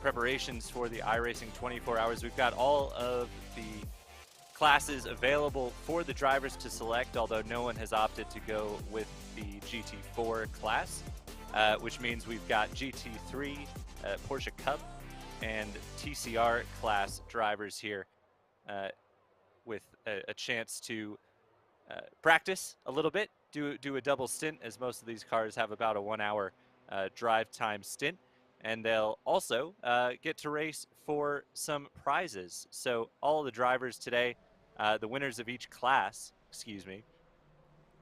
preparations for the iRacing 24 hours. We've got all of the classes available for the drivers to select, although no one has opted to go with the GT4 class, which means we've got GT3, Porsche Cup, and TCR class drivers here with a chance to practice a little bit, do a double stint, as most of these cars have about a 1 hour drive time stint. And they'll also get to race for some prizes. So all of the drivers today, the winners of each class,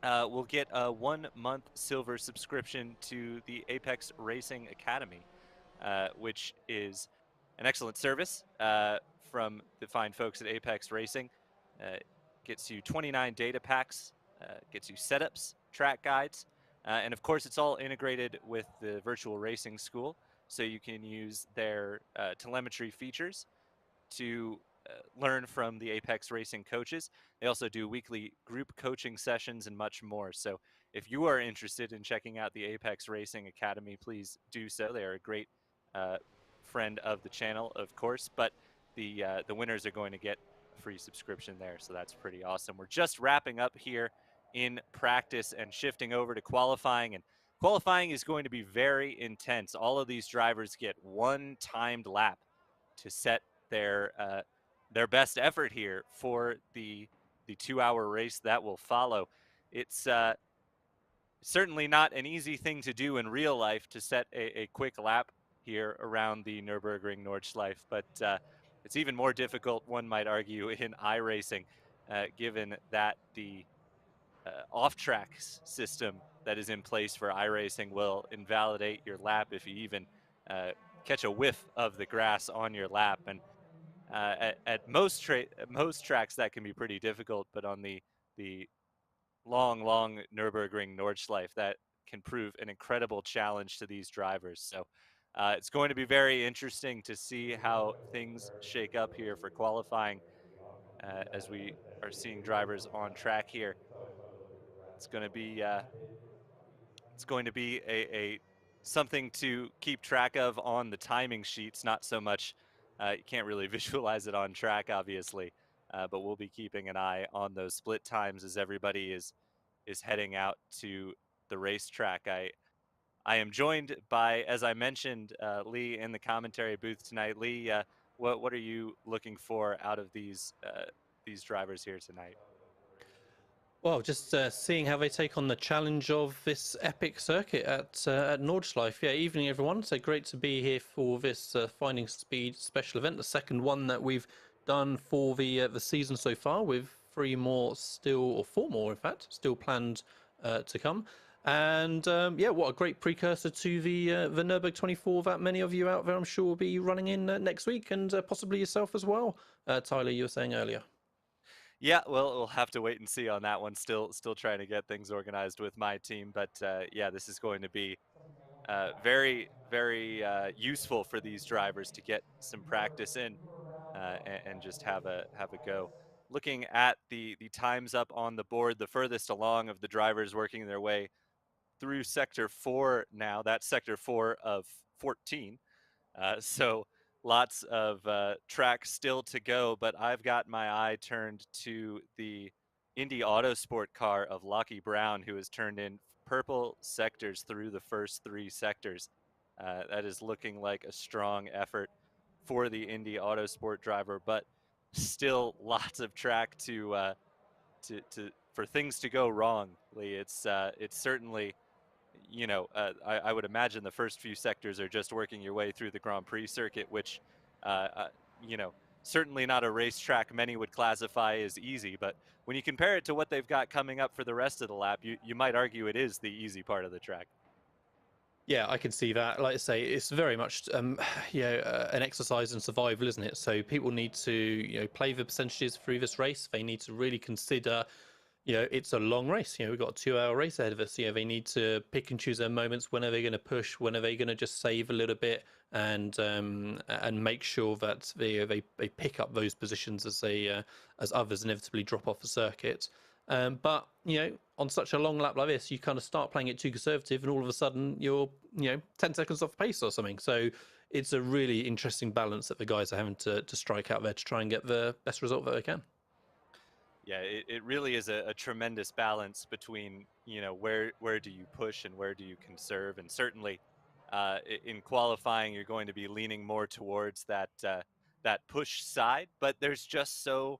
will get a 1 month silver subscription to the Apex Racing Academy, which is an excellent service from the fine folks at Apex Racing. Gets you 29 data packs, gets you setups, track guides, and of course it's all integrated with the virtual racing school, so you can use their telemetry features to learn from the Apex Racing coaches. They also do weekly group coaching sessions and much more. So if you are interested in checking out the Apex Racing Academy, please do so. They are a great friend of the channel, of course, but the winners are going to get a free subscription there, so that's pretty awesome. We're just wrapping up here in practice and shifting over to qualifying, and qualifying is going to be very intense. All of these drivers get one timed lap to set their best effort here for the 2 hour race that will follow. It's certainly not an easy thing to do in real life to set a quick lap here around the Nürburgring Nordschleife, but it's even more difficult, one might argue, in iRacing, given that the off-track system that is in place for iRacing will invalidate your lap if you even catch a whiff of the grass on your lap. And at most tracks that can be pretty difficult, but on the long Nürburgring Nordschleife, that can prove an incredible challenge to these drivers. So it's going to be very interesting to see how things shake up here for qualifying as we are seeing drivers on track here. It's going to be a something to keep track of on the timing sheets. Not so much, you can't really visualize it on track, obviously, but we'll be keeping an eye on those split times as everybody is heading out to the racetrack. I am joined by, as I mentioned, Lee in the commentary booth tonight. Lee, what are you looking for out of these drivers here tonight? Well, just seeing how they take on the challenge of this epic circuit at Nordschleife. Yeah, evening everyone. So great to be here for this Finding Speed special event, the second one that we've done for the season so far, with 3 more still, or 4 more in fact, still planned to come. And yeah, what a great precursor to the Nürburgring 24 that many of you out there, I'm sure, will be running in next week, and possibly yourself as well, Tyler, you were saying earlier. Yeah, well, we'll have to wait and see on that one. Still trying to get things organized with my team, but yeah, this is going to be very useful for these drivers to get some practice in and just have a go. Looking at the times up on the board, the furthest along of the drivers working their way through sector 4 now. That's sector 4 of 14. So lots of tracks still to go, but I've got my eye turned to the Indy Autosport car of Lockie Brown, who has turned in purple sectors through the first 3 sectors. That is looking like a strong effort for the Indy Autosport driver, but still lots of track to for things to go wrong, Lee. It's certainly, I would imagine the first few sectors are just working your way through the Grand Prix circuit, which, you know, certainly not a racetrack many would classify as easy. But when you compare it to what they've got coming up for the rest of the lap, you might argue it is the easy part of the track. Yeah, I can see that. Like I say, it's very much an exercise in survival, isn't it? So people need to play the percentages through this race. They need to really consider, it's a long race. We've got a 2-hour race ahead of us. They need to pick and choose their moments. When are they going to push? When are they going to just save a little bit and make sure that they pick up those positions as others inevitably drop off the circuit. But on such a long lap like this, you kind of start playing it too conservative, and all of a sudden you're 10 seconds off pace or something. So it's a really interesting balance that the guys are having to strike out there to try and get the best result that they can. Yeah, it really is a tremendous balance between, where do you push and where do you conserve, and certainly in qualifying you're going to be leaning more towards that push side, but there's just so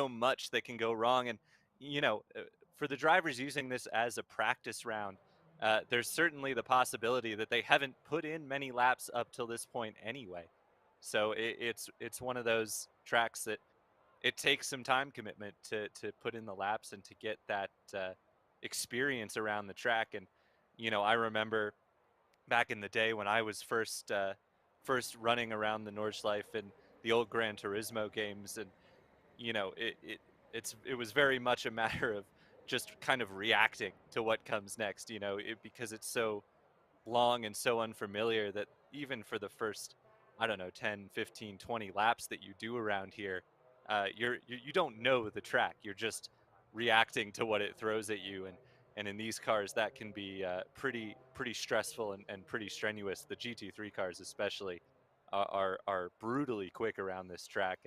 much that can go wrong, and you know uh, for the drivers using this as a practice round, there's certainly the possibility that they haven't put in many laps up till this point anyway. So it's one of those tracks that it takes some time commitment to put in the laps and to get that experience around the track. And I remember back in the day when I was first running around the Nordschleife and the old Gran Turismo games, and it was very much a matter of just kind of reacting to what comes next. Because it's so long and so unfamiliar that even for the first, I don't know, 10, 15, 20 laps that you do around here, you don't know the track. You're just reacting to what it throws at you, and in these cars that can be pretty stressful and pretty strenuous. The GT3 cars especially are brutally quick around this track,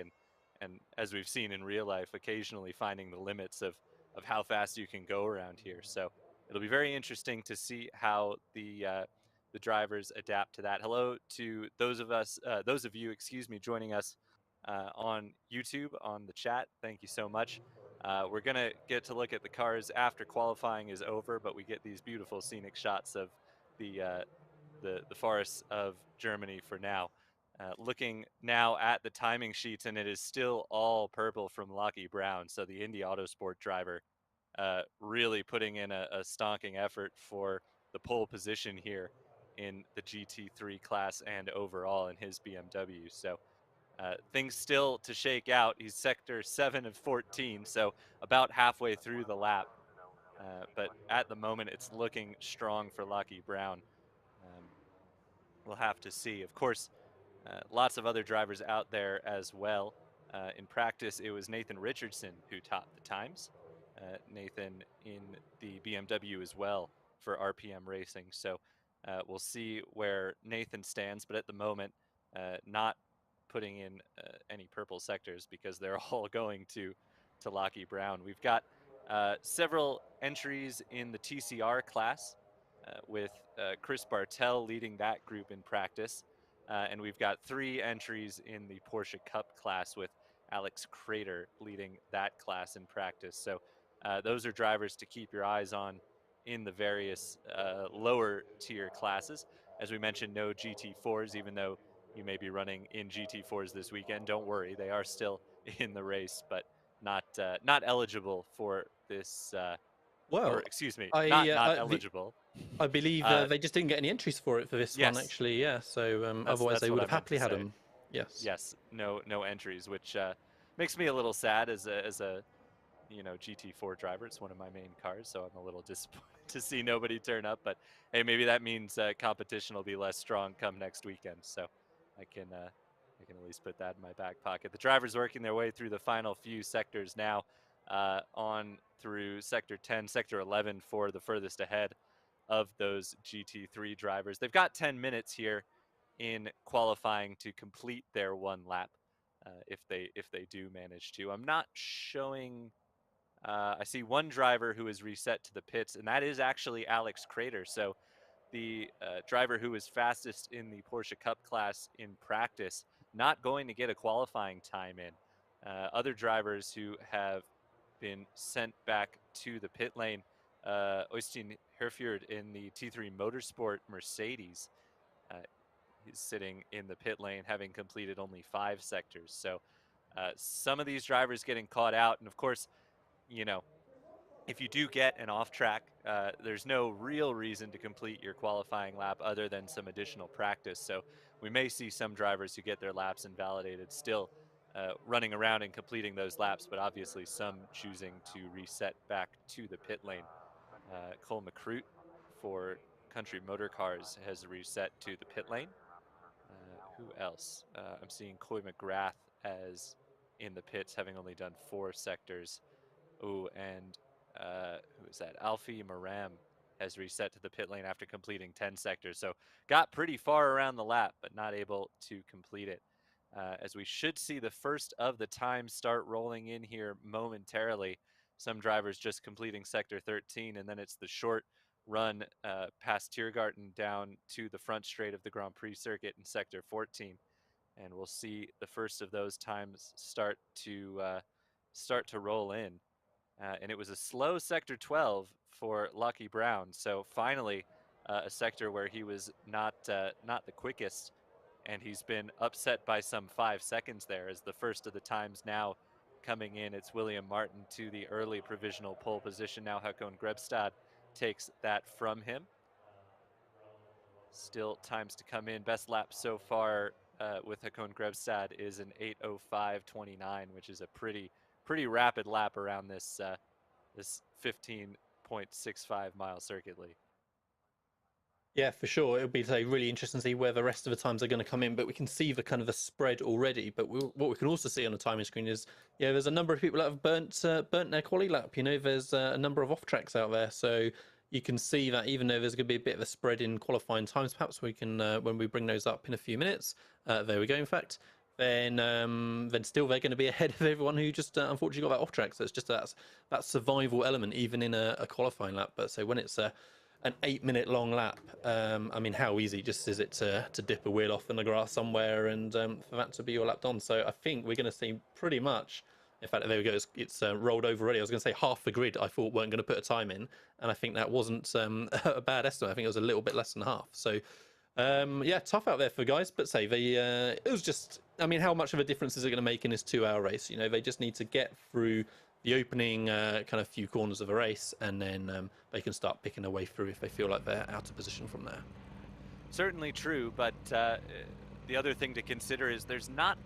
and as we've seen in real life, occasionally finding the limits of how fast you can go around here. So it'll be very interesting to see how the drivers adapt to that. Hello to those of you, excuse me, joining us on YouTube on the chat. Thank you so much. We're gonna get to look at the cars after qualifying is over, but we get these beautiful scenic shots of the uh, the forests of Germany for now. Looking now at the timing sheets, and it is still all purple from Lockie Brown. So the Indy Autosport driver really putting in a stonking effort for the pole position here in the GT3 class and overall in his BMW. So things still to shake out. He's sector 7 of 14, so about halfway through the lap. But at the moment, it's looking strong for Lucky Brown. Um, we'll have to see. Of course, lots of other drivers out there as well. In practice, it was Nathan Richardson who topped the times. Nathan in the BMW as well for RPM Racing. So we'll see where Nathan stands, but at the moment, not putting in any purple sectors because they're all going to Lockie Brown. We've got several entries in the TCR class with Chris Bartel leading that group in practice. And we've got 3 entries in the Porsche Cup class with Alex Crater leading that class in practice. So those are drivers to keep your eyes on in the various lower tier classes. As we mentioned, no GT4s, even though you may be running in GT4s this weekend. Don't worry, they are still in the race, but not eligible for this. Or Well, excuse me, I not the, eligible. I believe Uh, they just didn't get any entries for it for this one, yes, actually. Yeah, so otherwise that's they what would I have meant to happily had say. them. Yes. Yes, no entries, which makes me a little sad as a GT4 driver. It's one of my main cars, so I'm a little disappointed to see nobody turn up. But hey, maybe that means competition will be less strong come next weekend. So I can at least put that in my back pocket. The drivers working their way through the final few sectors now, on through sector 10, sector 11 for the furthest ahead of those GT3 drivers. They've got 10 minutes here in qualifying to complete their one lap. If they do manage to, I'm not showing. I see one driver who is reset to the pits, and that is actually Alex Crater. So the driver who was fastest in the Porsche Cup class in practice, not going to get a qualifying time in. Other drivers who have been sent back to the pit lane, Øystein Herfjord in the T3 Motorsport Mercedes, uh, he's sitting in the pit lane having completed only 5 sectors. So some of these drivers getting caught out, and of course, you know, if you do get an off track, there's no real reason to complete your qualifying lap other than some additional practice. So we may see some drivers who get their laps invalidated still running around and completing those laps, but obviously some choosing to reset back to the pit lane. Cole McCrute for Country Motor Cars has reset to the pit lane. Who else? I'm seeing Coy McGrath as in the pits, having only done 4 sectors. Oh, and who is that? Alfie Maram has reset to the pit lane after completing 10 sectors. So got pretty far around the lap, but not able to complete it. As we should see the first of the times start rolling in here momentarily. Some drivers just completing sector 13, and then it's the short run past Tiergarten down to the front straight of the Grand Prix circuit in sector 14. And we'll see the first of those times start to roll in. And it was a slow sector 12 for Lucky Brown. So finally, a sector where he was not the quickest, and he's been upset by some 5 seconds there. As the first of the times now coming in, it's William Martin to the early provisional pole position. Now Hakon Grebstad takes that from him. Still times to come in. Best lap so far with Hakon Grebstad is an 8:05.29, which is a pretty rapid lap around this this 15.65 mile circuit, Lee. Yeah, for sure. It'll be really interesting to see where the rest of the times are going to come in, but we can see the kind of the spread already. But what we can also see on the timing screen is, yeah, there's a number of people that have burnt their quali lap. You know, there's a number of off tracks out there, so you can see that even though there's going to be a bit of a spread in qualifying times, perhaps we can when we bring those up in a few minutes. There we go. In fact, then still they're going to be ahead of everyone who just unfortunately got that off track. So it's just that survival element even in a qualifying lap. But so when it's an 8-minute long lap, I mean, how easy just is it to dip a wheel off in the grass somewhere and for that to be your lap done. So I think we're going to see pretty much, in fact, there we go, it's rolled over already. I was going to say half the grid I thought weren't going to put a time in, and I think that wasn't a bad estimate. I think it was a little bit less than half. So yeah, tough out there for guys, but say it was just, I mean, how much of a difference is it going to make in this 2-hour race? You know, they just need to get through the opening kind of few corners of a race, and then they can start picking their way through if they feel like they're out of position from there. Certainly true, but the other thing to consider is there's not,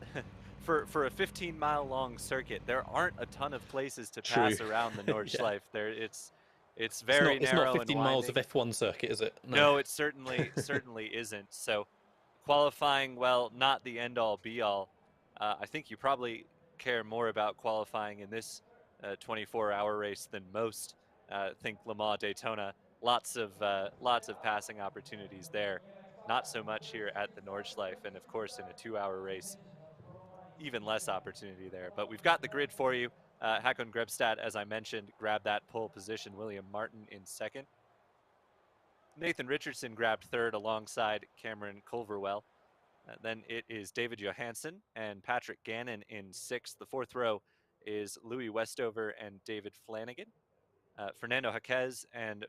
for a 15-mile long circuit, there aren't a ton of places to pass around the Nordschleife. There, it's very narrow. It's not 15 miles of F1 circuit, is it? No, it certainly isn't. So qualifying, well, not the end-all be-all. I think you probably care more about qualifying in this 24-hour race than most. Think Le Mans, Daytona, lots of passing opportunities there. Not so much here at the Nordschleife, and of course in a 2-hour race, even less opportunity there. But we've got the grid for you. Hakon Grebstad, as I mentioned, grabbed that pole position. William Martin in second. Nathan Richardson grabbed third alongside Cameron Culverwell. Then it is David Johansson and Patrick Gannon in sixth. The fourth row is Louis Westover and David Flanagan. Fernando Jaquez and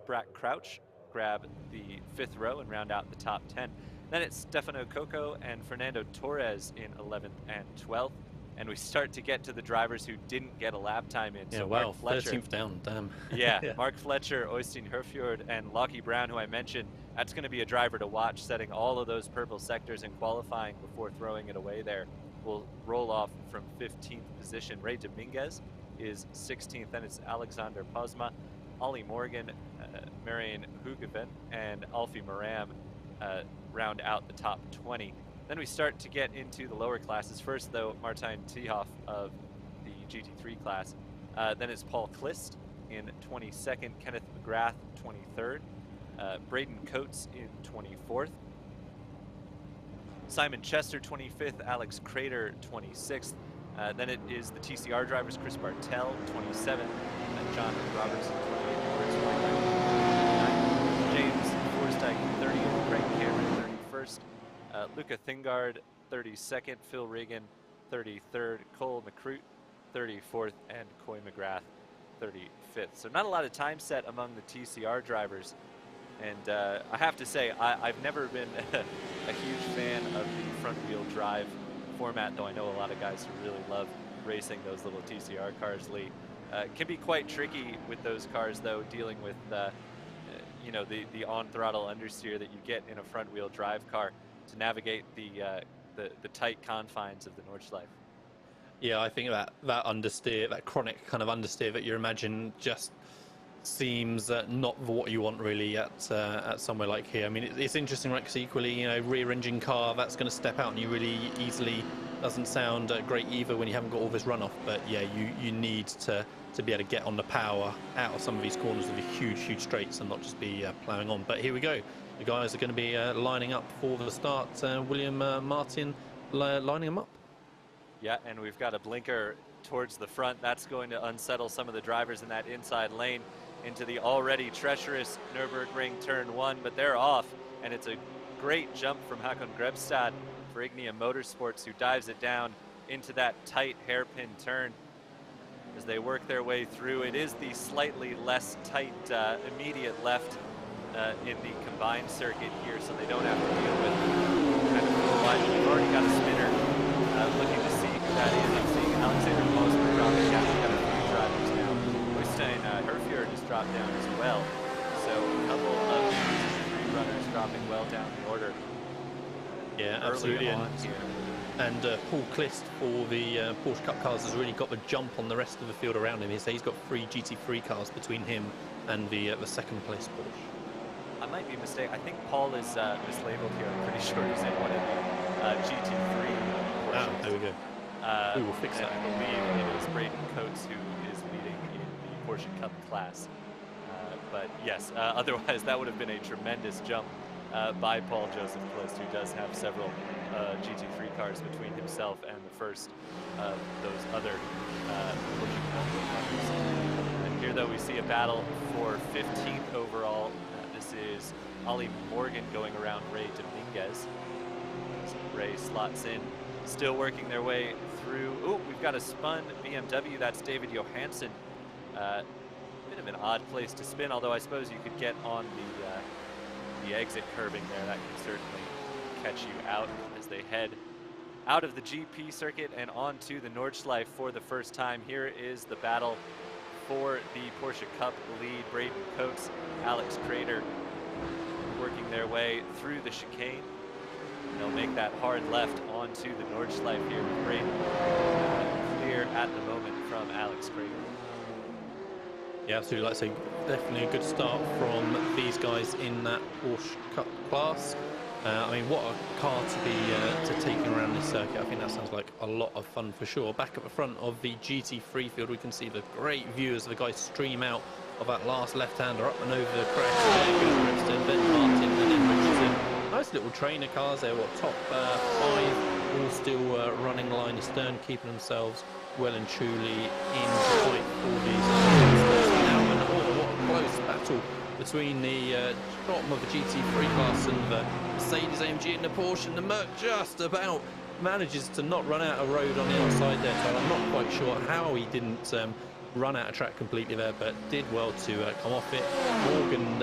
Brack Crouch grab the fifth row and round out the top 10. Then it's Stefano Coco and Fernando Torres in 11th and 12th. And we start to get to the drivers who didn't get a lap time in. Yeah, so wow, Mark Fletcher, 13th down, damn. Yeah, Mark Fletcher, Oystein Herfjord, and Lockie Brown, who I mentioned, that's going to be a driver to watch, setting all of those purple sectors in qualifying before throwing it away there. Will roll off from 15th position. Ray Dominguez is 16th. Then it's Alexander Posma, Ollie Morgan, Marian Hugeven, and Alfie Moram round out the top 20. Then we start to get into the lower classes. First, though, Martijn Tiehoff of the GT3 class. Then it's Paul Klist in 22nd, Kenneth McGrath 23rd, Braden Coates in 24th, Simon Chester 25th, Alex Crater 26th. Then it is the TCR drivers, Chris Bartel 27th, and John Robertson 28th, James Forstyke 30th, Greg Cameron 31st, Luca Thingard 32nd, Phil Regan 33rd, Cole McCroot 34th, and Coy McGrath 35th. So not a lot of time set among the TCR drivers. And I have to say, I've never been a huge fan of the front-wheel drive format, though I know a lot of guys who really love racing those little TCR cars, Lee. It can be quite tricky with those cars, though, dealing with you know, the on-throttle understeer that you get in a front-wheel drive car to navigate the tight confines of the Nordschleife. Yeah, I think that understeer, that chronic kind of understeer that you imagine, just seems not what you want really at somewhere like here. I mean, it's interesting, right? Because equally, you know, rear-engine car that's going to step out and you really easily doesn't sound great either when you haven't got all this runoff. But yeah, you need to to be able to get on the power out of some of these corners with the huge straights and not just be ploughing on. But here we go. The guys are going to be lining up for the start. William Martin lining them up. Yeah, and we've got a blinker towards the front. That's going to unsettle some of the drivers in that inside lane into the already treacherous Nürburgring turn 1, but they're off, and it's a great jump from Hakon Grebstad for Ignia Motorsports, who dives it down into that tight hairpin turn as they work their way through. It is the slightly less tight immediate left in the combined circuit here, so they don't have to deal with kind of full line. We've already got a spinner looking to see who that is. I'm seeing Alexander Mosman dropping down. We've got a few drivers now. Oystein Herfjord has dropped down as well. So a couple of three runners dropping well down the order. Yeah, absolutely. And Paul Clist for the Porsche Cup cars has really got the jump on the rest of the field around him. He's got 3 GT3 cars between him and the second place Porsche. I might be mistaken. I think Paul is mislabeled here. I'm pretty sure he's in one of the GT3 Porsches. Ah, there we go. We will fix that. I believe it is Braden Coates who is leading in the Porsche Cup class. But yes, otherwise that would have been a tremendous jump by Paul Joseph Clist, who does have several GT3 cars between himself and the first of those other Porsche Cup runners. And here, though, we see a battle for 15th overall. This is Ollie Morgan going around Ray Dominguez. So Ray slots in, still working their way through. Oh, we've got a spun BMW. That's David Johansson. Bit of an odd place to spin, although I suppose you could get on the exit curbing there. That can certainly catch you out as they head out of the GP circuit and onto the Nordschleife for the first time. Here is the battle for the Porsche Cup lead. Braden Coates, Alex Crater working their way through the chicane. They'll make that hard left onto the Nordschleife here with Braden clear at the moment from Alex Crater. Yeah, absolutely. Like I say, definitely a good start from these guys in that Porsche Cup class. I mean, what a car to be taking around this circuit. I think that sounds like a lot of fun for sure. Back at the front of the GT3 field, we can see the great view as the guys stream out of that last left-hander up and over the crash. There goes Grimston, then Martin, and then Richardson. Nice little trainer cars there. What, top 5, all still running line astern, keeping themselves well and truly in fight for these. What a close battle between the bottom of the GT3 class and the Mercedes AMG and the Porsche, and the Merc just about manages to not run out of road on the outside there. So I'm not quite sure how he didn't run out of track completely there, but did well to come off it. Morgan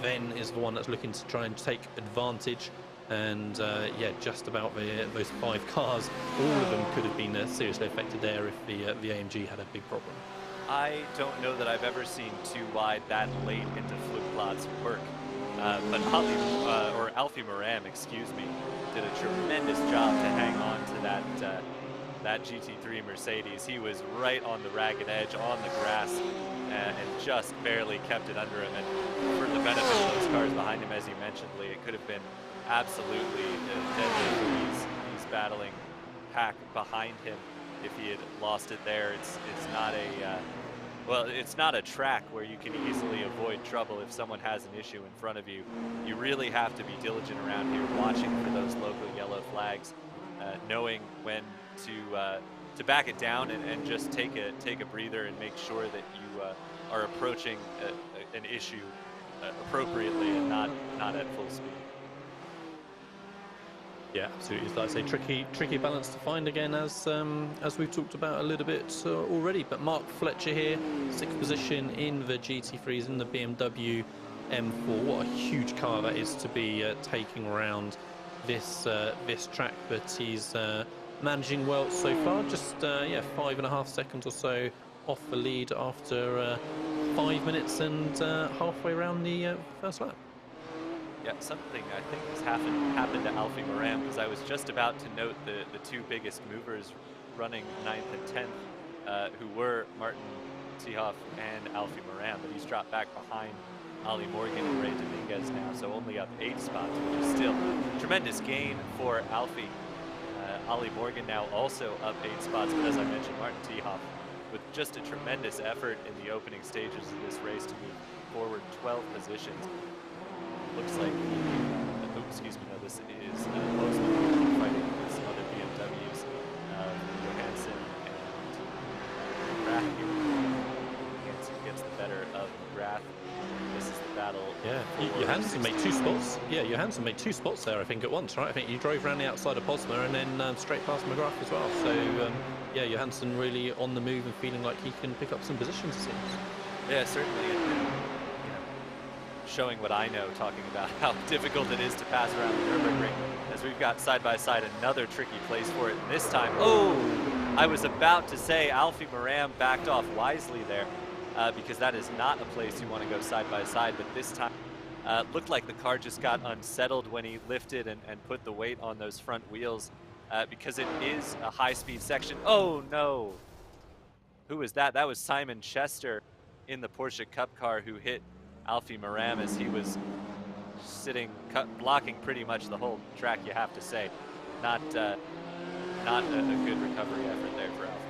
then is the one that's looking to try and take advantage, and yeah, just about those 5 cars, all of them could have been seriously affected there if the AMG had a big problem. I don't know that I've ever seen 2 wide that late into Flugplatz work, but Alfie Moran, excuse me, did a tremendous job to hang on to that GT3 Mercedes. He was right on the ragged edge, on the grass, and just barely kept it under him. And for the benefit of those cars behind him, as you mentioned, Lee, it could have been absolutely deadly. He's battling pack behind him. If he had lost it there, it's not a well, it's not a track where you can easily avoid trouble. If someone has an issue in front of you, you really have to be diligent around here, watching for those local yellow flags, knowing when to back it down and just take a breather and make sure that you are approaching an issue appropriately and not at full speed. Yeah, absolutely. Like I say, tricky balance to find again, as we've talked about a little bit already. But Mark Fletcher here, 6th position in the GT3s in the BMW M4. What a huge car that is to be taking around this track. But he's managing well so far. Just yeah, 5.5 seconds or so off the lead after 5 minutes and halfway around the first lap. Yeah, something I think has happened to Alfie Moran, because I was just about to note the 2 biggest movers running 9th and 10th, who were Martin Seehoff and Alfie Moran, but he's dropped back behind Ollie Morgan and Ray Dominguez now, so only up 8 spots, which is still a tremendous gain for Alfie. Ollie Morgan now also up 8 spots, but as I mentioned, Martin Seehoff with just a tremendous effort in the opening stages of this race to move forward 12 positions. Looks like, oh, excuse me, no, this is Postman fighting with some other BMWs, Johansson and McGrath here. Johansson gets the better of McGrath. This is the battle. Yeah, Johansson made 2 spots. Yeah, Johansson made 2 spots there, I think, at once, right? I think you drove around the outside of Posma and then straight past McGrath as well. So, yeah, Johansson really on the move and feeling like he can pick up some positions, it seems. Yeah, certainly. And, you know, showing what I know, talking about how difficult it is to pass around the Nürburgring, as we've got side by side another tricky place for it. And this time, oh, I was about to say Alfie Moran backed off wisely there. Because that is not a place you want to go side by side, but this time looked like the car just got unsettled when he lifted and put the weight on those front wheels because it is a high-speed section. Oh no! Who was that? That was Simon Chester in the Porsche Cup car who hit Alfie Moran as he was sitting, blocking pretty much the whole track, you have to say. Not a good recovery effort there for Alfie.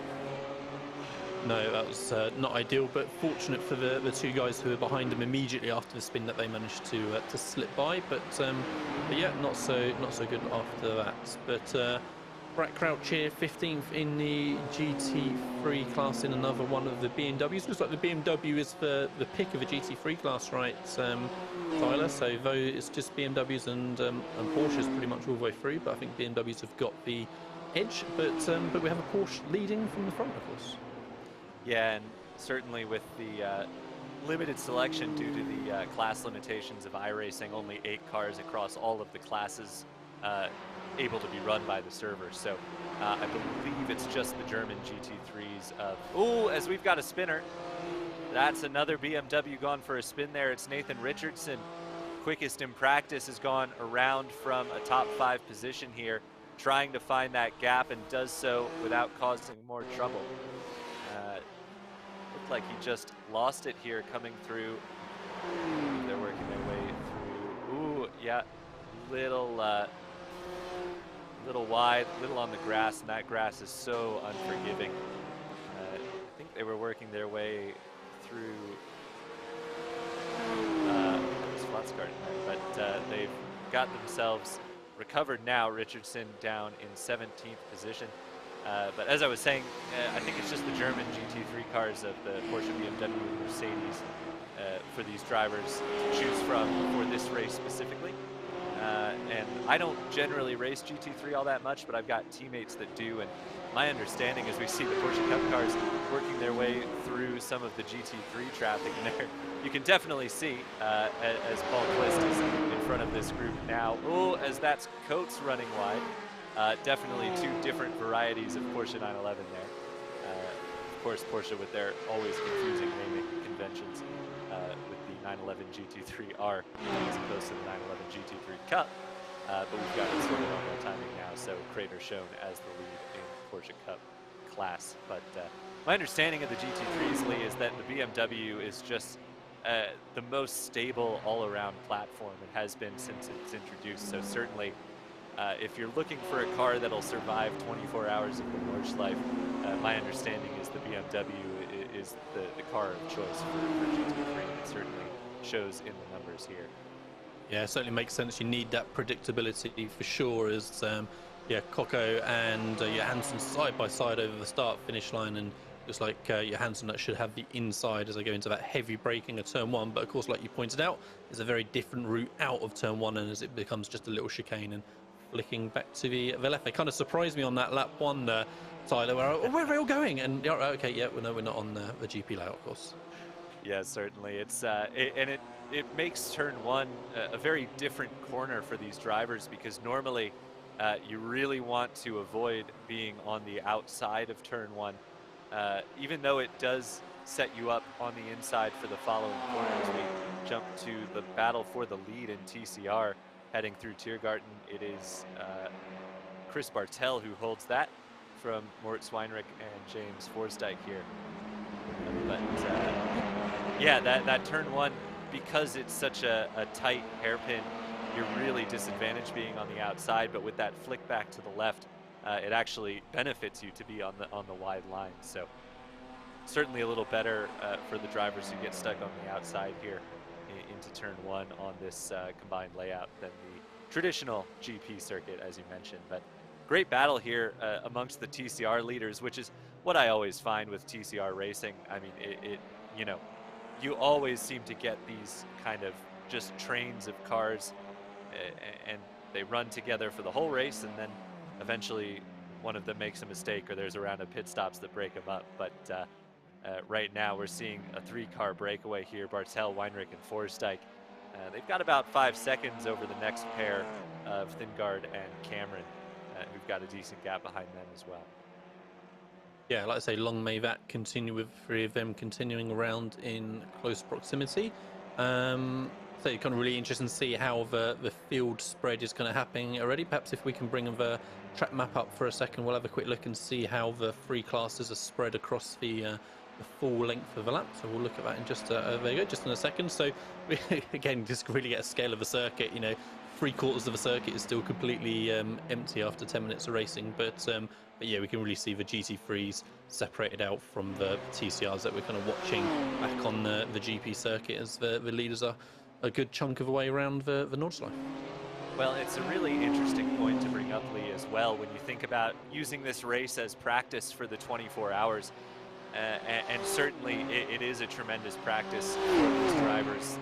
No, that was not ideal, but fortunate for the 2 guys who were behind him immediately after the spin that they managed to slip by. But yeah, not so good after that. But Brett Crouch here, 15th in the GT3 class in another one of the BMWs. Looks like the BMW is the pick of a GT3 class, right, Tyler? So though it's just BMWs and Porsches pretty much all the way through, but I think BMWs have got the edge. But we have a Porsche leading from the front, of course. Yeah, and certainly with the limited selection due to the class limitations of iRacing, only 8 cars across all of the classes able to be run by the server. So I believe it's just the German GT3s. Oh, as we've got a spinner. That's another BMW gone for a spin there. It's Nathan Richardson. Quickest in practice has gone around from a top 5 position here, trying to find that gap, and does so without causing more trouble. Looked like he just lost it here coming through. They're working their way through. Ooh, yeah, little wide, little on the grass, and that grass is so unforgiving. I think they were working their way through Slottsgarten there, but they've got themselves recovered now. Richardson down in 17th position. But as I was saying, I think it's just the German GT3 cars of the Porsche, BMW, and Mercedes for these drivers to choose from for this race specifically. And I don't generally race GT3 all that much, but I've got teammates that do. And my understanding is we see the Porsche Cup cars working their way through some of the GT3 traffic. And there, you can definitely see as Paul Quist is in front of this group now. Oh, as that's Coates running wide. Definitely 2 different varieties of Porsche 911 there. Of course, Porsche with their always confusing naming conventions with the 911 GT3R as opposed to the 911 GT3 Cup. But we've got it sort of on the timing now, so Crater shown as the lead in Porsche Cup class. But my understanding of the GT3s, Lee, is that the BMW is just the most stable all-around platform. It has been since it's introduced, so certainly if you're looking for a car that'll survive 24 hours of the Nordschleife, my understanding is the BMW is the car of choice for GT3, and it certainly shows in the numbers here. Yeah, it certainly makes sense. You need that predictability for sure, as yeah, Coco and Johansson side by side over the start-finish line, and looks like Johansson that should have the inside as I go into that heavy braking of turn 1. But of course, like you pointed out, there's a very different route out of turn 1, and as it becomes just a little chicane and flicking back to the left. They kind of surprised me on that lap 1 there, Tyler, where are they all going? And yeah, okay, yeah, well, no, we're not on the GP layout, of course. Yeah, certainly. It's it makes turn 1 a very different corner for these drivers, because normally you really want to avoid being on the outside of turn 1, even though it does set you up on the inside for the following corner. As we jump to the battle for the lead in TCR heading through Tiergarten, it is Chris Bartel who holds that from Moritz Weinrich and James Forsdyke here. But yeah, that turn 1, because it's such a tight hairpin, you're really disadvantaged being on the outside. But with that flick back to the left, it actually benefits you to be on the wide line. So certainly a little better for the drivers who get stuck on the outside here into turn 1 on this combined layout than the traditional GP circuit, as you mentioned. But great battle here amongst the TCR leaders, which is what I always find with TCR racing. I mean, you know, you always seem to get these kind of just trains of cars, and they run together for the whole race, and then eventually one of them makes a mistake, or there's a round of pit stops that break them up. But right now we're seeing a 3-car breakaway here, Bartel, Weinrich, and Forsdyke. They've got about 5 seconds over the next pair of Thingard and Cameron, who've got a decent gap behind them as well. Yeah, like I say, long may that continue with 3 of them continuing around in close proximity. So it's kind of really interesting to see how the field spread is kind of happening already. Perhaps if we can bring the track map up for a second, we'll have a quick look and see how the 3 classes are spread across the full length of the lap. So we'll look at that in just there you go, just in a second. So we, again, just really get a scale of the circuit. You know, 3/4 of the circuit is still completely empty after 10 minutes of racing, but yeah, we can really see the GT3s separated out from the TCRs that we're kind of watching back on the GP circuit, as the leaders are a good chunk of the way around the Nordschleife. Well, it's a really interesting point to bring up, Lee, as well, when you think about using this race as practice for the 24 hours. And certainly it is a tremendous practice for these drivers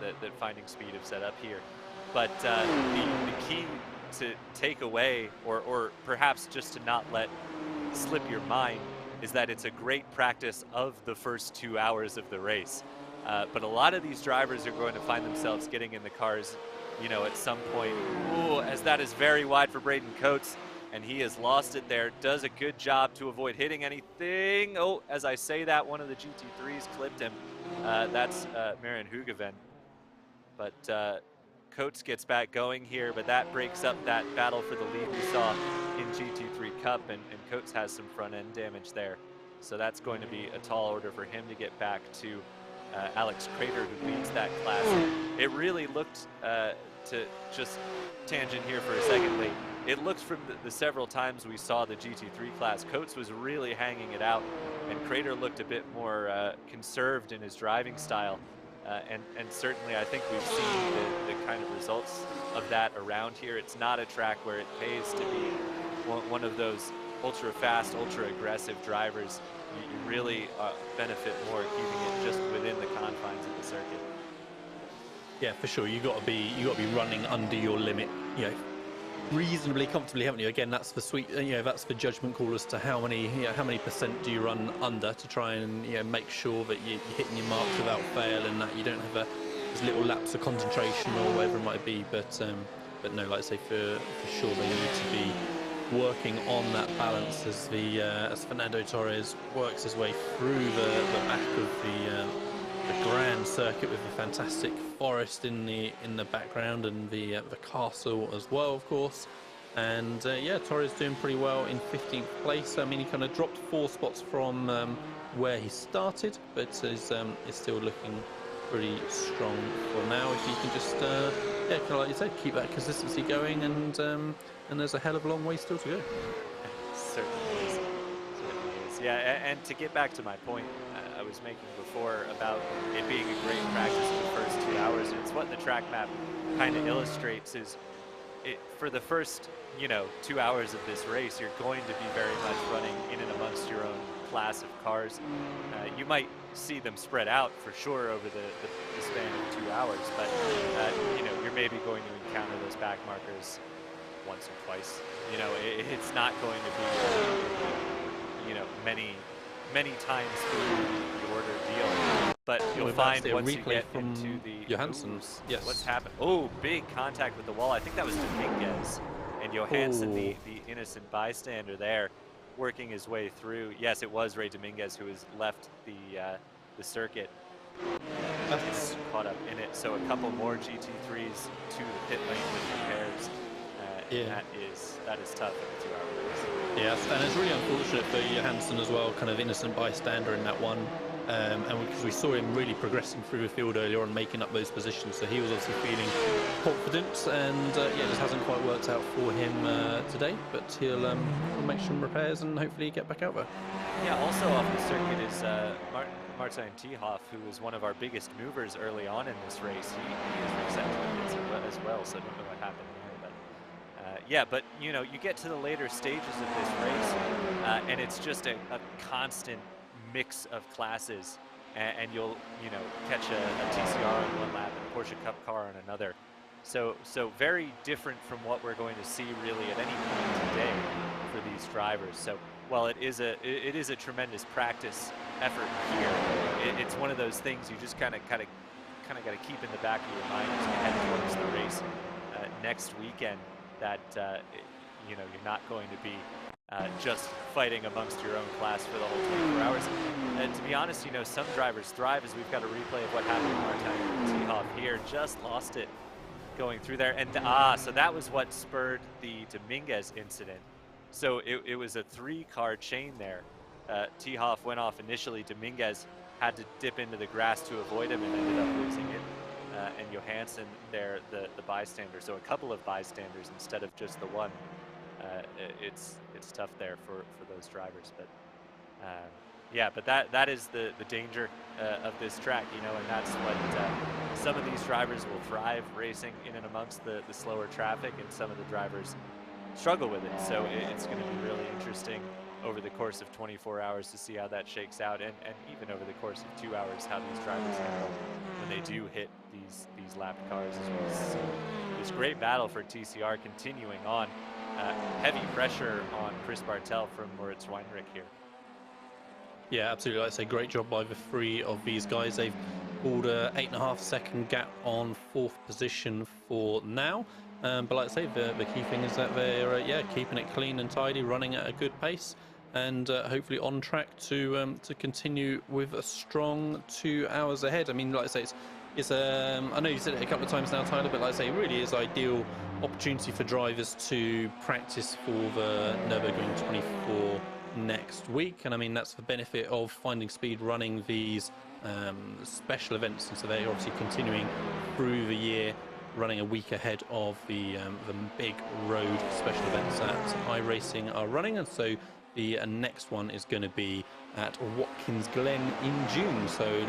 that Finding Speed have set up here. But the key to take away, or perhaps just to not let slip your mind, is that it's a great practice of the first 2 hours of the race. But a lot of these drivers are going to find themselves getting in the cars, you know, at some point. Ooh, as that is very wide for Braden Coates, and he has lost it there. Does a good job to avoid hitting anything. Oh, as I say that, one of the GT3s clipped him. That's Marian Hugeven. But Coates gets back going here, but that breaks up that battle for the lead we saw in GT3 Cup, and Coates has some front-end damage there. So that's going to be a tall order for him to get back to Alex Crater, who leads that class. It really looked, to just tangent here for a second, Lee, it looked from the several times we saw the GT3 class, Coates was really hanging it out, and Crater looked a bit more conserved in his driving style. And certainly I think we've seen the kind of results of that around here. It's not a track where it pays to be one of those ultra fast, ultra aggressive drivers. You really benefit more keeping it just within the confines of the circuit. Yeah, for sure. You got to be running under your limit, you know, reasonably comfortably, haven't you? Again, that's the sweet, you know, that's the judgment call as to how many percent do you run under to try and, you know, make sure that you're hitting your marks without fail, and that you don't have those little lapse of concentration or whatever it might be. But no, like I say, for sure they need to be working on that balance as Fernando Torres works his way through the back of the grand circuit, with the fantastic forest in the background, and the castle as well, of course. And yeah, Torres doing pretty well in 15th place. I mean, he kind of dropped 4 spots from where he started, but is still looking pretty strong for now. If you can just yeah, kind of like you said, keep that consistency going, and there's a hell of a long way still to go. Certainly is. Certainly is. Yeah, and to get back to my point I was making before about it being a great practice in the first 2 hours, and it's what the track map kind of illustrates, is it, for the first, you know, 2 hours of this race, you're going to be very much running in and amongst your own class of cars. You might see them spread out for sure over the span of 2 hours, but you know, you're maybe going to encounter those back markers once or twice. You know, it's not going to be, you know, many times through the order deal, but you'll find once you get into the Johansson's. Yes. What's happened? Oh, big contact with the wall. I think that was Dominguez, and Johansson, the innocent bystander there, working his way through. Yes, it was Ray Dominguez who has left the circuit. That's caught up in it. So a couple more GT3s to the pit lane with repairs. Yeah. That is tough in a 2-hour race. Yes, and it's really unfortunate for Johansson as well, kind of innocent bystander in that one. and because we saw him really progressing through the field earlier on, making up those positions, so he was obviously feeling confident, and yeah, it just hasn't quite worked out for him today, but he'll make some repairs and hopefully get back out there. Yeah, also off the circuit is Martin Tiehoff, who was one of our biggest movers early on in this race. He is reset as well, so I don't know what happened there. But yeah, but you know, you get to the later stages of this race, and it's just a constant mix of classes, and you'll catch a TCR on one lap and a Porsche Cup car on another. So very different from what we're going to see really at any point today for these drivers. So while it is a tremendous practice effort here, it's one of those things you just kind of got to keep in the back of your mind as you head towards the race next weekend. That you're not going to be just fighting amongst your own class for the whole 24 hours. And to be honest, some drivers thrive, as we've got a replay of what happened to Martin Tiehoff here. Just lost it going through there, and so that was what spurred the Dominguez incident. So it was a 3-car chain there. Tiehoff went off initially. Dominguez had to dip into the grass to avoid him and ended up losing it. And Johansson there, the bystander. So a couple of bystanders instead of just the one. It's tough there for those drivers. But yeah, but that is the danger of this track, and that's what some of these drivers will thrive racing in and amongst the slower traffic, and some of the drivers struggle with it. So it's going to be really interesting over the course of 24 hours to see how that shakes out, and even over the course of 2 hours how these drivers handle when they do hit these lapped cars as well. So this great battle for TCR continuing on. Heavy pressure on Chris Bartel from Moritz Weinrich here. Yeah, absolutely. Like I say, great job by the 3 of these guys. They've pulled a 8.5-second gap on 4th position for now. But like I say, the key thing is that they're keeping it clean and tidy, running at a good pace, and hopefully on track to continue with a strong 2 hours ahead. I mean, like I say, it's I know you said it a couple of times now, Tyler, but like I say, it really is ideal opportunity for drivers to practice for the Nürburgring 24 next week, and I mean that's the benefit of Finding Speed running these special events, and so they're obviously continuing through the year, running a week ahead of the big road special events that iRacing are running. And so the next one is going to be at Watkins Glen in June, so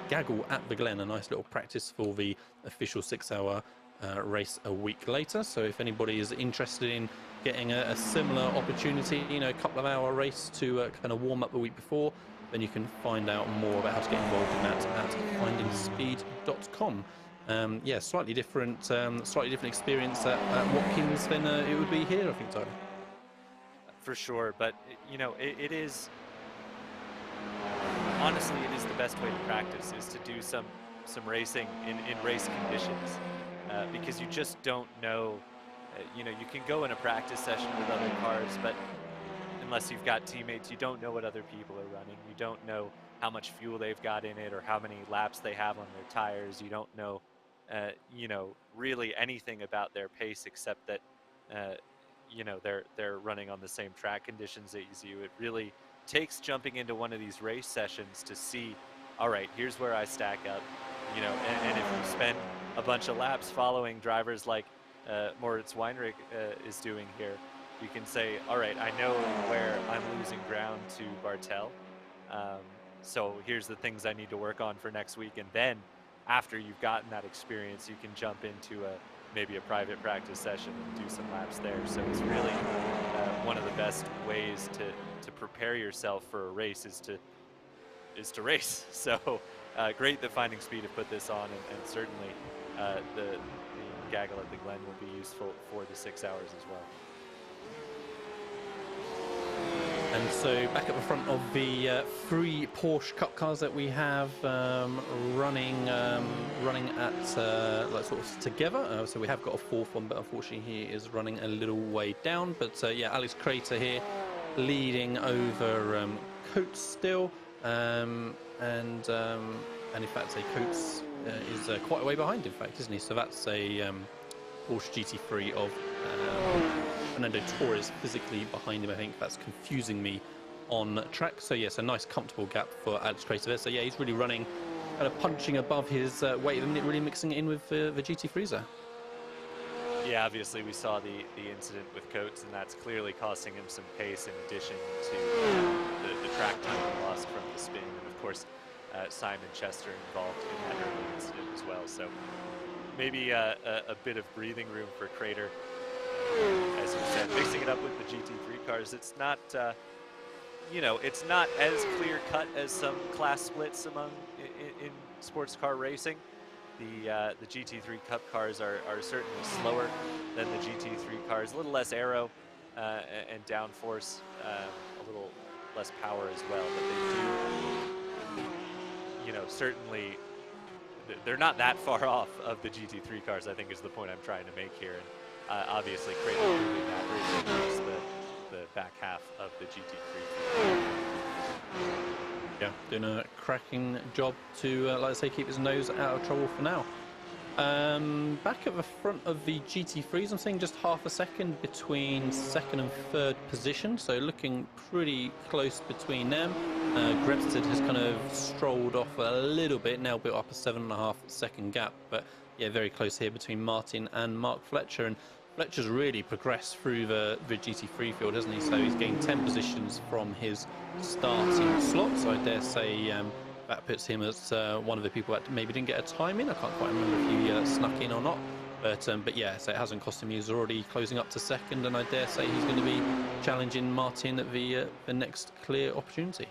Gaggle at the Glen, a nice little practice for the official 6-hour race a week later. So if anybody is interested in getting a similar opportunity, a couple of hour race to kind of warm up the week before, then you can find out more about how to get involved in that at findingspeed.com. Yeah, slightly different experience at Watkins than it would be here, I think, Tyler. For sure, but it is honestly, it is the best way to practice, is to do some racing in race conditions, because you just don't know. You can go in a practice session with other cars, but unless you've got teammates, you don't know what other people are running. You don't know how much fuel they've got in it or how many laps they have on their tires. You don't know, really anything about their pace, except that, they're running on the same track conditions as you. It really takes jumping into one of these race sessions to see, all right, here's where I stack up, and if you spend a bunch of laps following drivers like Moritz Weinrich is doing here, you can say, all right, I know where I'm losing ground to Bartel, so here's the things I need to work on for next week. And then after you've gotten that experience, you can jump into maybe a private practice session and do some laps there. So it's really one of the best ways to prepare yourself for a race is to race. So great that Finding Speed have put this on, and certainly the Gaggle at the Glen will be useful for the 6 hours as well. And so back at the front of the 3 Porsche Cup cars that we have running at sort of together. So we have got a 4th one, but unfortunately he is running a little way down. But yeah, Alex Crater here leading over Coates still, and in fact, Coates is quite a way behind, in fact, isn't he? So that's a Porsche GT3 of Fernando Torres physically behind him. I think that's confusing me on track. So yes, a nice comfortable gap for Alex Crater there. So yeah, he's really running, kind of punching above his weight at the minute, really mixing it in with the GT Freezer. Yeah, obviously we saw the incident with Coates, and that's clearly costing him some pace in addition to the track time he lost from the spin. And of course, Simon Chester involved in that early incident as well. So maybe a bit of breathing room for Crater. As you said, mixing it up with the GT3 cars, it's not, you know, it's not as clear cut as some class splits among in sports car racing. The GT3 Cup cars are certainly slower than the GT3 cars, a little less aero and downforce, a little less power as well, but they do, you know, certainly they're not that far off of the GT3 cars, I think is the point I'm trying to make here. And obviously Crater doing that really the back half of the GT3. Yeah, doing a cracking job to, like I say, keep his nose out of trouble for now. Back at the front of the GT3s, I'm seeing just half a second between second and third position, so looking pretty close between them. Grebstead has kind of strolled off a little bit, now built up a 7.5 second gap, but yeah, very close here between Martin and Mark Fletcher. And Fletcher's really progressed through the GT3 field, hasn't he? So he's gained 10 positions from his starting slot. So I dare say that puts him as one of the people that maybe didn't get a time in. I can't quite remember if he snuck in or not. But yeah, so it hasn't cost him. He's already closing up to second, and I dare say he's going to be challenging Martin at the next clear opportunity.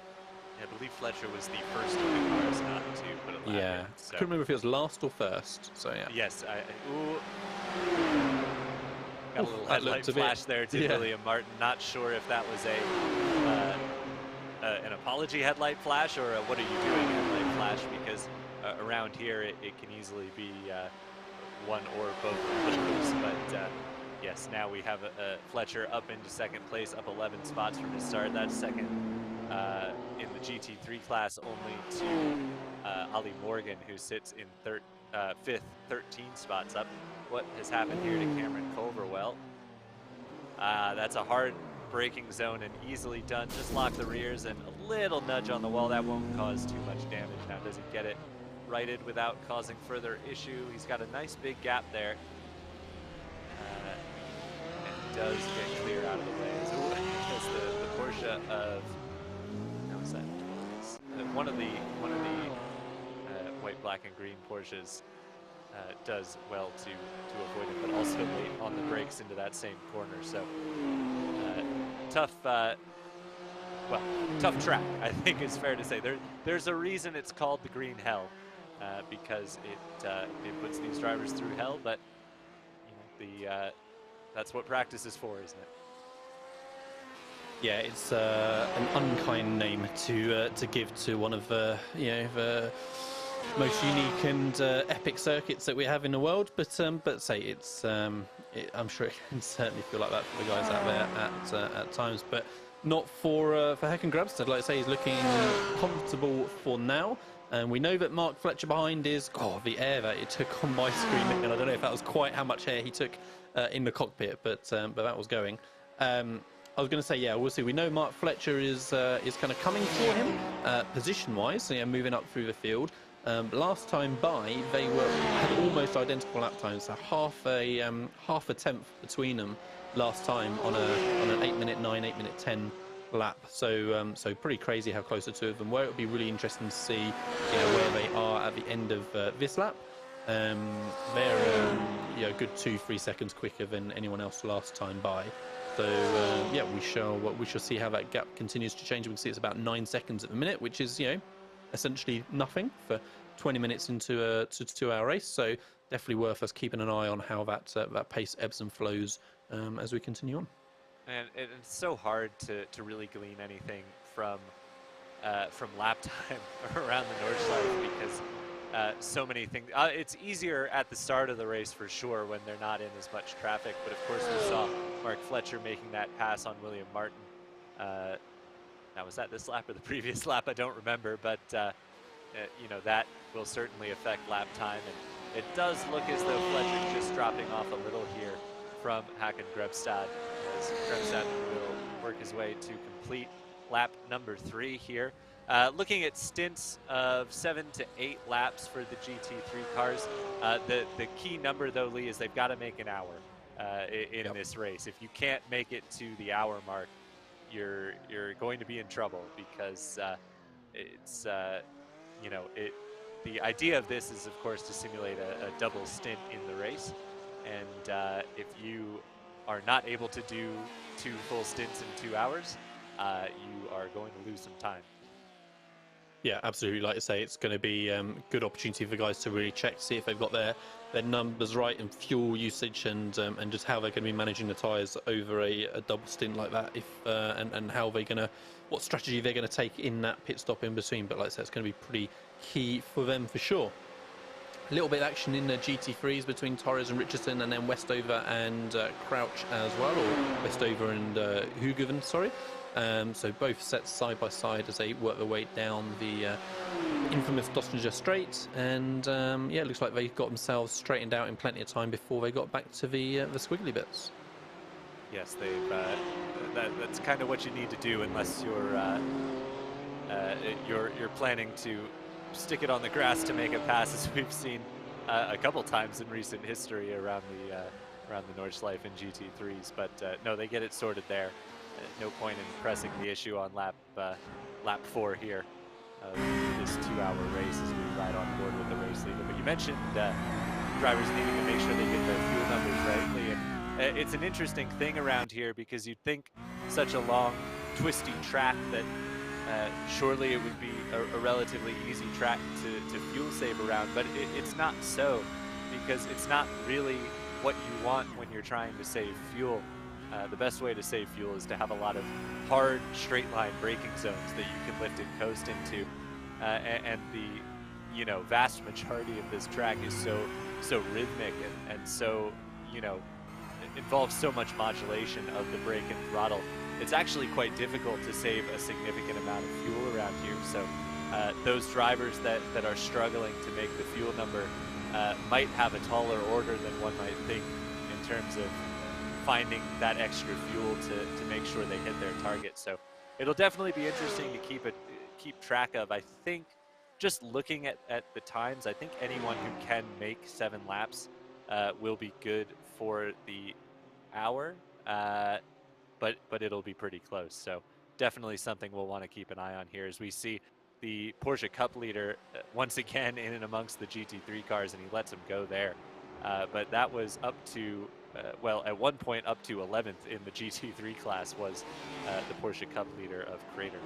Yeah, I believe Fletcher was the first of the cars not to put a lap yeah, in. So. I couldn't remember if it was last or first. So yeah. Yes, got a little headlight flash there to William Martin. Not sure if that was an apology headlight flash or a what are you doing headlight flash, because around here it can easily be one or both of those. But yes, now we have Fletcher up into second place, up 11 spots from his start. That's second in the GT3 class, only to Ali Morgan, who sits in fifth, 13 spots up. What has happened here to Cameron Culver? Well, that's a hard braking zone and easily done. Just lock the rears and a little nudge on the wall. That won't cause too much damage. Now does he get it righted without causing further issue? He's got a nice big gap there. And does get clear out of the way. So as the Porsche of, how is that? One of the white, black, and green Porsches does well to avoid it, but also late on the brakes into that same corner. So tough track, I think is fair to say. There's a reason it's called the Green Hell, because it puts these drivers through hell. But you know, that's what practice is for, isn't it? Yeah, it's an unkind name to give to one of the most unique and epic circuits that we have in the world, but say it's I'm sure it can certainly feel like that for the guys out there at times, but not for Hakan Grabstead. Like I say, he's looking comfortable for now, and we know that Mark Fletcher behind is the air that it took on my screen, and I don't know if that was quite how much air he took in the cockpit, but that was going. I was going to say, yeah, we'll see. We know Mark Fletcher is kind of coming for him position-wise, so yeah, moving up through the field. Last time by, they had almost identical lap times, so half a tenth between them last time on an 8-minute 9, 8-minute 10 lap. So pretty crazy how close the two of them were. It would be really interesting to see where they are at the end of this lap. They're a good 2-3 seconds quicker than anyone else last time by. So yeah, we shall see how that gap continues to change. We can see it's about 9 seconds at the minute, which is essentially nothing for 20 minutes into a 2-hour race. So definitely worth us keeping an eye on how that pace ebbs and flows as we continue on. And it's so hard to really glean anything from lap time around the north side, because so many things. It's easier at the start of the race for sure when they're not in as much traffic. But of course, we saw Mark Fletcher making that pass on William Martin. Now, was that this lap or the previous lap? I don't remember, but that will certainly affect lap time. And it does look as though Fletcher's just dropping off a little here from Hakan Grebstad, as Grebstad will work his way to complete lap number 3 here. Looking at stints of 7 to 8 laps for the GT3 cars. The key number, though, Lee, is they've got to make an hour in Yep. this race. If you can't make it to the hour mark, you're going to be in trouble, because it's you know, the idea of this is, of course, to simulate a double stint in the race, and if you are not able to do 2 full stints in 2 hours, you are going to lose some time. Yeah, absolutely. Like I say, it's going to be a good opportunity for guys to really check, see if they've got their numbers right and fuel usage, and just how they're going to be managing the tyres over a double stint like that. If and how they're going to, what strategy they're going to take in that pit stop in between. But like I said, it's going to be pretty key for them for sure. A little bit of action in the GT3s between Torres and Richardson, and then Westover and Crouch as well, or Westover and Hoogoven, sorry. So both sets side by side as they work their way down the infamous Dossinger Straight, and yeah, it looks like they got themselves straightened out in plenty of time before they got back to the squiggly bits. Yes, they've. That's kind of what you need to do, unless you're planning to stick it on the grass to make a pass, as we've seen a couple times in recent history around the Nordschleife in GT3s. But no, they get it sorted there. No point in pressing the issue on lap 4 here of this 2-hour race as we ride on board with the race leader. But you mentioned drivers needing to make sure they get their fuel numbers right, Lee. And it's an interesting thing around here, because you'd think such a long, twisty track that surely it would be a relatively easy track to fuel save around, but it's not so, because it's not really what you want when you're trying to save fuel. The best way to save fuel is to have a lot of hard, straight line braking zones that you can lift and coast into, and the vast majority of this track is so rhythmic and so involves so much modulation of the brake and throttle. It's actually quite difficult to save a significant amount of fuel around here. So those drivers that are struggling to make the fuel number might have a taller order than one might think, in terms of finding that extra fuel to make sure they hit their target. So it'll definitely be interesting to keep track of. I think, just looking at the times, I think anyone who can make 7 laps will be good for the hour, but it'll be pretty close. So definitely something we'll want to keep an eye on here, as we see the Porsche Cup leader once again in and amongst the GT3 cars, and he lets him go there. But that was up to, well, at one point up to 11th in the GT3 class was the Porsche Cup leader of Crater.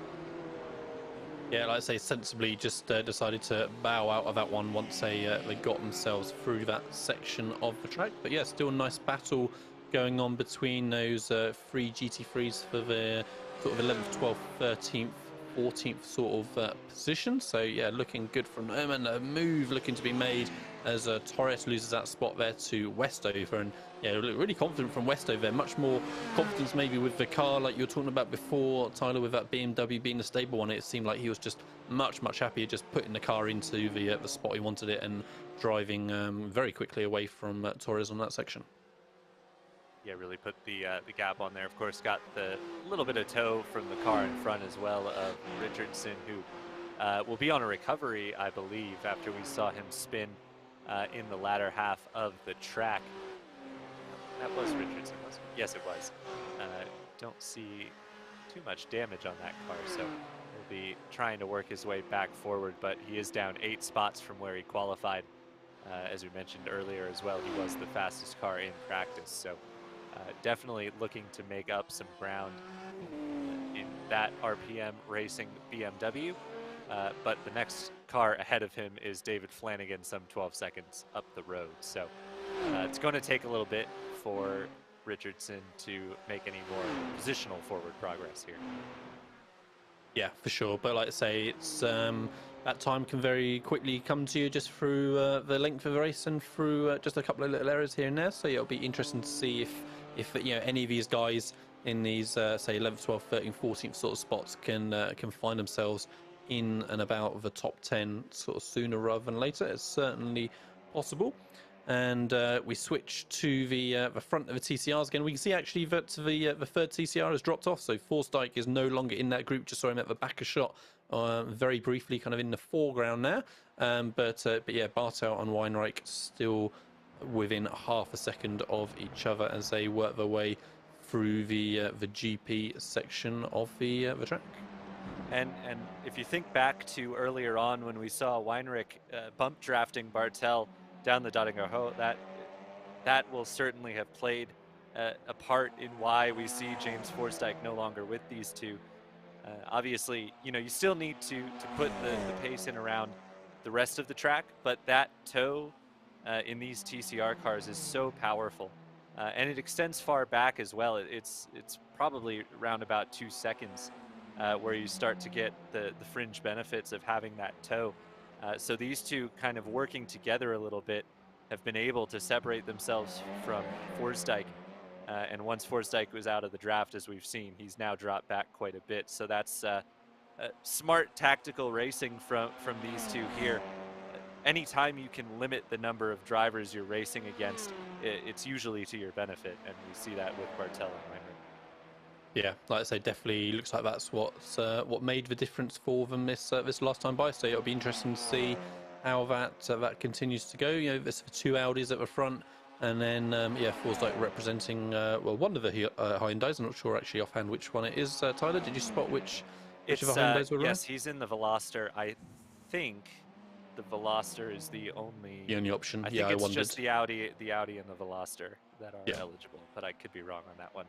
Yeah, like I say, sensibly just decided to bow out of that one once they got themselves through that section of the track. But yeah, still a nice battle going on between those 3 GT3s for the sort of 11th, 12th, 13th, 14th sort of position. So yeah, looking good from them, and a move looking to be made as Torres loses that spot there to Westover. And yeah, really confident from Westover there. Much more confidence maybe with the car, like you were talking about before, Tyler, with that BMW being the stable one. It seemed like he was just much happier just putting the car into the spot he wanted it, and driving very quickly away from Torres on that section. Yeah, really put the gap on there. Of course, got the little bit of tow from the car in front as well of Richardson, who will be on a recovery, I believe, after we saw him spin in the latter half of the track. That was Richardson, wasn't it? Yes, it was. Don't see too much damage on that car, so he'll be trying to work his way back forward, but he is down 8 spots from where he qualified. As we mentioned earlier as well, he was the fastest car in practice, so definitely looking to make up some ground in that RPM racing BMW. But the next car ahead of him is David Flanagan, some 12 seconds up the road. So it's going to take a little bit for Richardson to make any more positional forward progress here. Yeah, for sure. But like I say, it's that time can very quickly come to you just through the length of the race and through just a couple of little errors here and there. So yeah, it'll be interesting to see if any of these guys in these say 11th, 12th, 13th, 14th sort of spots can find themselves in and about the top 10 sort of sooner rather than later. It's certainly possible. And we switch to the front of the TCRs again. We can see actually that the third TCR has dropped off, so Forsyth is no longer in that group. Just saw him at the back of shot very briefly, kind of in the foreground there. But yeah, Bartel and Weinreich still within half a second of each other as they work their way through the GP section of the track. And if you think back to earlier on when we saw Weinrich bump drafting Bartel down the Dottinger Ho, that will certainly have played a part in why we see James Forsyth no longer with these two. Obviously, you know, you still need to put the pace in around the rest of the track, but that toe in these TCR cars is so powerful. And it extends far back as well. It's probably around about 2 seconds where you start to get the fringe benefits of having that toe. So these two kind of working together a little bit have been able to separate themselves from Forsdyke. And once Forsdyke was out of the draft, as we've seen, he's now dropped back quite a bit. So that's smart tactical racing from these two here. Anytime you can limit the number of drivers you're racing against, it's usually to your benefit, and we see that with Bartel and Reiner. Yeah, like I say, definitely looks like that's what made the difference for them this last time by. So it'll be interesting to see how that continues to go. You know, there's the two Audis at the front, and then yeah, Forsyth representing well, one of the Hyundais. I'm not sure actually offhand which one it is. Tyler, did you spot which of the Hyundais were running? Yes, he's in the Veloster. I think the Veloster is the only option. I think it's just the Audi and the Veloster that are eligible, but I could be wrong on that one.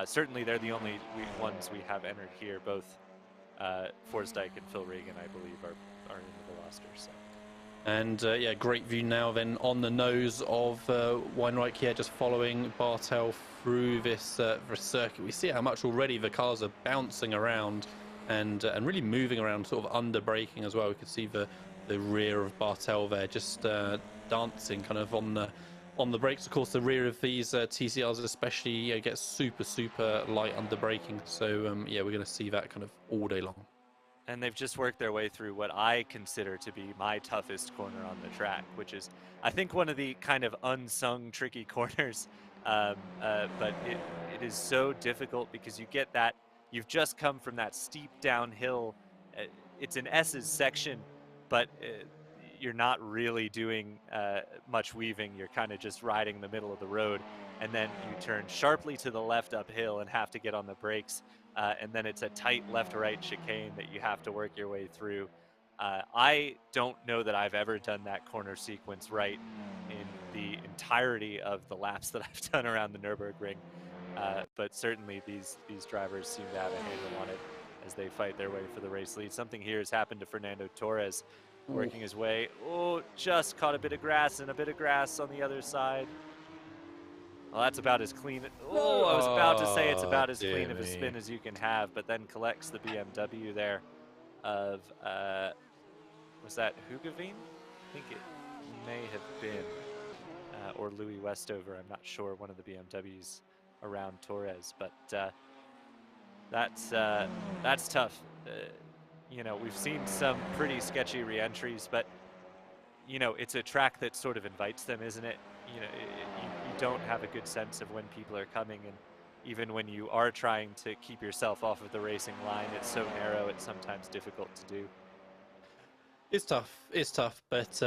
Certainly, they're the only ones we have entered here. Both Forsdyke and Phil Regan, I believe, are in the Veloster. So. And yeah, great view now then on the nose of Weinreich here, just following Bartel through this circuit. We see how much already the cars are bouncing around and really moving around, sort of under braking as well. We can see the rear of Bartel there, just dancing kind of on the brakes. Of course, the rear of these TCRs especially gets super light under braking. So yeah, we're going to see that kind of all day long. And they've just worked their way through what I consider to be my toughest corner on the track, which is, I think, one of the kind of unsung tricky corners. But it is so difficult because you get that, you've just come from that steep downhill. It's an S's section, but you're not really doing much weaving. You're kind of just riding the middle of the road. And then you turn sharply to the left uphill and have to get on the brakes. And then it's a tight left-right chicane that you have to work your way through. I don't know that I've ever done that corner sequence right in the entirety of the laps that I've done around the Nürburgring. But certainly these drivers seem to have a handle on it as they fight their way for the race lead. Something here has happened to Fernando Torres, working his way. Oh, just caught a bit of grass and a bit of grass on the other side. Well, that's about as clean. Oh, I was about to say it's about as clean of a spin as you can have, but then collects the BMW there of, was that Hugaveen? I think it may have been, or Louis Westover. I'm not sure, one of the BMWs around Torres, but that's tough. You know, we've seen some pretty sketchy re-entries, but, you know, it's a track that sort of invites them, isn't it? You know, you don't have a good sense of when people are coming, and even when you are trying to keep yourself off of the racing line, it's so narrow, it's sometimes difficult to do. It's tough, but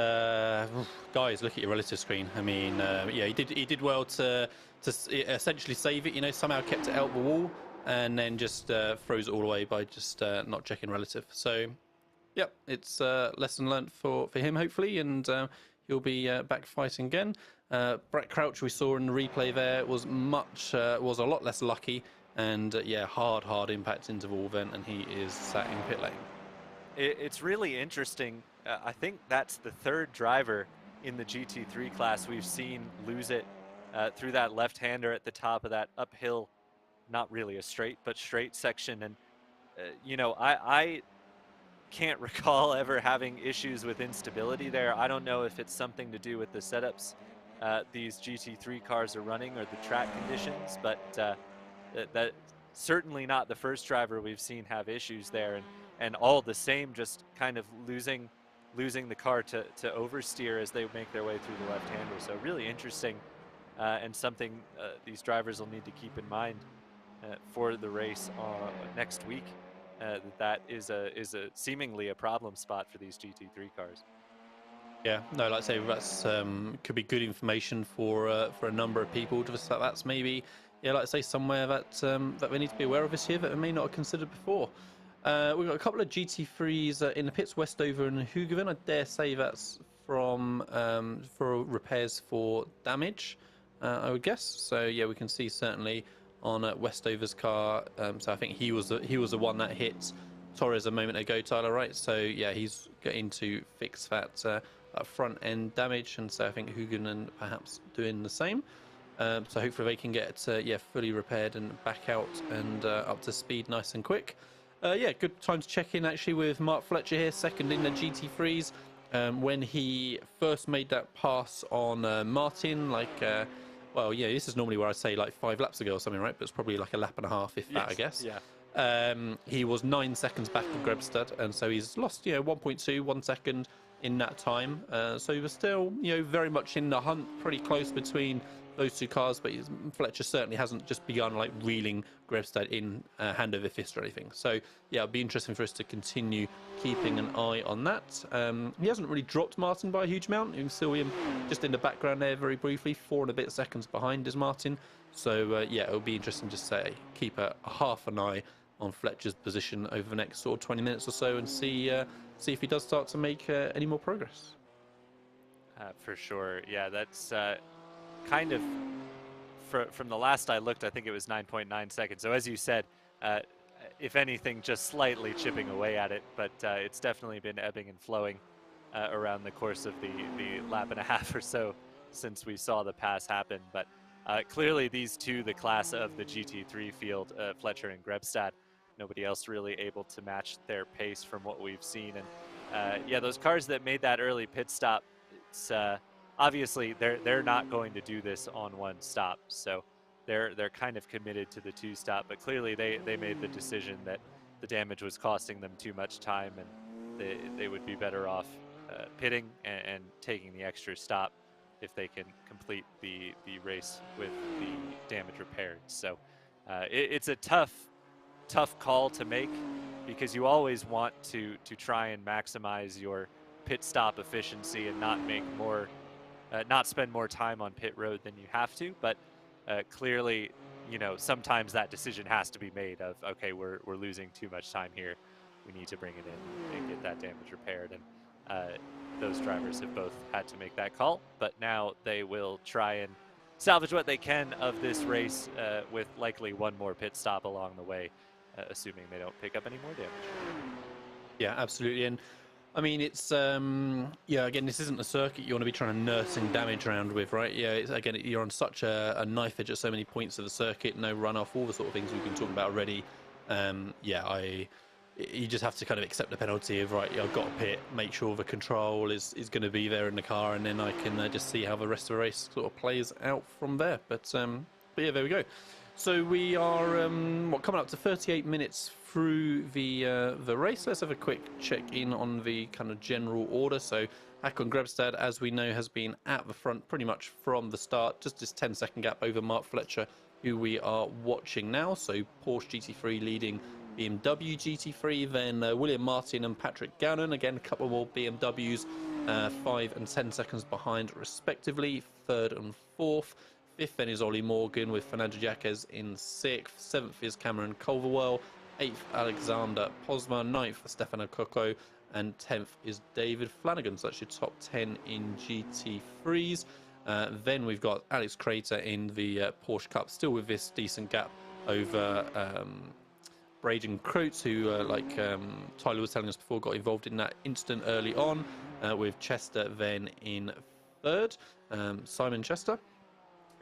guys, look at your relative screen. I mean, yeah, he did well to essentially save it. You know, somehow kept it out the wall, and then just throws it all away by just not checking relative. So, yep, it's lesson learned for him hopefully, and he'll be back fighting again. Brett Crouch, we saw in the replay there, was a lot less lucky, and yeah, hard impact interval event, and he is sat in pit lane. It's really interesting. I think that's the third driver in the GT3 class we've seen lose it through that left-hander at the top of that uphill, not really a straight, but straight section. And, you know, I can't recall ever having issues with instability there. I don't know if it's something to do with the setups these GT3 cars are running or the track conditions, but that certainly not the first driver we've seen have issues there. And all the same, just kind of losing losing the car to oversteer as they make their way through the left-hander. So really interesting, and something these drivers will need to keep in mind for the race next week. That is a seemingly a problem spot for these GT3 cars. Yeah, no, like I say, that's could be good information for a number of people. Just that's maybe, yeah, like I say, somewhere that that they need to be aware of this year that they may not have considered before. We've got a couple of GT3s in the pits, Westover and Hoogerveen. I dare say that's from for repairs for damage, I would guess. So yeah, we can see certainly on Westover's car. So I think he was the one that hit Torres a moment ago, Tyler, right? So yeah, he's getting to fix that front end damage, and so I think Hoogerveen perhaps doing the same. So hopefully they can get yeah, fully repaired and back out and up to speed nice and quick. Yeah, good time to check in actually with Mark Fletcher here, second in the GT3s. When he first made that pass on Martin, like, well, yeah, this is normally where I say like 5 laps ago or something, right? But it's probably like a lap and a half, if that, I guess. Yeah. He was 9 seconds back of Grebstad, and so he's lost, 1.2, 1 second in that time. So he was still, very much in the hunt, pretty close between those two cars, but Fletcher certainly hasn't just begun like reeling Grebstad in hand over fist or anything. So yeah, it'll be interesting for us to continue keeping an eye on that. He hasn't really dropped Martin by a huge amount. You can see him just in the background there very briefly, 4 and a bit seconds behind is Martin. So yeah, it'll be interesting to say keep a half an eye on Fletcher's position over the next sort of 20 minutes or so and see if he does start to make any more progress. For sure. Yeah, that's kind of, from the last I looked, I think it was 9.9 seconds. So as you said, if anything, just slightly chipping away at it, but it's definitely been ebbing and flowing around the course of the lap and a half or so since we saw the pass happen. But clearly these two, the class of the GT3 field, Fletcher and Grebstad, nobody else really able to match their pace from what we've seen. And yeah, those cars that made that early pit stop, it's obviously they're not going to do this on one stop, so they're kind of committed to the 2 stop. But clearly they made the decision that the damage was costing them too much time, and they would be better off pitting and taking the extra stop if they can complete the race with the damage repaired. So it's a tough call to make, because you always want to try and maximize your pit stop efficiency and not make more not spend more time on pit road than you have to. But clearly, sometimes that decision has to be made of, okay, we're losing too much time here, we need to bring it in and get that damage repaired. And those drivers have both had to make that call, but now they will try and salvage what they can of this race with likely one more pit stop along the way, assuming they don't pick up any more damage. Yeah, absolutely. And I mean, it's yeah, again, this isn't a circuit you want to be trying to nursing damage around with, right? Yeah, again, you're on such a knife edge at so many points of the circuit, no runoff, all the sort of things we've been talking about already. Yeah, you just have to kind of accept the penalty of, right, I've got to pit, make sure the control is going to be there in the car, and then I can just see how the rest of the race sort of plays out from there. But yeah, there we go. So we are coming up to 38 minutes through the race. Let's have a quick check in on the kind of general order. So Håkon Grebstad, as we know, has been at the front pretty much from the start. Just this 10-second gap over Mark Fletcher, who we are watching now. So Porsche GT3 leading BMW GT3, then William Martin and Patrick Gannon. Again, a couple more BMWs, 5 and 10 seconds behind respectively, 3rd and 4th. 5th then is Ollie Morgan with Fernando Jaquez in 6th. 7th is Cameron Culverwell. 8th, Alexander Posma. 9th, Stefano Cocco. And 10th is David Flanagan. So that's your top 10 in GT3s. Then we've got Alex Crater in the Porsche Cup, still with this decent gap over Braden Croats, who, like Tyler was telling us before, got involved in that incident early on, with Chester then in 3rd, Simon Chester.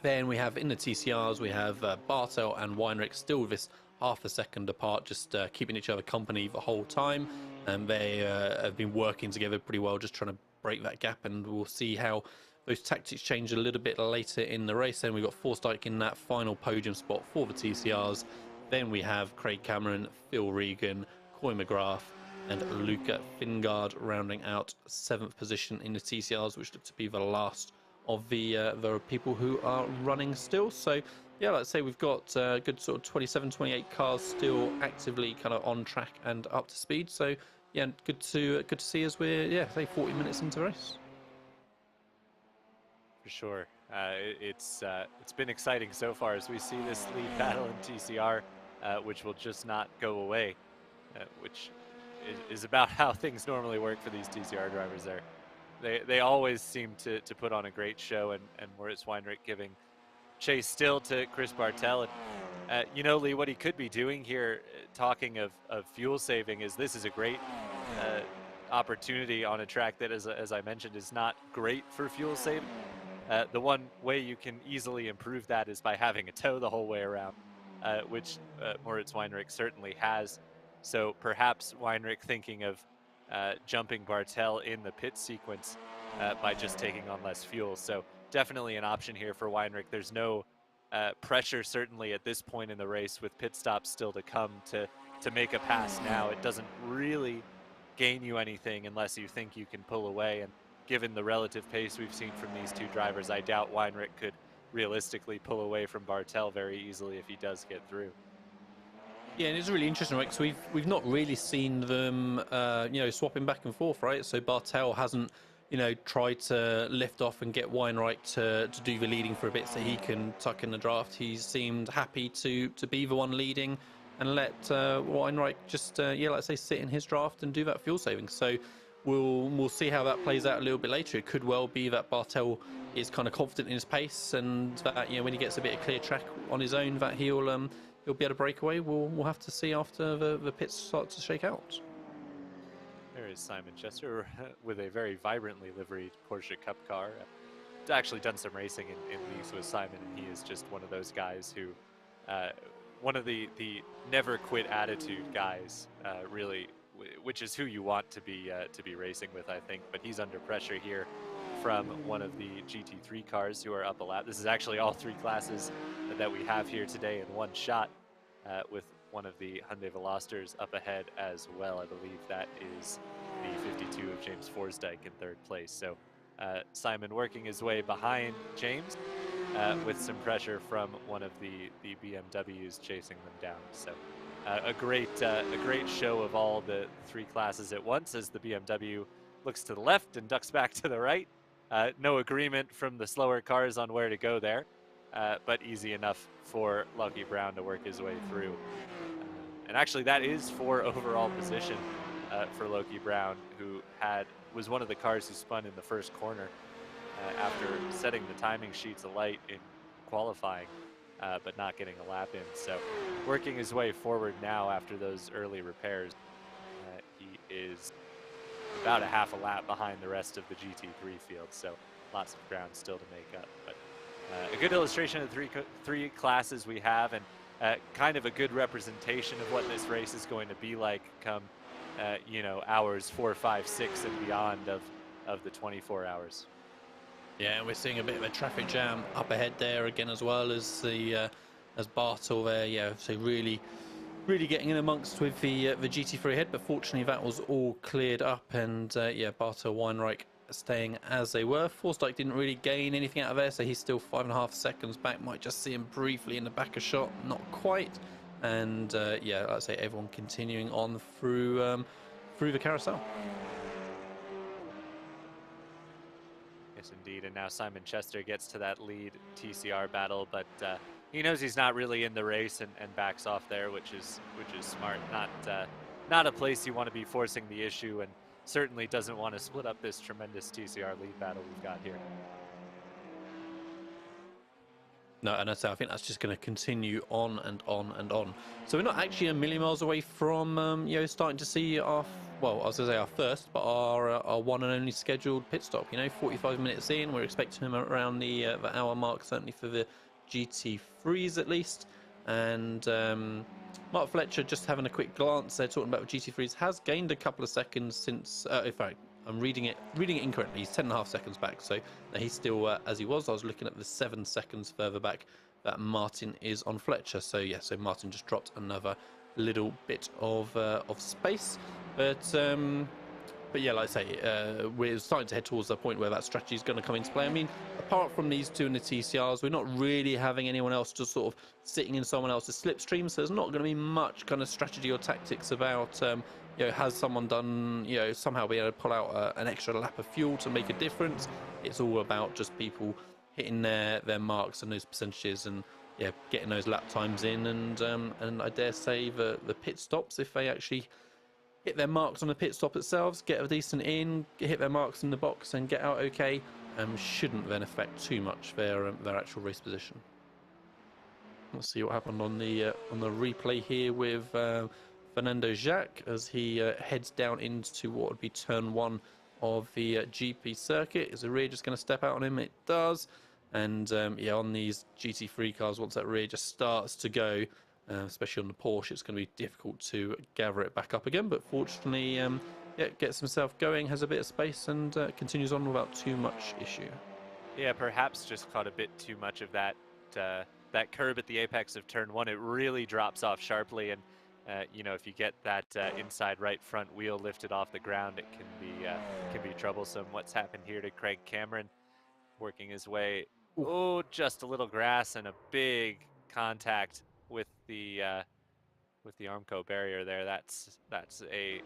Then we have in the TCRs, we have Bartel and Weinrich still with this half a second apart, just keeping each other company the whole time. And they have been working together pretty well, just trying to break that gap. And we'll see how those tactics change a little bit later in the race. Then we've got Forsyth in that final podium spot for the TCRs. Then we have Craig Cameron, Phil Regan, Coy McGrath, and Luca Fingard rounding out 7th position in the TCRs, which look to be the last of the people who are running still. So yeah, let's say we've got a good sort of 27, 28 cars still actively kind of on track and up to speed. So yeah, good to see as we're say 40 minutes into the race. For sure. It's been exciting so far as we see this lead battle in TCR, which will just not go away, which is about how things normally work for these TCR drivers. They always seem to put on a great show, and Moritz Weinrich giving chase still to Chris Bartel. And you know, Lee, what he could be doing here, talking of fuel saving, is this is a great opportunity on a track that, as I mentioned, is not great for fuel saving. The one way you can easily improve that is by having a tow the whole way around, which Moritz Weinrich certainly has. So perhaps Weinrich thinking of jumping Bartel in the pit sequence by just taking on less fuel. So definitely an option here for Weinrich. There's no pressure certainly at this point in the race, with pit stops still to come, to make a pass now. It doesn't really gain you anything unless you think you can pull away. And given the relative pace we've seen from these two drivers, I doubt Weinrich could realistically pull away from Bartel very easily if he does get through. Yeah, and it's really interesting, right? So we've not really seen them, swapping back and forth, right? So Bartel hasn't, tried to lift off and get Weinreich to do the leading for a bit so he can tuck in the draft. He seemed happy to be the one leading and let Weinreich just, let's say, sit in his draft and do that fuel saving. So we'll see how that plays out a little bit later. It could well be that Bartel is kind of confident in his pace, and that when he gets a bit of clear track on his own, that he'll be able to break away. We'll have to see after the pits start to shake out. There is Simon Chester with a very vibrantly liveried Porsche Cup car. Actually done some racing in leagues with Simon, and he is just one of those guys who, one of the never quit attitude guys, really, which is who you want to be racing with, I think. But he's under pressure here from one of the GT3 cars who are up a lap. This is actually all three classes that we have here today in one shot, with one of the Hyundai Velosters up ahead as well. I believe that is the 52 of James Forsdyke in third place. So Simon working his way behind James with some pressure from one of the BMWs chasing them down. So a great show of all the three classes at once, as the BMW looks to the left and ducks back to the right. No agreement from the slower cars on where to go there, but easy enough for Lucky Brown to work his way through. And actually, that is for overall position for Loki Brown, who was one of the cars who spun in the first corner after setting the timing sheets alight in qualifying, but not getting a lap in. So working his way forward now after those early repairs. He is about a half a lap behind the rest of the GT3 field, so lots of ground still to make up. But a good illustration of the three classes we have, and kind of a good representation of what this race is going to be like come hours 4, 5, 6 and beyond of the 24 hours. Yeah, and we're seeing a bit of a traffic jam up ahead there again, as well as as Bartel there. Yeah, so really getting in amongst with the GT3 ahead, but fortunately that was all cleared up, and Bartel, Weinreich staying as they were. Forsdyke didn't really gain anything out of there, so he's still 5.5 seconds back. Might just see him briefly in the back of shot, not quite. And like I say, everyone continuing on through the carousel. Yes, indeed. And now Simon Chester gets to that lead TCR battle, but he knows he's not really in the race and backs off there, which is smart. Not a place you want to be forcing the issue, and certainly doesn't want to split up this tremendous TCR lead battle we've got here. No, and I think that's just going to continue on and on and on. So we're not actually a million miles away from starting to see our first, but our one and only scheduled pit stop. 45 minutes in, we're expecting him around the hour mark, certainly for the GT3s at least. And Mark Fletcher, just having a quick glance there, talking about the GT3s, has gained a couple of seconds since. In fact, I'm reading it incorrectly. He's 10.5 seconds back, so he's still as he was. I was looking at the 7 seconds further back that Martin is on Fletcher. So Martin just dropped another little bit of space. But yeah, like I say, we're starting to head towards the point where that strategy is going to come into play. I mean, apart from these two in the TCRs, we're not really having anyone else just sort of sitting in someone else's slipstream. So there's not going to be much kind of strategy or tactics about, has someone done, somehow be able to pull out an extra lap of fuel to make a difference. It's all about just people hitting their marks and those percentages and getting those lap times in, and I dare say the pit stops, if they actually hit their marks on the pit stop itself, get a decent in, hit their marks in the box and get out okay, shouldn't then affect too much their actual race position. Let's see what happened on the replay here with Fernando Jacques as he heads down into what would be turn 1 of the GP circuit. Is the rear just going to step out on him? It does. And on these GT3 cars, once that rear just starts to go, especially on the Porsche, it's going to be difficult to gather it back up again. But fortunately, gets himself going, has a bit of space, and continues on without too much issue. Yeah, perhaps just caught a bit too much of that that curb at the apex of turn 1. It really drops off sharply, and if you get that inside right front wheel lifted off the ground, it can be troublesome. What's happened here to Craig Cameron, working his way? Ooh. Oh, just a little grass and a big contact with the Armco barrier there. That's a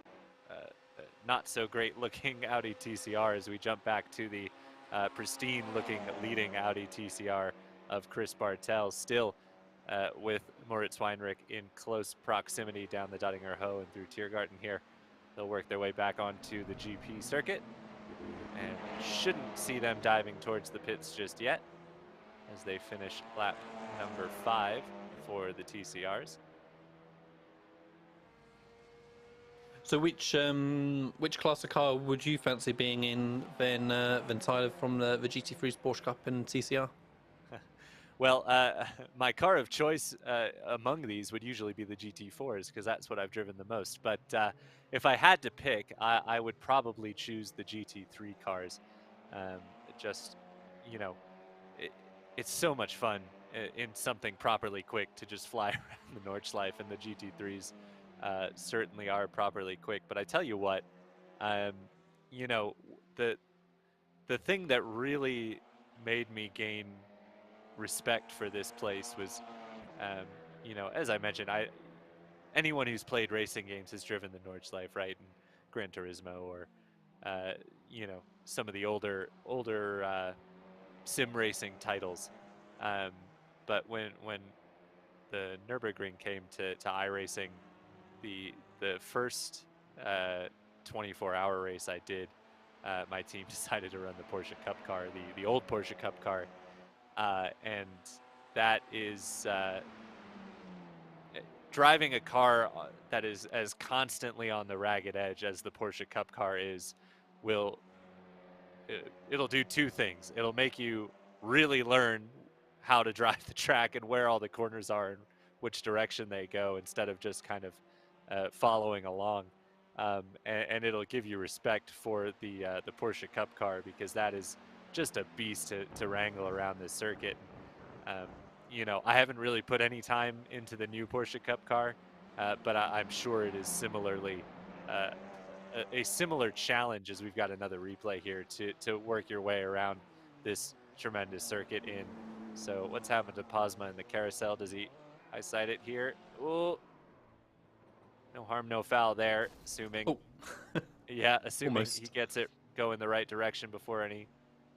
not so great looking Audi TCR as we jump back to the pristine looking leading Audi TCR of Chris Bartel, still with Moritz Weinrich in close proximity down the Duttinger Hoe and through Tiergarten here. They'll work their way back onto the GP circuit and shouldn't see them diving towards the pits just yet as they finish lap number 5 for the TCRs. So which class of car would you fancy being in then Tyler, from the GT3's Porsche Cup and TCR? Well, my car of choice among these would usually be the GT4s because that's what I've driven the most. But if I had to pick, I would probably choose the GT3 cars. It's so much fun in something properly quick to just fly around the Nordschleife, and the GT3s certainly are properly quick. But I tell you what, the thing that really made me gain respect for this place was, as I mentioned, anyone who's played racing games has driven the Nordschleife, right? And Gran Turismo, or some of the older sim racing titles. But when the Nürburgring came to iRacing, the first 24-hour race I did, my team decided to run the Porsche Cup car, the old Porsche Cup car, and that is driving a car that is as constantly on the ragged edge as the Porsche Cup car is. It'll do two things. It'll make you really learn how to drive the track and where all the corners are and which direction they go, instead of just kind of following along. And it'll give you respect for the Porsche Cup car, because that is just a beast to wrangle around this circuit. I haven't really put any time into the new Porsche Cup car, but I'm sure it is similarly a similar challenge, as we've got another replay here to work your way around this tremendous circuit in. So what's happened to Pasma in the carousel? Does he eyesight it here? Oh, no harm, no foul there, assuming. Oh. Yeah, assuming Almost. He gets it going the right direction before any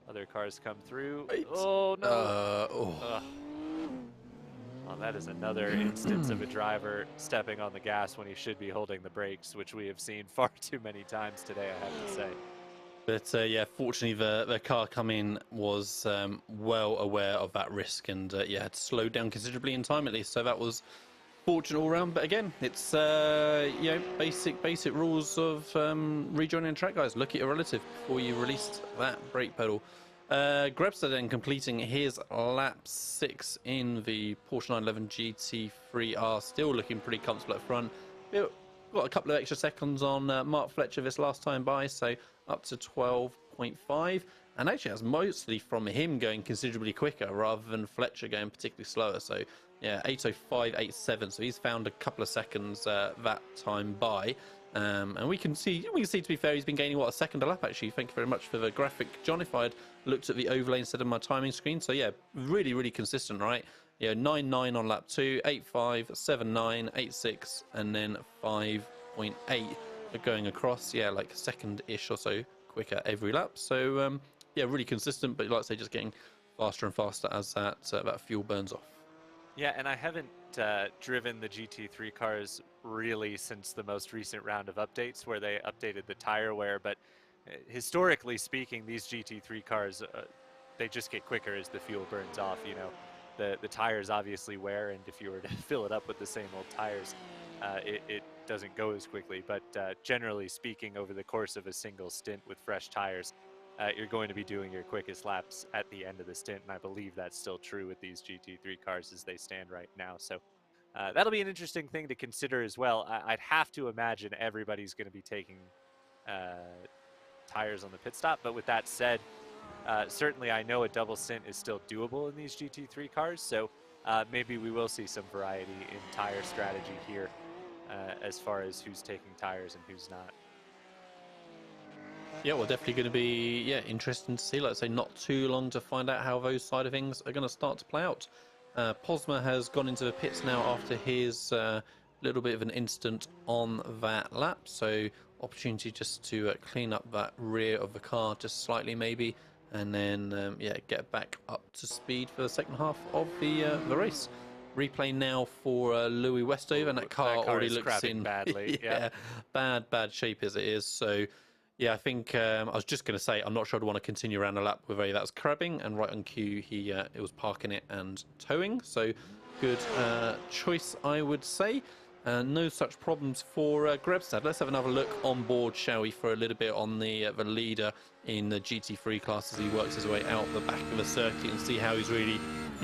other cars come through. Right. Oh, no. Well, that is another instance of a driver stepping on the gas when he should be holding the brakes, which we have seen far too many times today, I have to say. But fortunately the car coming was well aware of that risk, and had to slow down considerably in time at least. So that was fortunate all round. But again, it's basic rules of rejoining a track, guys. Look at your relative before you released that brake pedal. Grebster then completing his lap 6 in the Porsche 911 GT3R, still looking pretty comfortable at front. Got a couple of extra seconds on Mark Fletcher this last time by, so up to 12.5. And actually that's mostly from him going considerably quicker rather than Fletcher going particularly slower. So Yeah, 8:05.87. So he's found a couple of seconds that time by. And we can see, to be fair, he's been gaining, what, a second a lap, actually. Thank you very much for the graphic, John, if I'd looked at the overlay instead of my timing screen. So, yeah, really, really consistent, right? 9.9 on lap 2, 8.5, 7.9, 8.6, and then 5.8 going across. Yeah, like a second-ish or so quicker every lap. So, yeah, really consistent, but like I say, just getting faster and faster as that fuel burns off. Yeah, and I haven't driven the GT3 cars really since the most recent round of updates where they updated the tire wear, but historically speaking, these GT3 cars, they just get quicker as the fuel burns off, you know. The tires obviously wear, and if you were to fill it up with the same old tires, it doesn't go as quickly, but generally speaking, over the course of a single stint with fresh tires, you're going to be doing your quickest laps at the end of the stint, and I believe that's still true with these GT3 cars as they stand right now. So that'll be an interesting thing to consider as well. I'd have to imagine everybody's going to be taking tires on the pit stop, but with that said, certainly I know a double stint is still doable in these GT3 cars, so maybe we will see some variety in tire strategy here as far as who's taking tires and who's not. Yeah, well, definitely going to be interesting to see. Let's say not too long to find out how those side of things are going to start to play out. Posma has gone into the pits now after his little bit of an incident on that lap, so opportunity just to clean up that rear of the car just slightly maybe, and then get back up to speed for the second half of the race. Replay now for Louis Westover, and that car already looks in badly. bad shape as it is. So. Yeah, I think I was just going to say I'm not sure I'd want to continue around the lap with a that's crabbing, and right on cue it was parking it and towing. So good choice, I would say. No such problems for Grebstad. Let's have another look on board, shall we, for a little bit on the leader in the GT3 class as he works his way out the back of the circuit and see how he's really,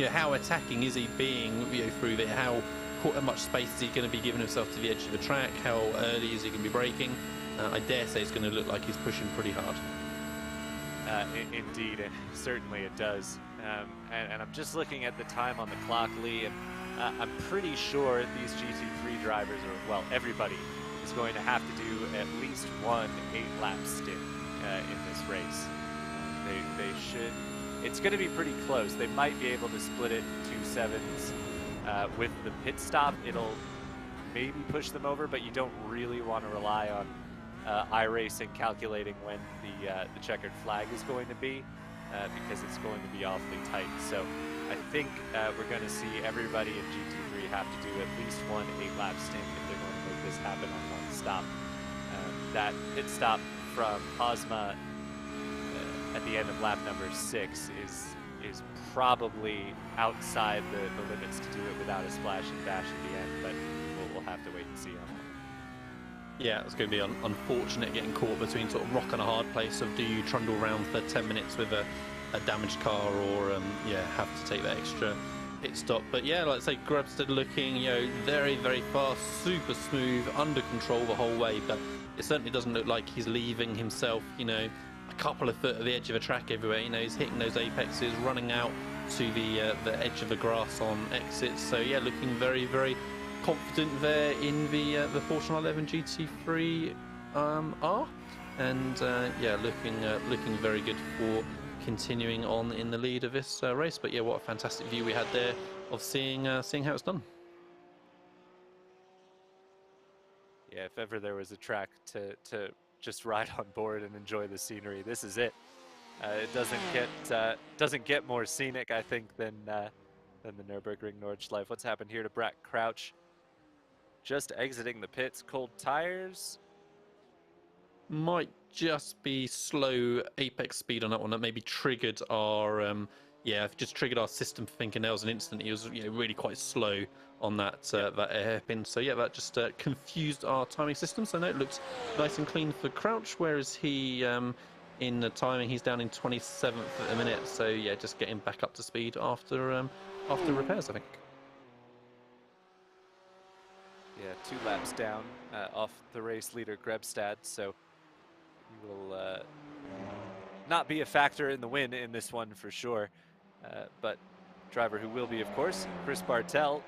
how attacking is he being through there? How much space is he going to be giving himself to the edge of the track? How early is he going to be braking? I dare say it's going to look like he's pushing pretty hard. Indeed, certainly it does. And I'm just looking at the time on the clock, Lee, and I'm pretty sure these GT3 drivers, or well, everybody, is going to have to do at least one 8-lap stint in this race. They should. It's going to be pretty close. They might be able to split it 2.7s. With the pit stop, it'll maybe push them over, but you don't really want to rely on iRacing calculating when the checkered flag is going to be, because it's going to be awfully tight. So I think we're going to see everybody in GT3 have to do at least one 8-lap stint if they're going to make this happen on one stop. That pit stop from Posma at the end of lap number 6 is probably outside the limits to do it without a splash and dash at the end, but we'll have to wait and see on that. Yeah, it's going to be unfortunate getting caught between sort of rock and a hard place of do you trundle around for 10 minutes with a damaged car or have to take that extra pit stop. But yeah, like I say, Grebstad looking very, very fast, super smooth, under control the whole way, but it certainly doesn't look like he's leaving himself a couple of foot at the edge of a track everywhere. He's hitting those apexes, running out to the edge of the grass on exits. So yeah, looking very, very confident there in the Porsche 11 GT3 R, and looking very good for continuing on in the lead of this race. But yeah, what a fantastic view we had there of seeing how it's done. Yeah, if ever there was a track to just ride on board and enjoy the scenery, this is it. It doesn't get more scenic, I think, than the Nürburgring Nordschleife. What's happened here to Brett Crouch? Just exiting the pits, cold tires. Might just be slow apex speed on that one. That maybe triggered our just triggered our system for thinking there was an instant he was really quite slow on that that hairpin. So yeah, that just confused our timing system. So no, it looks nice and clean for Crouch, whereas he in the timing he's down in 27th at the minute. So yeah, just getting back up to speed after repairs, I think. Yeah, 2 laps down off the race leader Grebstad, so he will not be a factor in the win in this one for sure. But driver who will be, of course, Chris Bartel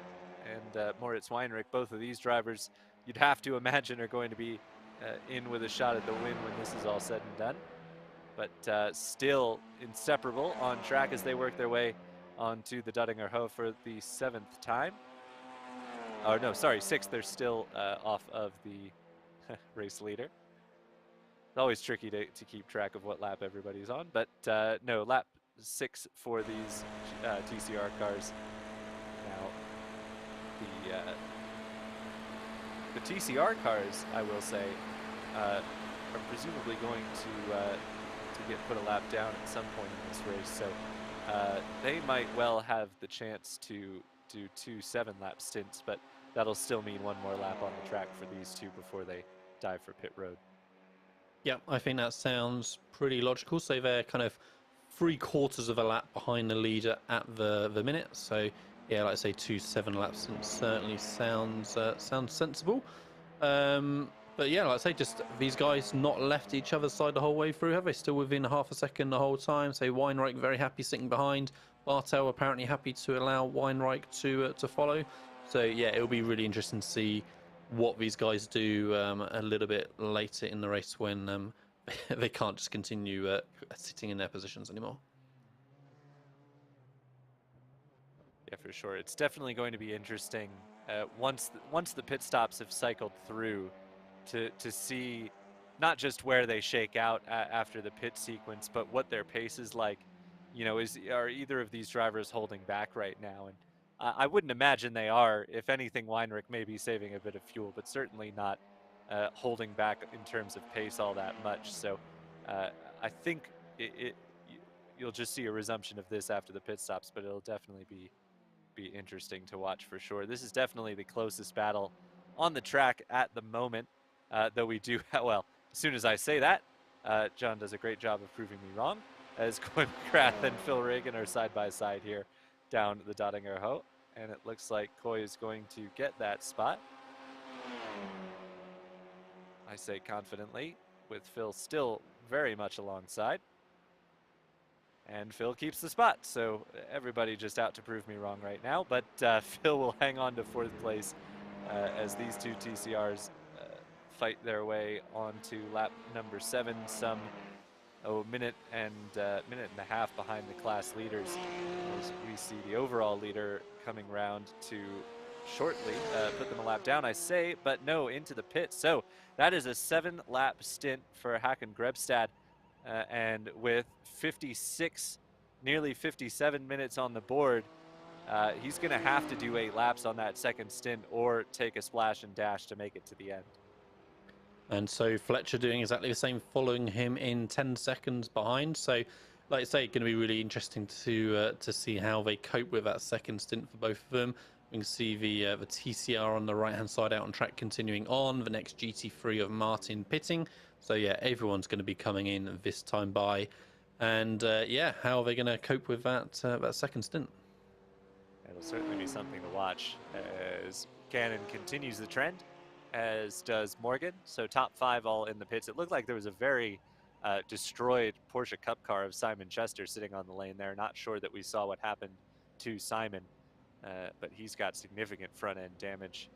and Moritz Weinrich. Both of these drivers, you'd have to imagine, are going to be in with a shot at the win when this is all said and done. But still inseparable on track as they work their way onto the Duttinger Ho for the 7th time. Oh, no, sorry, 6th. They're still off of the race leader. It's always tricky to keep track of what lap everybody's on. But no, lap 6 for these TCR cars. Now, the TCR cars, I will say, are presumably going to get put a lap down at some point in this race. So they might well have the chance to do 2 7-lap stints, but that'll still mean one more lap on the track for these two before they dive for pit road. Yeah, I think that sounds pretty logical. So they're kind of 3/4 of a lap behind the leader at the minute. So yeah, like I say, 2 7-lap stints certainly sounds sensible. But yeah, like I say, just these guys not left each other's side the whole way through, have they? Still within half a second the whole time. So Weinreich very happy sitting behind. Bartel apparently happy to allow Weinreich to follow. So yeah, it'll be really interesting to see what these guys do a little bit later in the race when they can't just continue sitting in their positions anymore. Yeah, for sure. It's definitely going to be interesting once the pit stops have cycled through to see not just where they shake out after the pit sequence, but what their pace is like. You know, are either of these drivers holding back right now? And I wouldn't imagine they are. If anything, Weinrich may be saving a bit of fuel, but certainly not holding back in terms of pace all that much. So I think you'll just see a resumption of this after the pit stops, but it'll definitely be interesting to watch for sure. This is definitely the closest battle on the track at the moment, though we do have, well, as soon as I say that, John does a great job of proving me wrong, as Quinn McGrath and Phil Reagan are side by side here down the Dottinger Ho, and it looks like Coy is going to get that spot. I say confidently, with Phil still very much alongside. And Phil keeps the spot, so everybody just out to prove me wrong right now. But Phil will hang on to 4th place as these two TCRs fight their way onto lap number 7, some minute and a half behind the class leaders. As we see the overall leader coming round to shortly put them a lap down, I say, but no, into the pit. So that is a 7-lap stint for Håkan Grebstad. And with 56, nearly 57 minutes on the board, he's going to have to do 8 laps on that second stint or take a splash and dash to make it to the end. And so Fletcher doing exactly the same, following him in 10 seconds behind. So, like I say, going to be really interesting to see how they cope with that second stint for both of them. We can see the TCR on the right-hand side out on track continuing on. The next GT3 of Martin pitting. So yeah, everyone's going to be coming in this time by. And yeah, how are they going to cope with that second stint? It'll certainly be something to watch as Cannon continues the trend, as does Morgan. So top 5 all in the pits. It looked like there was a very destroyed Porsche Cup car of Simon Chester sitting on the lane there. Not sure that we saw what happened to Simon, but he's got significant front-end damage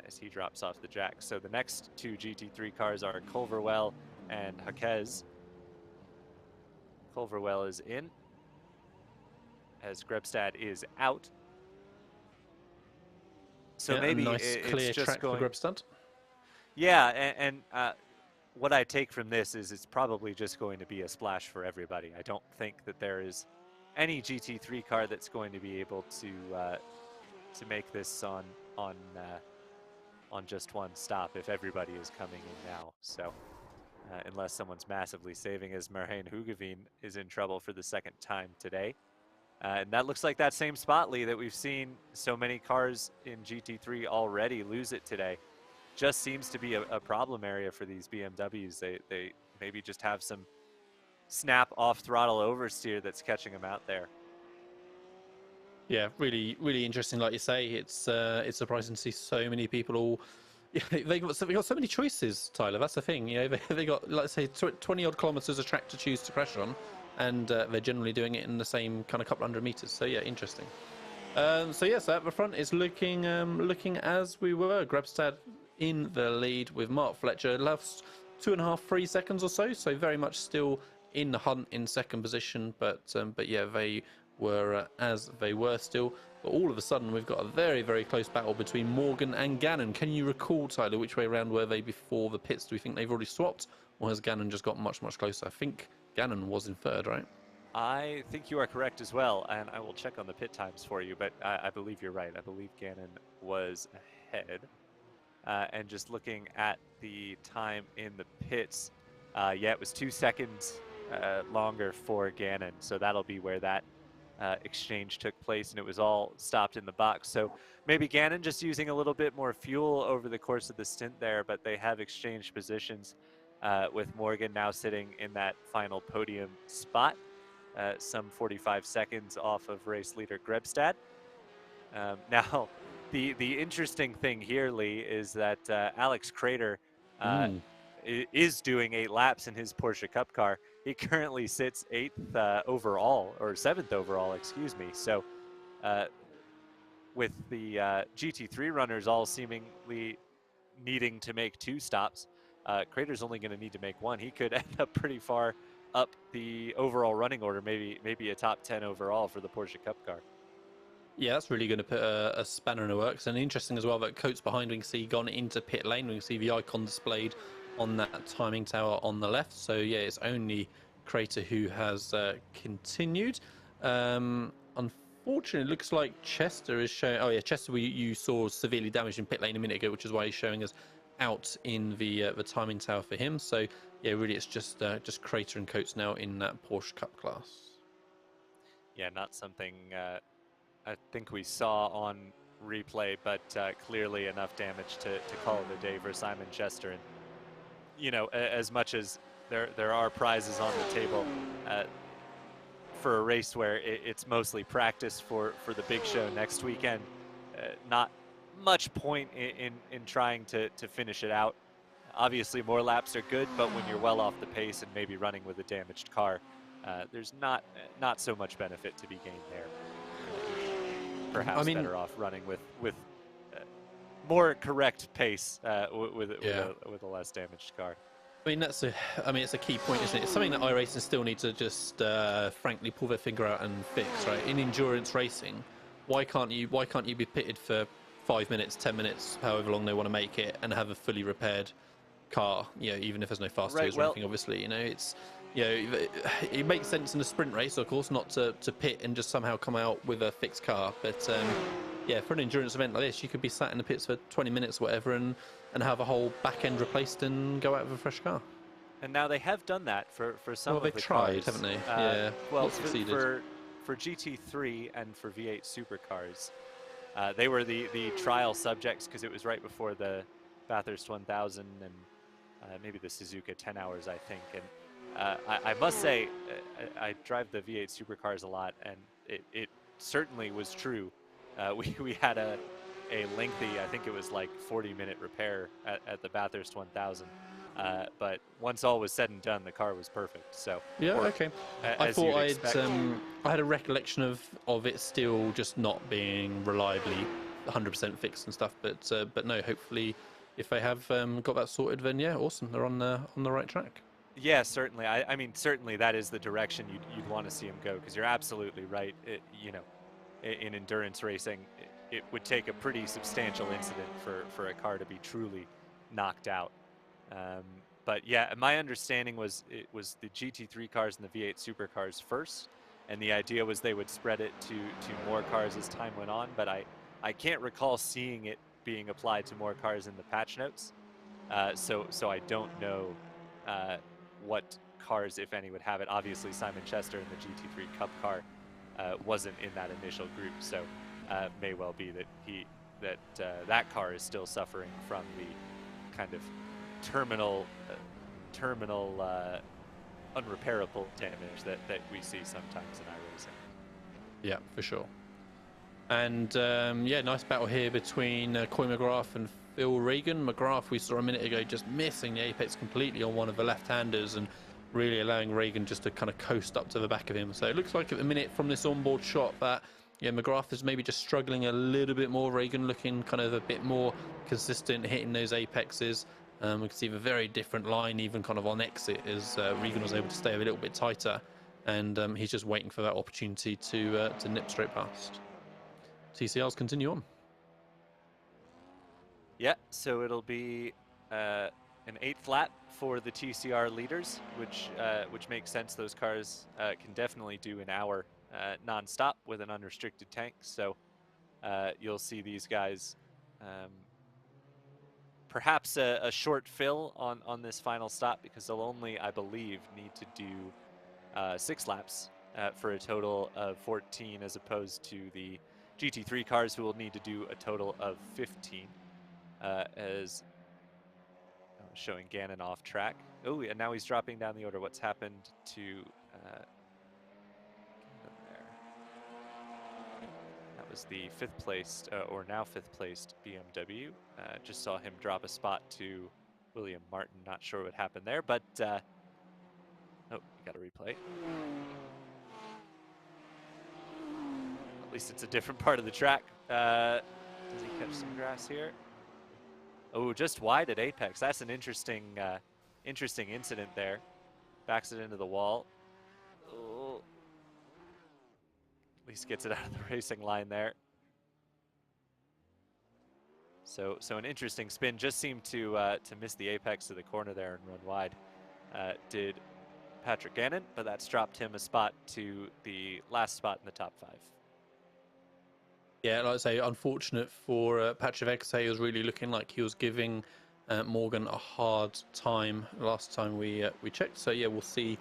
as he drops off the jack. So the next 2 GT3 cars are Culverwell and Jaquez. Culverwell is in, as Grebstad is out. So yeah, maybe nice clear it's just track going. for Grebstad. Yeah, and what I take from this is it's probably just going to be a splash for everybody. I don't think that there is any GT3 car that's going to be able to make this on just one stop if everybody is coming in now. So unless someone's massively saving, as Marijn Hugeveen is in trouble for the 2nd time today. And that looks like that same spot, Lee, that we've seen so many cars in GT3 already lose it today. Just seems to be a problem area for these BMWs. They maybe just have some snap off throttle oversteer that's catching them out there. Yeah, really, really interesting. Like you say, it's surprising to see so many people all. Yeah, they got so many choices, Tyler. That's the thing. You know, they got, let's say, 20 odd kilometers of track to choose to crash on, and they're generally doing it in the same kind of couple hundred meters. So yeah, interesting. So yes, at the front is looking as we were. Grabstad in the lead with Mark Fletcher. Last 2.5, 3 seconds or so. So very much still in the hunt in second position. But yeah, they were as they were still. But all of a sudden, we've got a very, very close battle between Morgan and Gannon. Can you recall, Tyler, which way around were they before the pits? Do we think they've already swapped, or has Gannon just got much, much closer? I think Gannon was in third, right? I think you are correct as well, and I will check on the pit times for you, but I believe you're right. I believe Gannon was ahead. And just looking at the time in the pits, yeah, it was 2 seconds longer for Gannon, so that'll be where that exchange took place, and it was all stopped in the box. So maybe Gannon just using a little bit more fuel over the course of the stint there, but they have exchanged positions with Morgan now sitting in that final podium spot. Some 45 seconds off of race leader Grebstad. Now, the interesting thing here, Lee, is that Alex Crater is doing 8 laps in his Porsche Cup car. He currently sits 8th overall, or 7th overall, excuse me. So with the GT3 runners all seemingly needing to make 2 stops, Crater's only going to need to make 1. He could end up pretty far up the overall running order, maybe a top 10 overall for the Porsche Cup car. Yeah, that's really going to put a spanner in the works. And interesting as well that Coates behind, we can see gone into pit lane. We can see the icon displayed on that timing tower on the left. So yeah, it's only Crater who has continued. Unfortunately, it looks like Chester is showing. Oh yeah, Chester, you saw severely damaged in pit lane a minute ago, which is why he's showing us out in the timing tower for him. So yeah, really, it's just Crater and Coates now in that Porsche Cup class. Yeah, not something I think we saw on replay, but clearly enough damage to call it a day for Simon Chester. And you know, as much as there are prizes on the table for a race where it's mostly practice for the big show next weekend, not much point in trying to finish it out. Obviously, more laps are good, but when you're well off the pace and maybe running with a damaged car, there's not so much benefit to be gained there. Perhaps better off running with more correct pace with a less damaged car. I mean, it's a key point, isn't it? It's something that iRacing still need to just frankly pull their finger out and fix, right? In endurance racing, why can't you be pitted for 5 minutes, 10 minutes, however long they want to make it, and have a fully repaired car? You know, even if there's no fast tires or anything, obviously, you know, it's. You know, it makes sense in a sprint race, of course, not to pit and just somehow come out with a fixed car. But yeah, for an endurance event like this, you could be sat in the pits for 20 minutes or whatever and have a whole back end replaced and go out with a fresh car. And now they have done that for some of the they've tried, cars. Haven't they? Yeah. Well, for GT3 and for V8 supercars, they were the trial subjects because it was right before the Bathurst 1000 and maybe the Suzuka 10 hours, I think. And I must say, I drive the V8 supercars a lot, and it certainly was true. We had a lengthy, I think it was like 40-minute repair at the Bathurst 1000. But once all was said and done, the car was perfect. So yeah, okay. I thought I had a recollection of it still just not being reliably 100% fixed and stuff. But no, hopefully, if they have got that sorted, then yeah, awesome. They're on the right track. Yeah, certainly. I mean, certainly that is the direction you'd want to see him go, because you're absolutely right. You know, in endurance racing, it would take a pretty substantial incident for a car to be truly knocked out. But yeah, my understanding was it was the GT3 cars and the V8 supercars first, and the idea was they would spread it to more cars as time went on. But I can't recall seeing it being applied to more cars in the patch notes. So I don't know what cars, if any, would have it. Obviously, Simon Chester in the GT3 Cup car wasn't in that initial group, so may well be that that car is still suffering from the kind of terminal unrepairable damage that we see sometimes in iRacing. Yeah, for sure. And yeah, nice battle here between Coy McGrath and Phil Regan. McGrath, we saw a minute ago, just missing the apex completely on one of the left-handers, and really allowing Reagan just to kind of coast up to the back of him. So it looks like at the minute from this onboard shot that McGrath is maybe just struggling a little bit more. Reagan looking kind of a bit more consistent, hitting those apexes. We can see the very different line even kind of on exit as Regan was able to stay a little bit tighter, and he's just waiting for that opportunity to nip straight past. TCRs continue on. Yeah, so it'll be an 8th lap for the TCR leaders, which makes sense. Those cars can definitely do an hour non-stop with an unrestricted tank. So you'll see these guys perhaps a short fill on this final stop, because they'll only, I believe, need to do 6 laps for a total of 14, as opposed to the GT3 cars, who will need to do a total of 15. As showing Gannon off track. Oh, and now he's dropping down the order. What's happened to Gannon there? That was the 5th placed, or now 5th placed BMW. Just saw him drop a spot to William Martin. Not sure what happened there, but oh, you got a replay. At least it's a different part of the track. Does he catch some grass here? Oh, just wide at apex. That's an interesting, interesting incident there. Backs it into the wall. Oh. At least gets it out of the racing line there. So an interesting spin. Just seemed to miss the apex of the corner there and run wide. Did Patrick Gannon, but that's dropped him a spot to the last spot in the top 5. Yeah, like I say, unfortunate for Patrick Vekse. He was really looking like he was giving Morgan a hard time last time we checked. So yeah, we'll see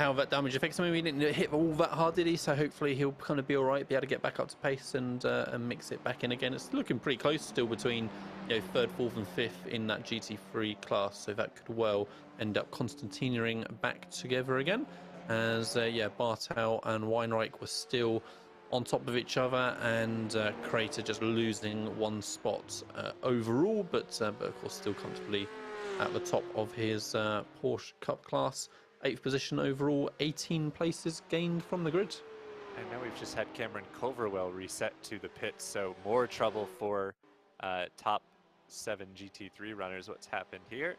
how that damage affects him. I mean, he didn't hit all that hard, did he? So hopefully he'll kind of be all right, be able to get back up to pace and mix it back in again. It's looking pretty close still between 3rd, 4th, and 5th in that GT3 class. So that could well end up Constantinaing back together again, as Bartel and Weinreich were still on top of each other, and Crater just losing 1 spot overall, but of course still comfortably at the top of his Porsche Cup class. 8th position overall, 18 places gained from the grid. And now we've just had Cameron Culverwell reset to the pits, so more trouble for top 7 GT3 runners. What's happened here?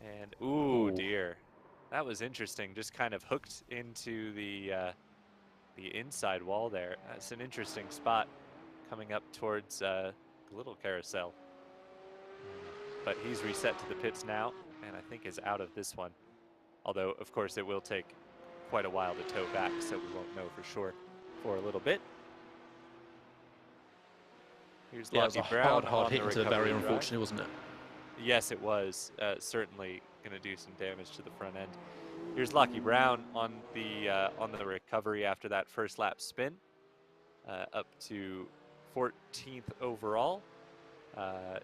And ooh, dear. That was interesting. Just kind of hooked into the inside wall there. That's an interesting spot coming up towards Little Carousel. But he's reset to the pits now, and I think is out of this one. Although, of course, it will take quite a while to tow back, so we won't know for sure for a little bit. Here's Lucky Brown. Hard hit into the barrier, unfortunately, wasn't it? Yes, it was. Certainly going to do some damage to the front end. Here's Lucky Brown on the recovery after that first lap spin, up to 14th overall.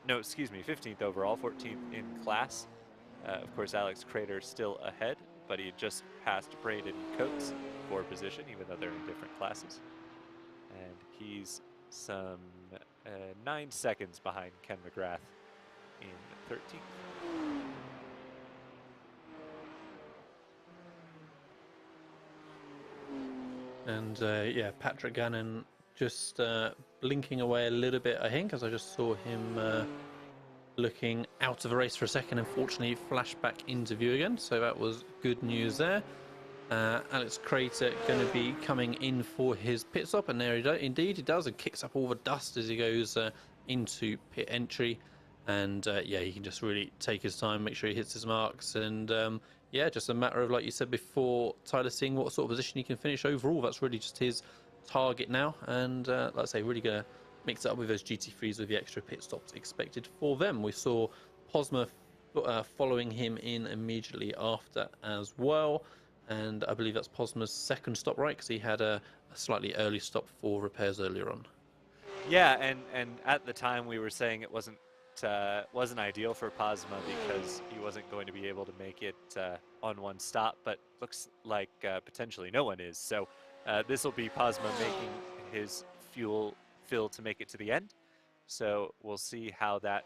No, excuse me, 15th overall, 14th in class. Of course, Alex Crater still ahead, but he just passed Braden Coates for position, even though they're in different classes. And he's some 9 seconds behind Ken McGrath in 13th. And Patrick Gannon just blinking away a little bit, I think, as I just saw him looking out of the race for a second. Unfortunately, flashed back into view again, so that was good news there. Alex Crater going to be coming in for his pit stop, and there indeed he does, and kicks up all the dust as he goes into pit entry. And he can just really take his time, make sure he hits his marks, and just a matter of, like you said before, Tyler, seeing what sort of position he can finish overall. That's really just his target now, and like I say, really going to mix it up with those GT3s with the extra pit stops expected for them. We saw Posma following him in immediately after as well, and I believe that's Posma's second stop, right? Because he had a slightly early stop for repairs earlier on. Yeah, and at the time we were saying it wasn't ideal for Posma because he wasn't going to be able to make it on one stop, but looks like potentially no one is. So this will be Posma making his fuel fill to make it to the end. So we'll see how that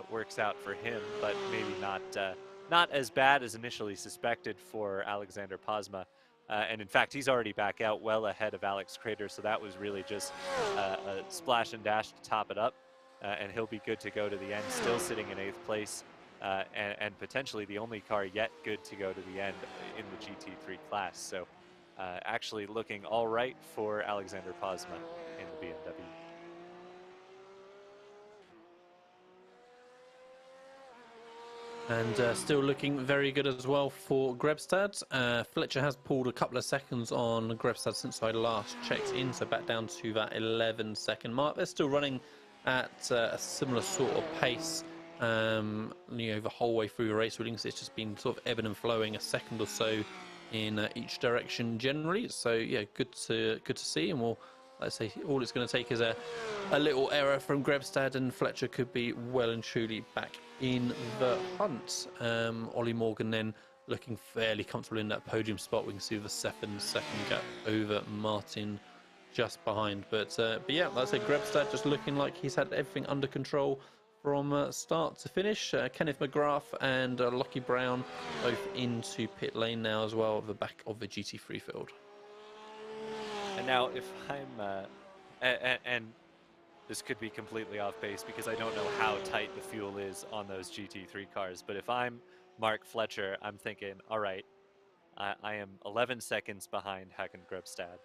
works out for him, but maybe not as bad as initially suspected for Alexander Pazma. And in fact, he's already back out well ahead of Alex Crater, so that was really just a splash and dash to top it up. And he'll be good to go to the end, still sitting in 8th place, and potentially the only car yet good to go to the end in the GT3 class. So actually looking all right for Alexander Pazma in the BMW. And still looking very good as well for Grebstad. Fletcher has pulled a couple of seconds on Grebstad since I last checked in, so back down to that 11-second mark. They're still running at a similar sort of pace, the whole way through the race. It's just been sort of ebbing and flowing a second or so in each direction generally. So yeah, good to see, and we'll. Let's say all it's going to take is a little error from Grebstad, and Fletcher could be well and truly back in the hunt. Ollie Morgan then looking fairly comfortable in that podium spot. We can see the 7-second gap over Martin just behind. But yeah, like I say, Grebstad just looking like he's had everything under control from start to finish. Kenneth McGrath and Lockie Brown both into pit lane now as well at the back of the GT3 field. And now if I'm, and this could be completely off base because I don't know how tight the fuel is on those GT3 cars, but if I'm Mark Fletcher, I'm thinking, all right, I am 11 seconds behind Hakan Grebstad,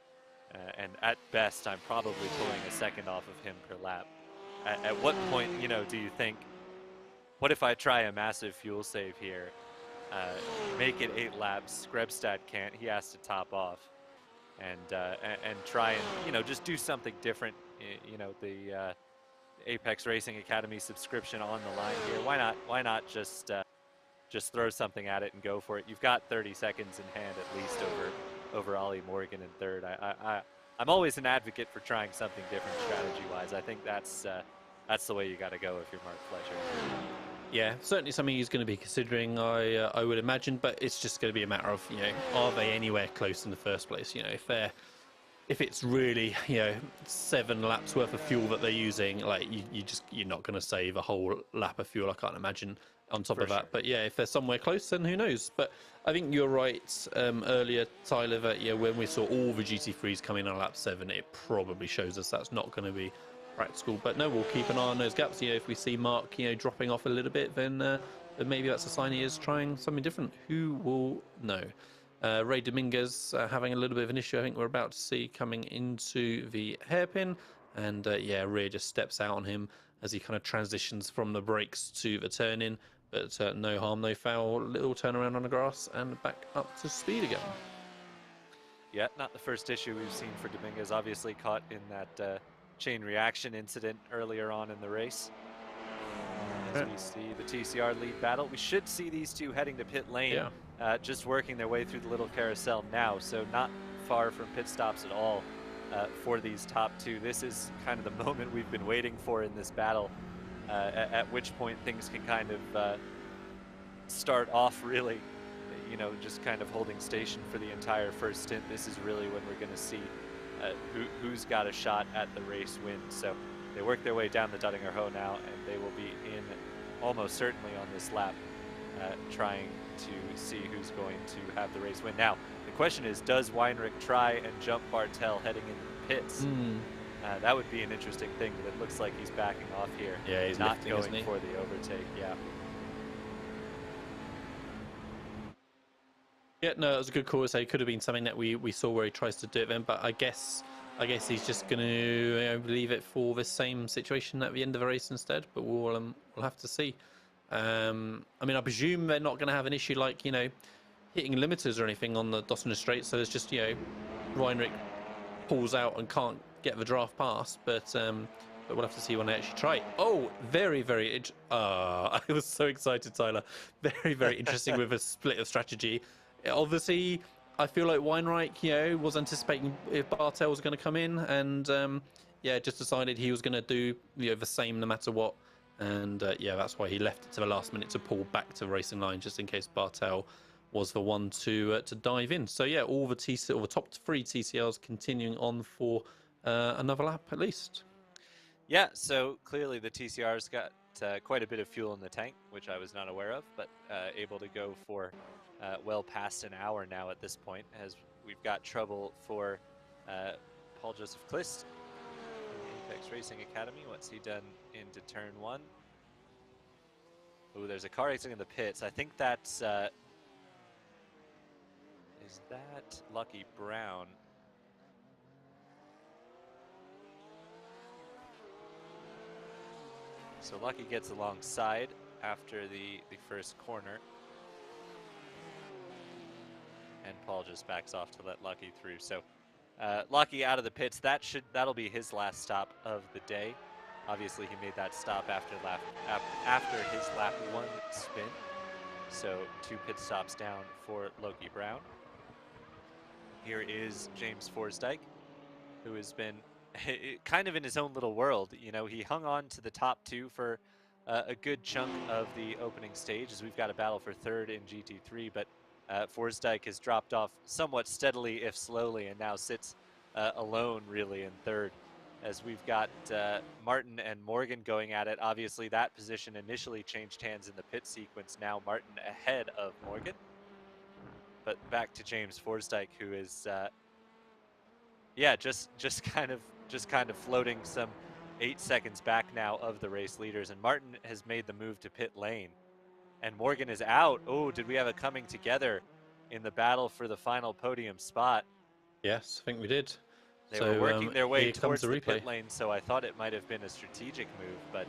and at best, I'm probably pulling a second off of him per lap. At what point, do you think, what if I try a massive fuel save here, make it 8 laps, Grebstad can't, he has to top off, and try and just do something different. The Apex Racing Academy subscription on the line here. Why not just throw something at it and go for it? You've got 30 seconds in hand at least over Ollie Morgan in third. I'm always an advocate for trying something different strategy-wise. I think that's the way you got to go if you're Mark Fletcher. Yeah, certainly something he's going to be considering, I would imagine, but it's just going to be a matter of, are they anywhere close in the first place? If it's really, 7 laps worth of fuel that they're using, like you're not going to save a whole lap of fuel, I can't imagine, on top of that. Sure. But yeah, if they're somewhere close, then who knows? But I think you're right earlier, Tyler, that when we saw all the GT3s come in on lap 7, it probably shows us that's not going to be practical. But no, we'll keep an eye on those gaps. If we see Mark dropping off a little bit, then maybe that's a sign he is trying something different. Who will know? Ray Dominguez having a little bit of an issue. I think we're about to see coming into the hairpin, and Ray just steps out on him as he kind of transitions from the brakes to the turn in. But no harm, no foul. Little turnaround on the grass and back up to speed again. Yeah, not the first issue we've seen for Dominguez. Obviously caught in that chain reaction incident earlier on in the race. As we see the TCR lead battle, we should see these two heading to pit lane, just working their way through the little carousel now, so not far from pit stops at all for these top two. This is kind of the moment we've been waiting for in this battle, at which point things can kind of start off really, just kind of holding station for the entire first stint. This is really when we're going to see who's got a shot at the race win. So they work their way down the Duttinger Ho now, and they will be in almost certainly on this lap, trying to see who's going to have the race win. Now, the question is, does Weinrich try and jump Bartel heading into the pits? That would be an interesting thing, but it looks like he's backing off here. Yeah, he's not lifting, going isn't he? for the overtake, yeah. Yeah, no, it was a good call. So it could have been something that we saw where he tries to do it then, but I guess he's just going to leave it for the same situation at the end of the race instead. But we'll have to see. I presume they're not going to have an issue like hitting limiters or anything on the Dottinger Straight. So there's just Weinrich pulls out and can't get the draft pass. But we'll have to see when they actually try. Oh, very, very. I was so excited, Tyler. Very, very interesting with a split of strategy. Obviously, I feel like Weinreich, was anticipating if Bartel was going to come in, and just decided he was going to do the same no matter what, and that's why he left it to the last minute to pull back to the racing line just in case Bartel was the one to dive in. So all the top 3 TCRs continuing on for another lap at least. Yeah, so clearly the TCR's got quite a bit of fuel in the tank, which I was not aware of, but able to go for well past an hour now at this point, as we've got trouble for Paul Joseph Klist in the Apex Racing Academy. What's he done into turn one? Oh, there's a car racing in the pits. I think that's, is that Lucky Brown? So Lucky gets alongside after the first corner. And Paul just backs off to let Lucky through. So Lucky out of the pits. That'll be his last stop of the day. Obviously, he made that stop after his lap one spin. So 2 pit stops down for Loki Brown. Here is James Forsdyke, who has been kind of in his own little world. You know, he hung on to the top 2 for a good chunk of the opening stage, as we've got a battle for third in GT3, but Forsdyke has dropped off somewhat steadily, if slowly, and now sits alone, really, in third, as we've got Martin and Morgan going at it. Obviously, that position initially changed hands in the pit sequence. Now Martin ahead of Morgan. But back to James Forsdyke, who is, yeah, just kind of floating some 8 seconds back now of the race leaders. And Martin has made the move to pit lane. And Morgan is out. Oh, did we have a coming together in the battle for the final podium spot? Yes, I think we did. They were working their way here comes towards the the replay. pit lane, so I thought it might have been a strategic move, but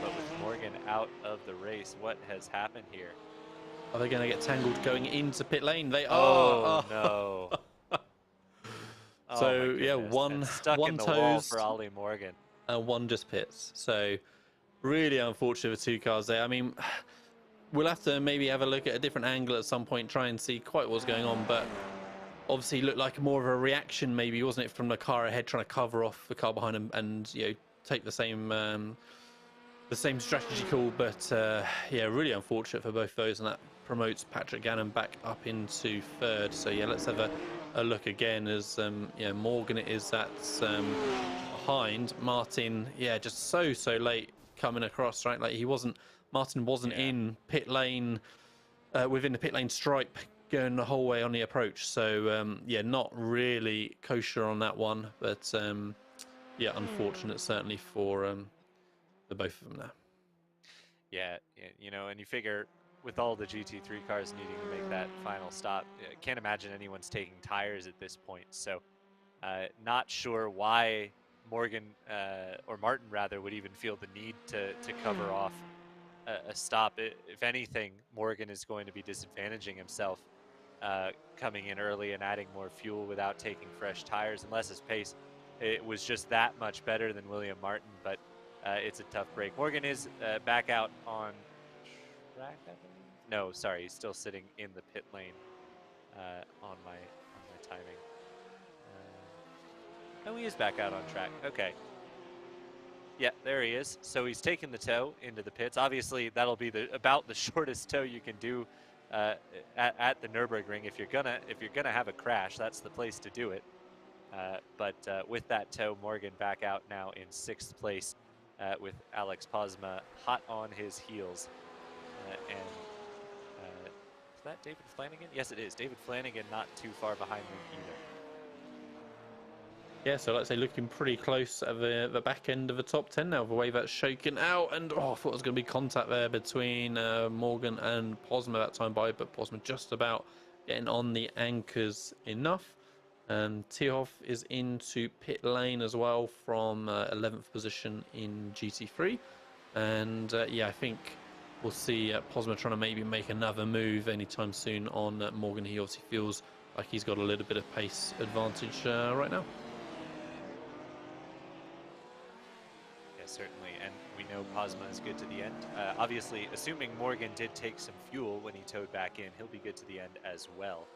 with Morgan out of the race, what has happened here? Are they going to get tangled going into pit lane? They are. are. No. So yeah, goodness. one stuck in the wall for Ollie Morgan, and one just pits. So really unfortunate for 2 cars there. I mean, we'll have to maybe have a look at a different angle at some point, try and see quite what's going on, but obviously looked like more of a reaction, maybe, wasn't it, from the car ahead trying to cover off the car behind him and you know, take the same strategy call. But yeah, really unfortunate for both those, and that promotes Patrick Gannon back up into third. So yeah, let's have a look again as yeah, Morgan it is that's behind Martin. Yeah, just so late coming across, right? Like Martin wasn't in pit lane within the pit lane stripe going the whole way on the approach. So yeah, not really kosher on that one, but yeah, unfortunate certainly for the both of them there. Yeah, you know, and you figure with all the GT3 cars needing to make that final stop, can't imagine anyone's taking tires at this point. So not sure why Morgan or Martin rather would even feel the need to cover off a stop. If anything, Morgan is going to be disadvantaging himself coming in early and adding more fuel without taking fresh tires, unless his pace it was just that much better than William Martin. But it's a tough break. Morgan is back out on track, I believe. No, sorry, he's still sitting in the pit lane on my timing. Oh, he is back out on track. Okay. Yeah, there he is. So he's taken the tow into the pits. Obviously, that'll be about the shortest tow you can do at the Nürburgring. If you're gonna have a crash, that's the place to do it. But with that tow, Morgan back out now in 6th place with Alex Posma hot on his heels. Is that David Flanagan? Yes, it is. David Flanagan not too far behind them either. Yeah, so let's say looking pretty close at the back end of the top 10 now, the way that's shaken out. And oh, I thought it was going to be contact there between Morgan and Posma that time by, but Posma just about getting on the anchors enough. And Tihov is into pit lane as well from 11th position in GT3. And yeah, I think we'll see Posma trying to maybe make another move anytime soon on Morgan. He obviously feels like he's got a little bit of pace advantage right now. Yeah, certainly. And we know Posma is good to the end. Obviously, assuming Morgan did take some fuel when he towed back in, he'll be good to the end as well.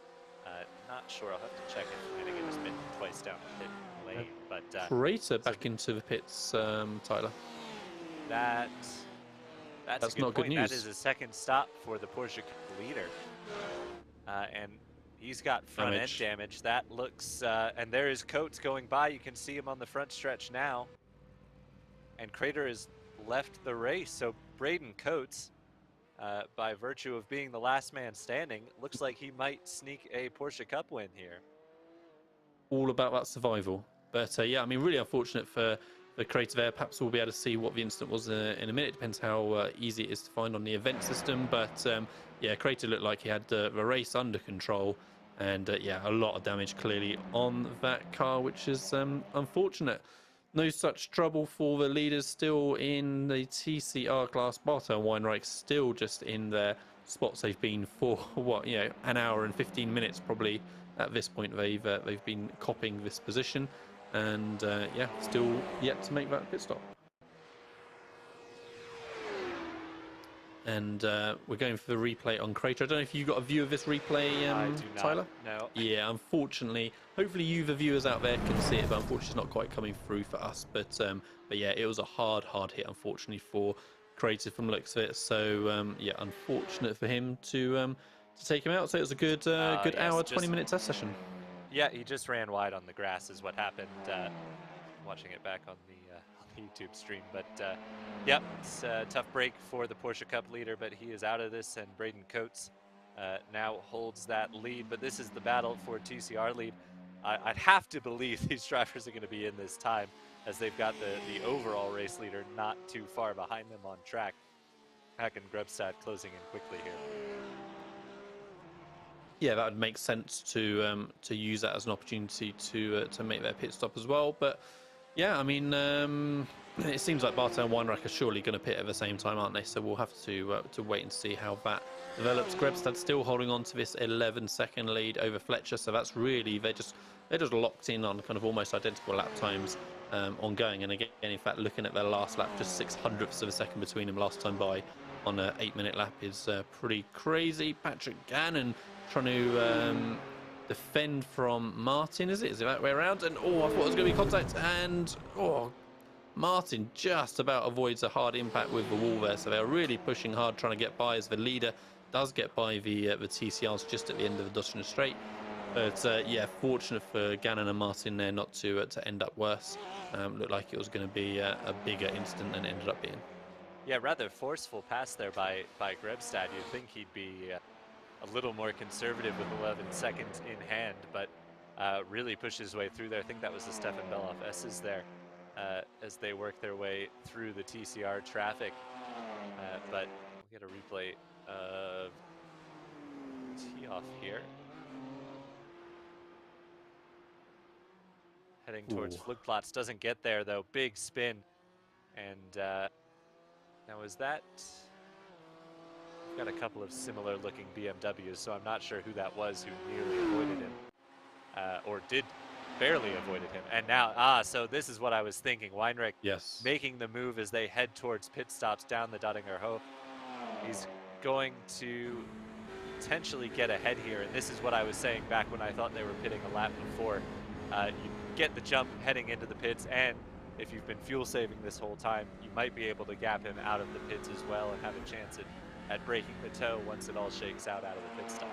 Not sure. I'll have to check if Flanagan has been twice down the pit lane. But Crater back into the pits, Tyler. That's a good not point. good news. That is a second stop for the Porsche leader. And he's got front end damage. That looks, and there is Coates going by. You can see him on the front stretch now. and Crater has left the race. So Braden Coates, by virtue of being the last man standing, looks like he might sneak a Porsche Cup win here. All about that survival. But yeah, I mean, really unfortunate for Creative Air. Perhaps we'll be able to see what the incident was in a minute. Depends how easy it is to find on the event system. But yeah, Creative looked like he had the race under control. And yeah, a lot of damage clearly on that car, which is unfortunate. No such trouble for the leaders still in the TCR class. Bartow and Weinreich still just in their spots they've been for, what, an hour and 15 minutes probably. At this point, they've been copying this position, and yeah, still yet to make that pit stop. And we're going for the replay on Crater. I don't know if you got a view of this replay, I do not, Tyler? no. Yeah, unfortunately. Hopefully you, the viewers out there, can see it, but unfortunately it's not quite coming through for us. But yeah, it was a hard hit, unfortunately, for Crater from the looks of it. So yeah, unfortunate for him to take him out. So it was a good Yes, hour, 20-minute test session. Yeah, he just ran wide on the grass is what happened. Watching it back on the YouTube stream, but yeah, it's a tough break for the Porsche Cup leader, but he is out of this, and Braden Coates now holds that lead. But this is the battle for TCR lead. I'd have to believe these drivers are going to be in this time, as they've got the overall race leader not too far behind them on track. Hack and Grebstad closing in quickly here. Yeah, that would make sense to use that as an opportunity to make their pit stop as well. But yeah, I mean, it seems like Bartow and Weinreich are surely going to pit at the same time, aren't they? So we'll have to wait and see how that develops. Grebstad still holding on to this 11-second lead over Fletcher. So that's really they're just locked in on kind of almost identical lap times ongoing. And again, in fact, looking at their last lap, just 600ths of a second between them last time by on an 8-minute lap is pretty crazy. Patrick Gannon trying to defend from Martin, is it that way around? And I thought it was going to be contact, and Martin just about avoids a hard impact with the wall there. So they're really pushing hard, trying to get by, as the leader does get by the TCRs just at the end of the Dutton Straight. But yeah, fortunate for Gannon and Martin there not to end up worse. Looked like it was going to be a bigger incident than it ended up being. Yeah, rather forceful pass there by Grebstad. You'd think he'd be a little more conservative with 11 seconds in hand, but really pushed his way through there. I think that was the Stefan Beloff S's there as they work their way through the TCR traffic. But we'll get a replay of tee-off here. Heading towards Flugplatz, doesn't get there though. Big spin, and now is that... Got a couple of similar looking BMWs, so I'm not sure who that was who nearly avoided him, or did barely avoided him. And now, so this is what I was thinking. Weinreich making the move as they head towards pit stops down the Dottinger Ho. He's going to potentially get ahead here, and this is what I was saying back when I thought they were pitting a lap before. You get the jump heading into the pits, and if you've been fuel saving this whole time, you might be able to gap him out of the pits as well and have a chance at breaking the toe once it all shakes out of the pit stop.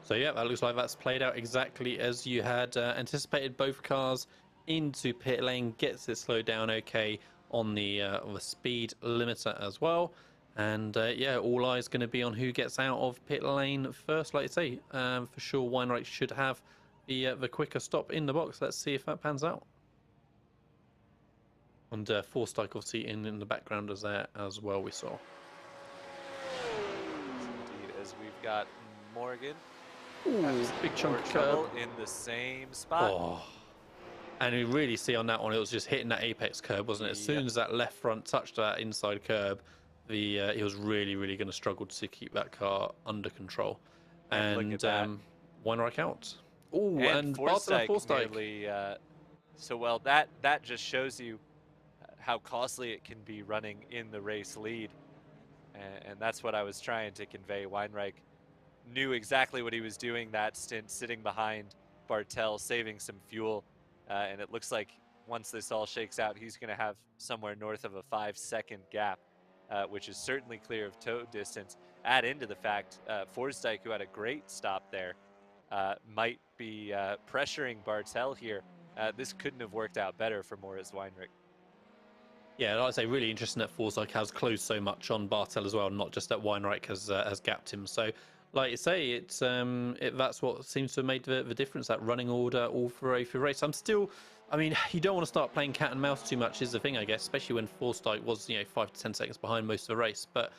So yeah, that looks like that's played out exactly as you had anticipated. Both cars into pit lane, gets it slowed down okay on the speed limiter as well. And yeah, all eyes going to be on who gets out of pit lane first. Like you say, for sure, Weinreich should have the quicker stop in the box. Let's see if that pans out. And Forstyke obviously in the background as there as well, we saw. Indeed, as we've got Morgan. Ooh, big chunk of curb in the same spot. Oh. And you really see on that one, it was just hitting that apex curb, wasn't it? As soon as that left front touched that inside curb, he was really going to struggle to keep that car under control. And Weinreich out. Oh, and Forstyke nearly, so well, that just shows you how costly it can be running in the race lead. And that's what I was trying to convey. Weinreich knew exactly what he was doing that stint, sitting behind Bartel, saving some fuel. And it looks like once this all shakes out, he's going to have somewhere north of a 5-second gap, which is certainly clear of toe distance. Add into the fact, Forstyke, who had a great stop there, might be pressuring Bartel here. This couldn't have worked out better for Moritz Weinreich. Yeah, like I say, really interesting that Forsyth has closed so much on Bartel as well, not just that Weinreich has gapped him. So, like you say, that's what seems to have made the difference. That running order all for a race. I'm still, I mean, you don't want to start playing cat and mouse too much, is the thing, I guess, especially when Forsyth was 5 to 10 seconds behind most of the race. But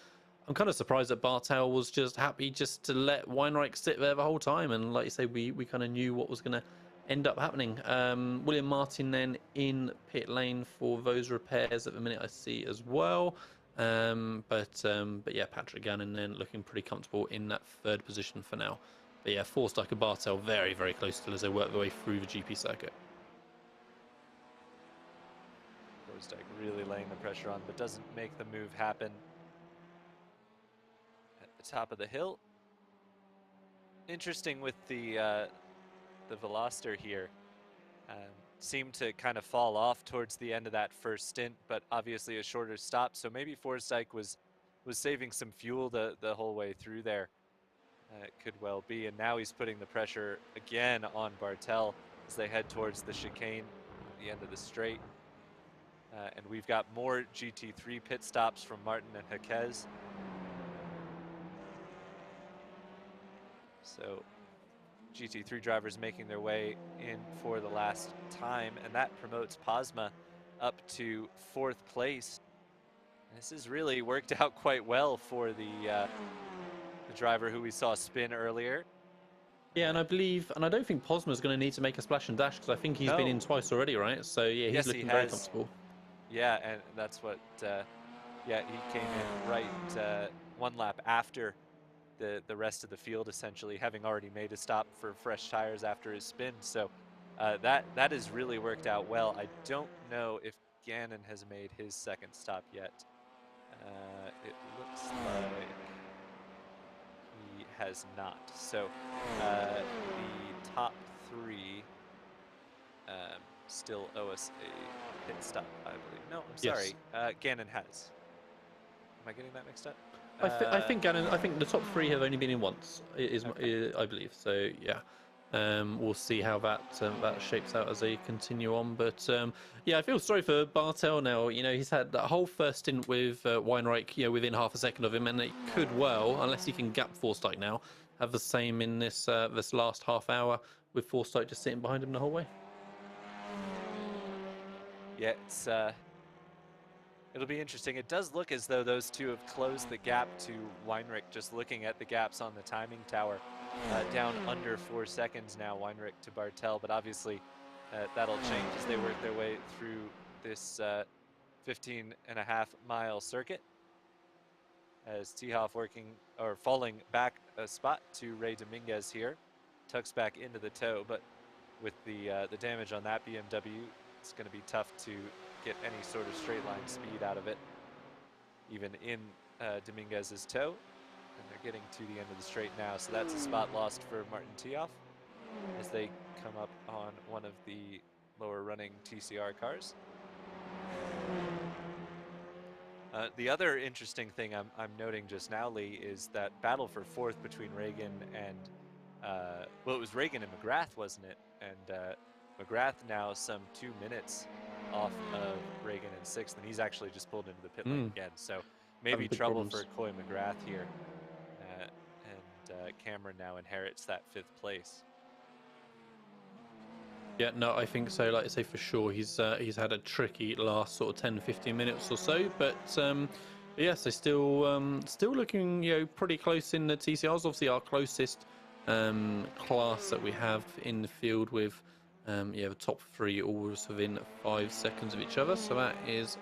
I'm kind of surprised that Bartel was just happy just to let Weinreich sit there the whole time. And like you say, we kind of knew what was going to end up happening. William Martin then in pit lane for those repairs at the minute, I see as well. But yeah, Patrick Gannon then looking pretty comfortable in that third position for now. But yeah, Forsyth and Bartel very, very close still as they work their way through the GP circuit. Forsyth really laying the pressure on, but doesn't make the move happen. At the top of the hill. Interesting with the Veloster here. Seemed to kind of fall off towards the end of that first stint, but obviously a shorter stop. So maybe Forsyth was saving some fuel the whole way through there. It could well be. And now he's putting the pressure again on Bartel as they head towards the chicane at the end of the straight. And we've got more GT3 pit stops from Martin and Jaquez. So GT3 drivers making their way in for the last time, and that promotes Posma up to 4th place. This has really worked out quite well for the driver who we saw spin earlier. Yeah, and I believe, and I don't think Posma's going to need to make a splash and dash because I think he's been in twice already, right? So yeah, he's looking very comfortable. Yeah, and that's what, yeah, he came in right 1 lap after the rest of the field, essentially, having already made a stop for fresh tires after his spin. So that has really worked out well. I don't know if Gannon has made his 2nd stop yet. It looks like he has not. So the top 3 still owe us a pit stop, I believe. No, I'm sorry. Yes. Gannon has. Am I getting that mixed up? I think Gannon. I think the top 3 have only been in once. I believe. So yeah, we'll see how that shapes out as they continue on. But yeah, I feel sorry for Bartel now. He's had that whole first stint with Weinreich, within half a second of him, and it could well, unless he can gap Forsyth now, have the same in this last half hour with Forsyth just sitting behind him the whole way. Yeah, it'll be interesting. It does look as though those two have closed the gap to Weinreich, just looking at the gaps on the timing tower. Down under 4 seconds now, Weinreich to Bartel, but obviously that'll change as they work their way through this 15.5-mile circuit. As Tihoff falling back a spot to Ray Dominguez here. Tucks back into the toe, but with the damage on that BMW, it's going to be tough to get any sort of straight line speed out of it, even in Dominguez's toe. And they're getting to the end of the straight now, so that's a spot lost for Martin Tihoff as they come up on one of the lower running TCR cars. The other interesting thing I'm noting just now, Lee, is that battle for 4th between Reagan and, well, it was Reagan and McGrath, wasn't it? And McGrath now some 2 minutes off of Reagan in 6th, and he's actually just pulled into the pit lane again. So maybe trouble for Coy McGrath here. And Cameron now inherits that 5th place. Yeah, no, I think so. Like I say, for sure, he's had a tricky last sort of 10-15 minutes or so. But yeah, so still looking pretty close in the TCRs. Obviously, our closest class that we have in the field with the top 3 all within 5 seconds of each other. So that is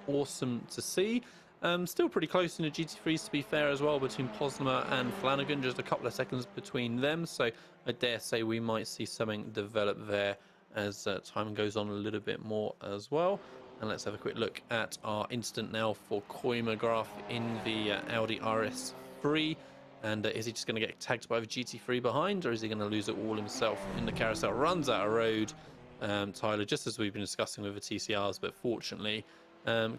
awesome to see. Still pretty close in the GT3s, to be fair, as well, between Posma and Flanagan, just a couple of seconds between them. So I dare say we might see something develop there as time goes on a little bit more as well. And let's have a quick look at our instant now for Coy McGrath in the Audi RS3. And is he just going to get tagged by the GT3 behind, or is he going to lose it all himself in the carousel? Runs out of road, Tyler, just as we've been discussing with the TCRs, but fortunately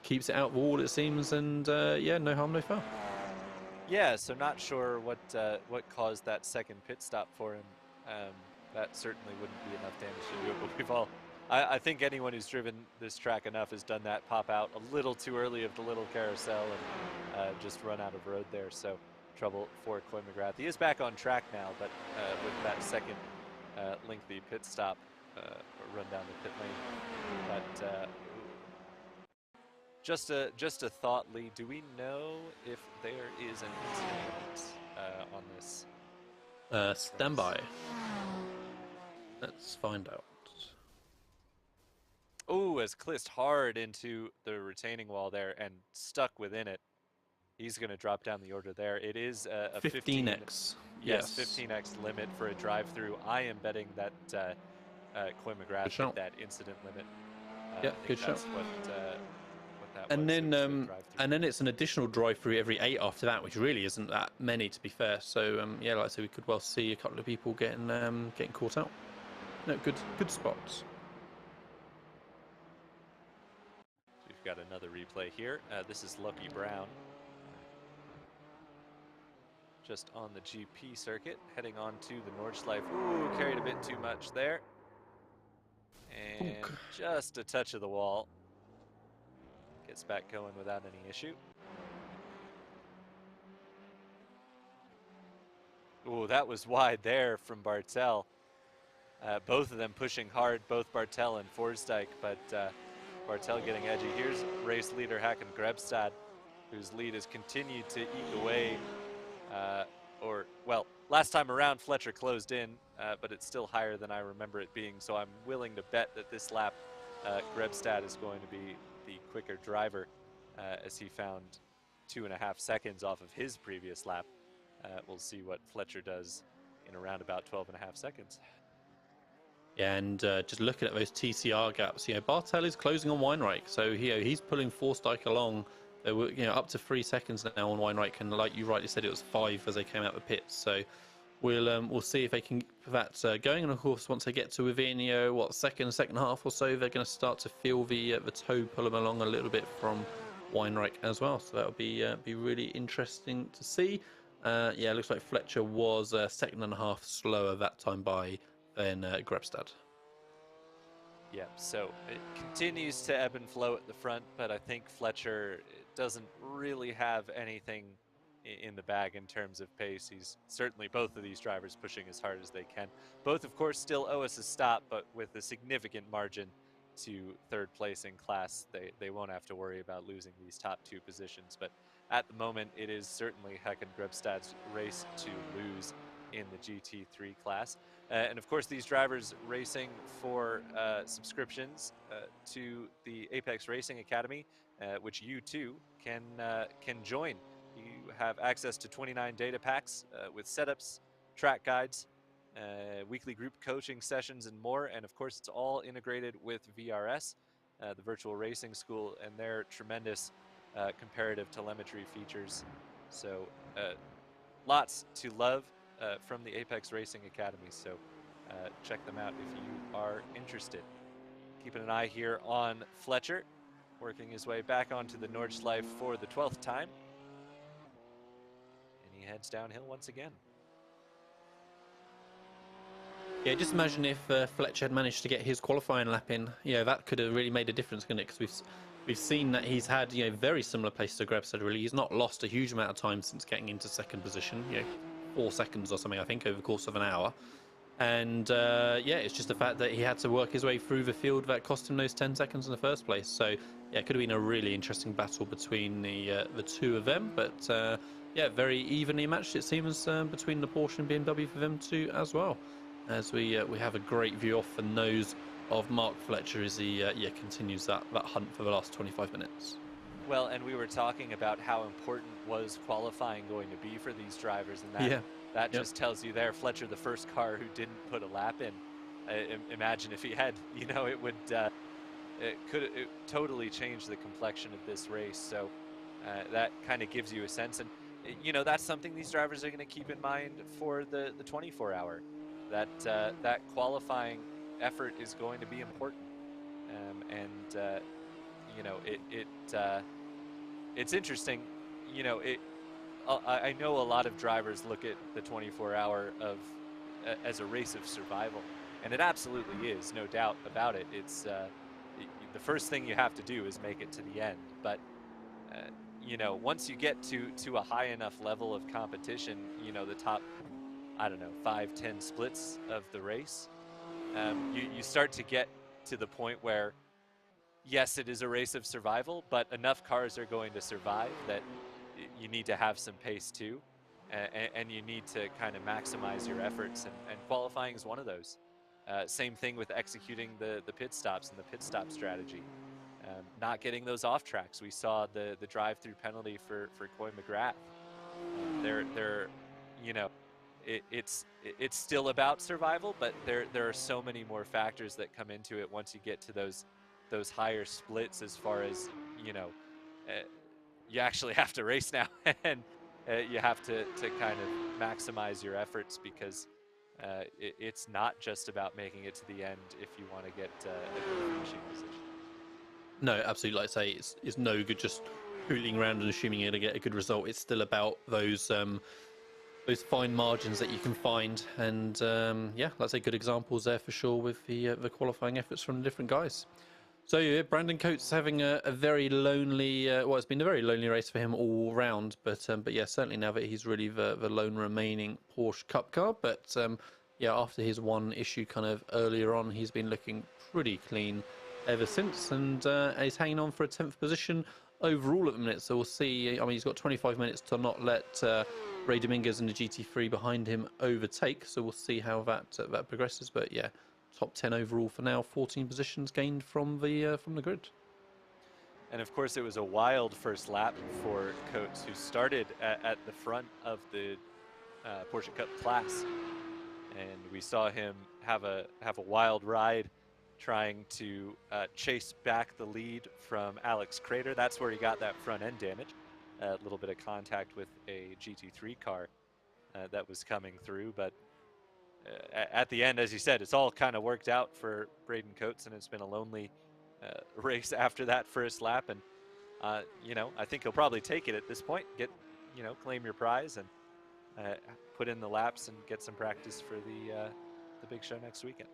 keeps it out of the wall, it seems, and yeah, no harm, no foul. Yeah, so not sure what caused that 2nd pit stop for him. That certainly wouldn't be enough damage to do it, but I think anyone who's driven this track enough has done that, pop out a little too early of the little carousel and just run out of road there. So trouble for Coy McGrath. He is back on track now, but with that second lengthy pit stop, or run down the pit lane. But just a thought, Lee. Do we know if there is an incident on this? Stand by. Let's find out. Oh, has clissed hard into the retaining wall there and stuck within it. He's going to drop down the order there. It is a 15x. Yes, 15x limit for a drive-through. I am betting that Coy McGrath hit that incident limit. Yeah, good shot. What that and was. Then it's an additional drive-through every 8 after that, which really isn't that many, to be fair. So yeah, like I said, we could well see a couple of people getting caught out. No, good spots. We've got another replay here. This is Lucky Brown. Just on the GP circuit, heading on to the Nordschleife. Ooh, carried a bit too much there. And just a touch of the wall. Gets back going without any issue. Ooh, that was wide there from Bartel. Both of them pushing hard, both Bartel and Forsdyke, but Bartel getting edgy. Here's race leader Hakan Grebstad, whose lead has continued to eke away. Well, last time around Fletcher closed in, but it's still higher than I remember it being, so I'm willing to bet that this lap Grebstad is going to be the quicker driver, as he found 2.5 seconds off of his previous lap. We'll see what Fletcher does in around about 12.5 seconds. Yeah, and just looking at those TCR gaps, Bartel is closing on Weinreich, so he's pulling Forsdyke along. There were up to 3 seconds now on Weinreich, and like you rightly said, it was 5 as they came out the pits. So we'll see if they can keep that going. And of course, once they get to within second half or so, they're going to start to feel the toe pull them along a little bit from Weinreich as well. So that'll be really interesting to see. Yeah, it looks like Fletcher was 1.5 seconds slower that time by than Grebstad. Yeah, so it continues to ebb and flow at the front, but I think Fletcher doesn't really have anything in the bag in terms of pace. He's certainly, both of these drivers, pushing as hard as they can. Both, of course, still owe us a stop, but with a significant margin to third place in class, they won't have to worry about losing these top 2 positions. But at the moment, it is certainly Hakan Grebstad's race to lose in the GT3 class. And of course, these drivers racing for subscriptions to the Apex Racing Academy, which you too can join. You have access to 29 data packs with setups, track guides, weekly group coaching sessions, and more. And of course, it's all integrated with VRS, the virtual racing school, and their tremendous comparative telemetry features. So lots to love from the Apex Racing Academy, so check them out if you are interested. Keeping an eye here on Fletcher, working his way back onto the Nordschleife for the 12th time. And he heads downhill once again. Yeah, just imagine if Fletcher had managed to get his qualifying lap in. That could have really made a difference, couldn't it? Because we've seen that he's had very similar pace to Grebstad. Really, he's not lost a huge amount of time since getting into second position. 4 seconds or something, I think, over the course of an hour. And yeah, it's just the fact that he had to work his way through the field that cost him those 10 seconds in the first place. So yeah, it could have been a really interesting battle between the 2 of them. But yeah, very evenly matched, it seems, between the Porsche and BMW for them too as well. As we have a great view off the nose of Mark Fletcher as he continues that hunt for the last 25 minutes. Well, and we were talking about how important was qualifying going to be for these drivers, and that just tells you there, Fletcher, the first car who didn't put a lap in. Imagine if he had, it would it totally change the complexion of this race. So that kind of gives you a sense, and that's something these drivers are going to keep in mind for the 24-hour. That qualifying effort is going to be important, it's interesting. I know a lot of drivers look at the 24-hour as a race of survival, And it absolutely is, no doubt about it. It's the first thing you have to do is make it to the end. But once you get to a high enough level of competition, the top, I don't know, 5-10 splits of the race, you start to get to the point where, yes, it is a race of survival, but enough cars are going to survive that you need to have some pace too, and you need to kind of maximize your efforts, and qualifying is one of those. Same thing with executing the pit stops and the pit stop strategy. Not getting those off tracks. We saw the drive-through penalty for Coy McGrath. They're you know, it's still about survival, but there are so many more factors that come into it once you get to those higher splits, as far as uh, you actually have to race now, and you have to kind of maximize your efforts, because it's not just about making it to the end if you want to get a good finishing position. No, absolutely. Like I say, it's no good just hooting around and assuming you're going to get a good result. It's still about those fine margins that you can find, and yeah, let's say good examples there for sure with the qualifying efforts from the different guys. So yeah, Brandon Coates having a very lonely, well, it's been a very lonely race for him all round, but yeah, certainly now that he's really the lone remaining Porsche Cup car. But yeah, after his one issue kind of earlier on, he's been looking pretty clean ever since, and he's hanging on for a 10th position overall at the minute. So we'll see. I mean, he's got 25 minutes to not let Ray Dominguez and the GT3 behind him overtake. So we'll see how that progresses. But yeah, top 10 overall for now. 14 positions gained from the grid. And of course, it was a wild first lap for Coates, who started at the front of the Porsche Cup class, and we saw him have a wild ride, trying to chase back the lead from Alex Crater. That's where he got that front end damage, a little bit of contact with a GT3 car that was coming through. But at the end, as you said, it's all kind of worked out for Braden Coates, and it's been a lonely race after that first lap. And I think he'll probably take it at this point, claim your prize, and put in the laps and get some practice for the big show next weekend.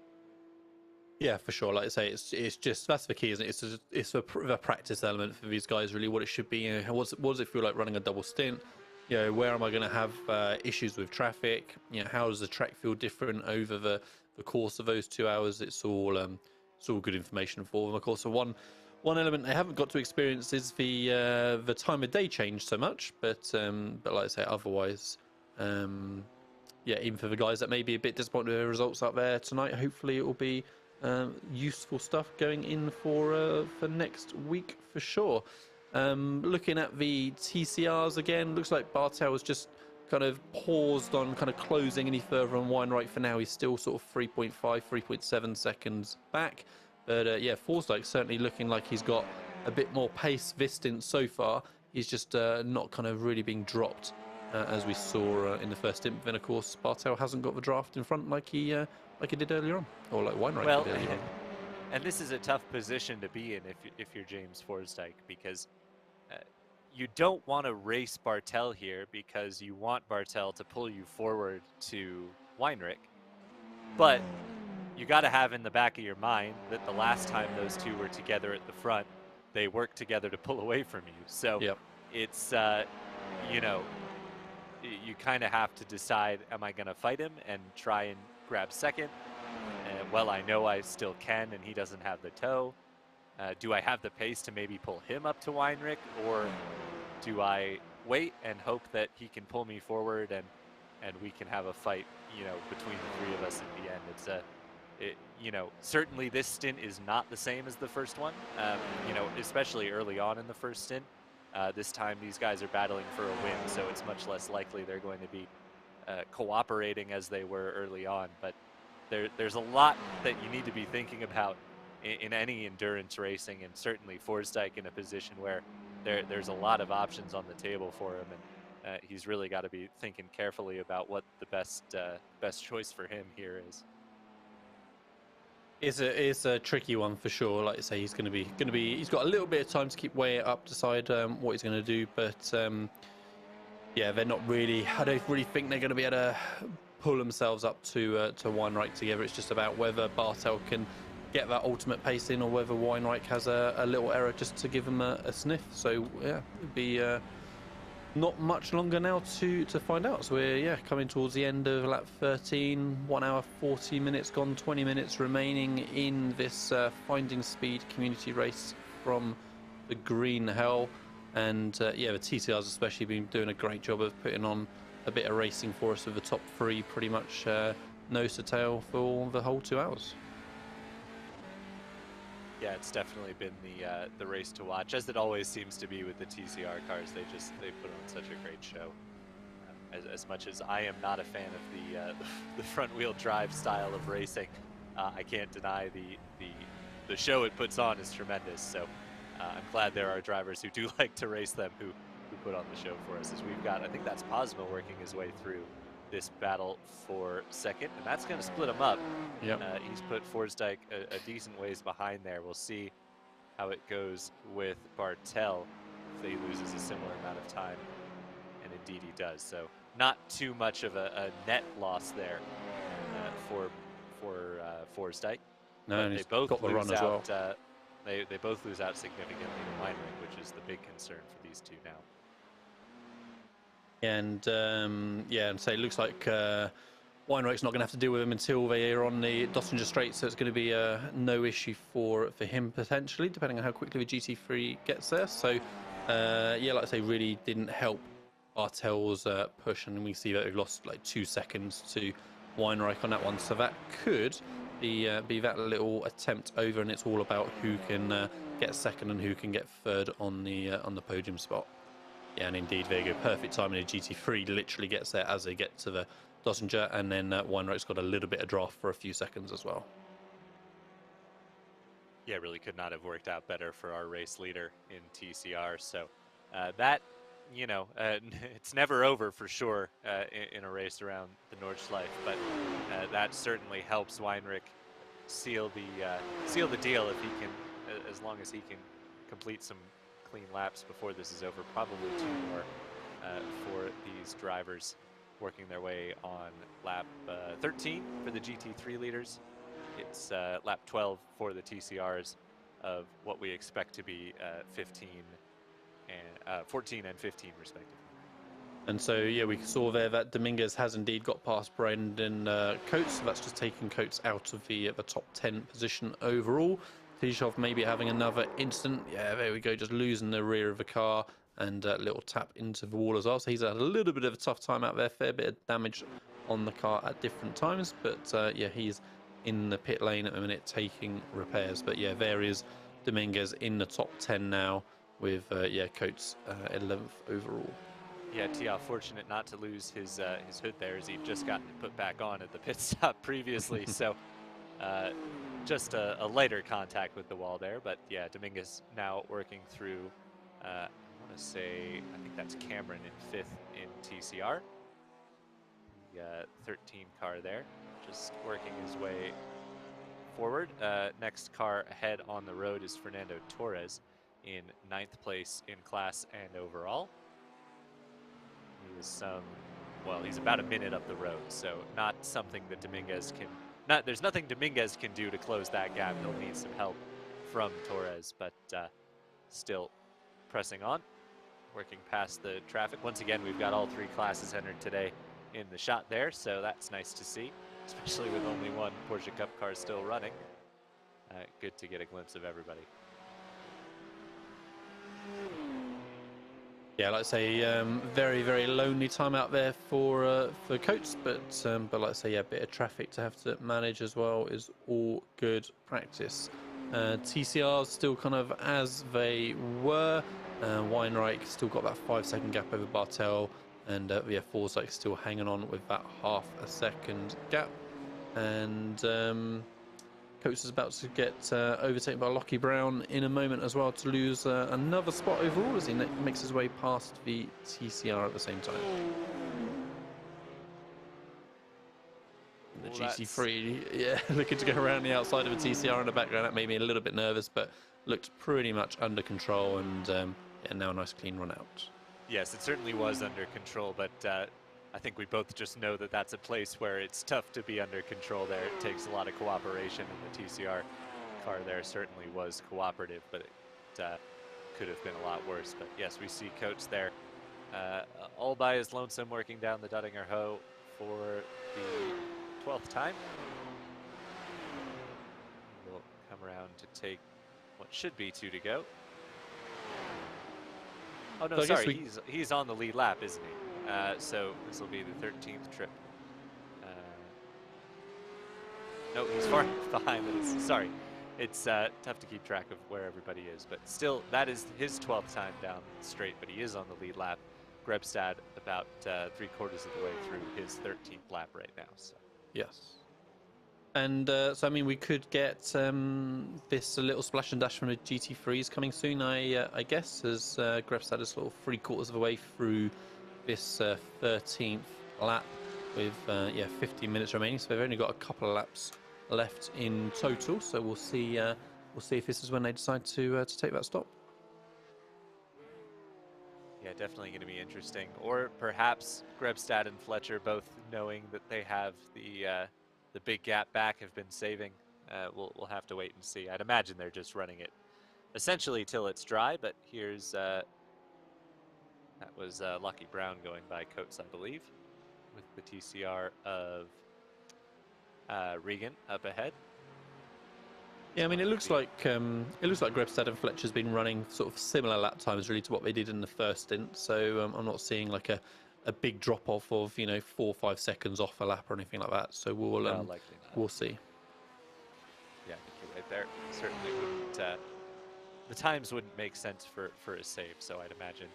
Yeah, for sure. Like I say, it's just, that's the key, isn't it? It's the practice element for these guys, really, what it should be. What does it feel like running a double stint? Where am I going to have issues with traffic? How does the track feel different over the course of those 2 hours? It's all good information for them. Of course, one element they haven't got to experience is the time of day change so much, but like I say, otherwise, yeah, even for the guys that may be a bit disappointed with the results out there tonight, hopefully it will be useful stuff going in for next week for sure. Looking at the TCRs again, looks like Bartel was just kind of paused on kind of closing any further on Weinreich. For now, he's still sort of 3.5, 3.7 seconds back. But yeah, Forsdyke certainly looking like he's got a bit more pace this stint so far. He's just not kind of really being dropped as we saw in the first stint. But then, of course, Bartel hasn't got the draft in front like he did earlier on, or like Weinreich did earlier on. And this is a tough position to be in if you're James Forsdyke, because you don't want to race Bartel here, because you want Bartel to pull you forward to Weinreich. But you got to have in the back of your mind that the last time those two were together at the front, they worked together to pull away from you. So yep. It's, you kind of have to decide, am I going to fight him and try and grab second? Well, I know I still can, and he doesn't have the toe. Do I have the pace to maybe pull him up to Weinreich, or do I wait and hope that he can pull me forward and we can have a fight, between the three of us at the end? Certainly this stint is not the same as the first one, especially early on in the first stint. This time these guys are battling for a win, so it's much less likely they're going to be cooperating as they were early on. But there's a lot that you need to be thinking about in any endurance racing, and certainly Forsdyke in a position where there's a lot of options on the table for him, and he's really got to be thinking carefully about what the best choice for him here is. It's a tricky one for sure. Like I say, he's he's got a little bit of time to keep weighing it up, decide what he's going to do. But yeah, they're not really. I don't really think they're going to be able to pull themselves up to Weinreich together. It's just about whether Bartel can get that ultimate pace in, or whether Weinreich has a little error just to give him a sniff. So yeah, it'd be not much longer now to find out. So we're coming towards the end of lap 13, 1 hour 40 minutes gone, 20 minutes remaining in this finding speed community race from the Green Hell. And the TCR's especially been doing a great job of putting on a bit of racing for us, with the top three pretty much nose to tail for the whole 2 hours. Yeah, it's definitely been the race to watch, as it always seems to be with the TCR cars. They put on such a great show. As much as I am not a fan of the front wheel drive style of racing, I can't deny the show it puts on is tremendous. So I'm glad there are drivers who do like to race them who put on the show for us. As we've got, I think that's Posmo working his way through this battle for second, and that's going to split him up. Yep. He's put Forsdyke a decent ways behind there. We'll see how it goes with Bartel if he loses a similar amount of time, and indeed he does. So not too much of a net loss there for Forsdyke. No, but and they he's both got the lose run as out. well. They both lose out significantly to Weinreich, which is the big concern for these two now. And and so it looks like Weinreich's not going to have to deal with him until they are on the Dottinger Straight, so it's going to be no issue for him potentially, depending on how quickly the GT3 gets there. So like I say, really didn't help Bartel's push, and we see that they've lost like 2 seconds to Weinreich on that one. So that could be that little attempt over, and it's all about who can get second and who can get third on the podium spot. Yeah, and indeed, there you go. Perfect timing. The GT3 literally gets there as they get to the Dottinger, and then Weinreich's got a little bit of draft for a few seconds as well. Yeah, really could not have worked out better for our race leader in TCR. So that, it's never over for sure in a race around the Nordschleife, but that certainly helps Weinreich seal the deal if he can, as long as he can complete some clean laps before this is over. Probably 2 more for these drivers working their way on lap 13 for the GT3 leaders. It's lap 12 for the TCRs of what we expect to be 14 and 15 respectively. And so we saw there that Dominguez has indeed got past Brendan Coates, so that's just taking Coates out of the top 10 position overall. Tishov maybe having another incident. Yeah, there we go, just losing the rear of the car, and a little tap into the wall as well. So he's had a little bit of a tough time out there, fair bit of damage on the car at different times. But he's in the pit lane at the minute taking repairs. But there is Dominguez in the top 10 now with Coates 11th overall. Yeah, Tia fortunate not to lose his hood there, as he'd just gotten it put back on at the pit stop previously. So just a lighter contact with the wall there. But yeah, Dominguez now working through, I want to say, I think that's Cameron in 5th in TCR. The 13 car there, just working his way forward. Next car ahead on the road is Fernando Torres in 9th place in class and overall. He is he's about a minute up the road, so not something that Dominguez can. There's nothing Dominguez can do to close that gap. He'll need some help from Torres, but still pressing on, working past the traffic. Once again, we've got all 3 classes entered today in the shot there, so that's nice to see, especially with only 1 Porsche Cup car still running. Good to get a glimpse of everybody. Yeah, like I say, very, very lonely time out there for Coates, but like I say, a bit of traffic to have to manage as well is all good practice. TCR's still kind of as they were. Weinreich still got that 5-second gap over Bartel, and Forsdyke still hanging on with that half a second gap. And Coates is about to get overtaken by Lockie Brown in a moment as well, to lose another spot overall as he makes his way past the TCR at the same time. The GT3, looking to go around the outside of a TCR in the background. That made me a little bit nervous, but looked pretty much under control, and now a nice clean run out. Yes, it certainly was under control, but I think we both just know that that's a place where it's tough to be under control there. It takes a lot of cooperation, and the TCR car there certainly was cooperative, but it could have been a lot worse. But yes, we see Coates there all by his lonesome working down the Duttinger Hoe for the 12th time. We'll come around to take what should be 2 to go. Oh no, so sorry, he's on the lead lap, isn't he? So this will be the 13th trip. No, he's far behind us. Sorry. It's tough to keep track of where everybody is, but still, that is his 12th time down straight, but he is on the lead lap. Grebstad about 3/4 of the way through his 13th lap right now. So. Yes. And so, I mean, we could get this little splash and dash from the GT3s coming soon, I guess, as Grebstad is sort of 3/4 of the way through this 13th lap with 15 minutes remaining. So they've only got a couple of laps left in total. So we'll see if this is when they decide to take that stop. Yeah, definitely going to be interesting. Or perhaps Grebstad and Fletcher both knowing that they have the big gap back have been saving. We'll have to wait and see. I'd imagine they're just running it essentially till it's dry, but here's that was Lucky Brown going by Coates, I believe, with the TCR of Regan up ahead. Yeah, I mean, it looks like Grebstad and Fletcher's been running sort of similar lap times really to what they did in the first stint. So I'm not seeing like a big drop off of 4 or 5 seconds off a lap or anything like that. So we'll see. Yeah, I think you're right there. Certainly wouldn't. The times wouldn't make sense for a save. So I'd imagine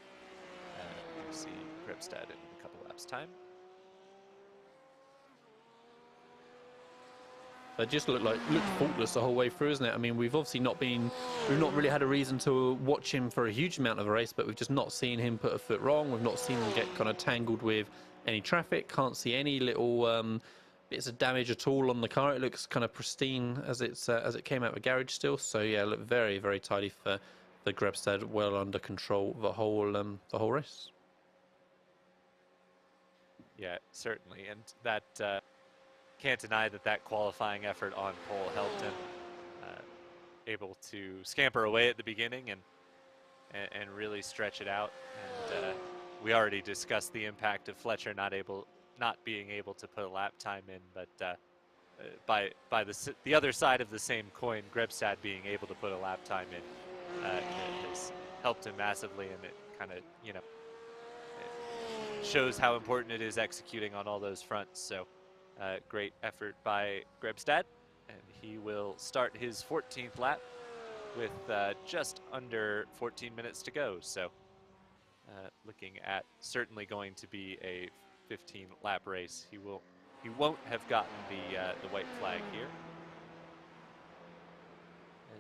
we'll see Grebstad in a couple laps time. They just looked faultless the whole way through, isn't it? I mean, we've obviously not really had a reason to watch him for a huge amount of a race, but we've just not seen him put a foot wrong. We've not seen him get kind of tangled with any traffic. Can't see any little bits of damage at all on the car. It looks kind of pristine as it came out of the garage still. So yeah, look very, very tidy for Grebstad, well under control the whole race. Yeah, certainly, and that. Can't deny that qualifying effort on pole helped him, able to scamper away at the beginning and really stretch it out. And we already discussed the impact of Fletcher not being able to put a lap time in, but by the other side of the same coin, Grebstad being able to put a lap time in has helped him massively, and it kind of it shows how important it is executing on all those fronts. So. Great effort by Grebstad, and he will start his 14th lap with just under 14 minutes to go. So looking at certainly going to be a 15-lap race. He won't have gotten the white flag here.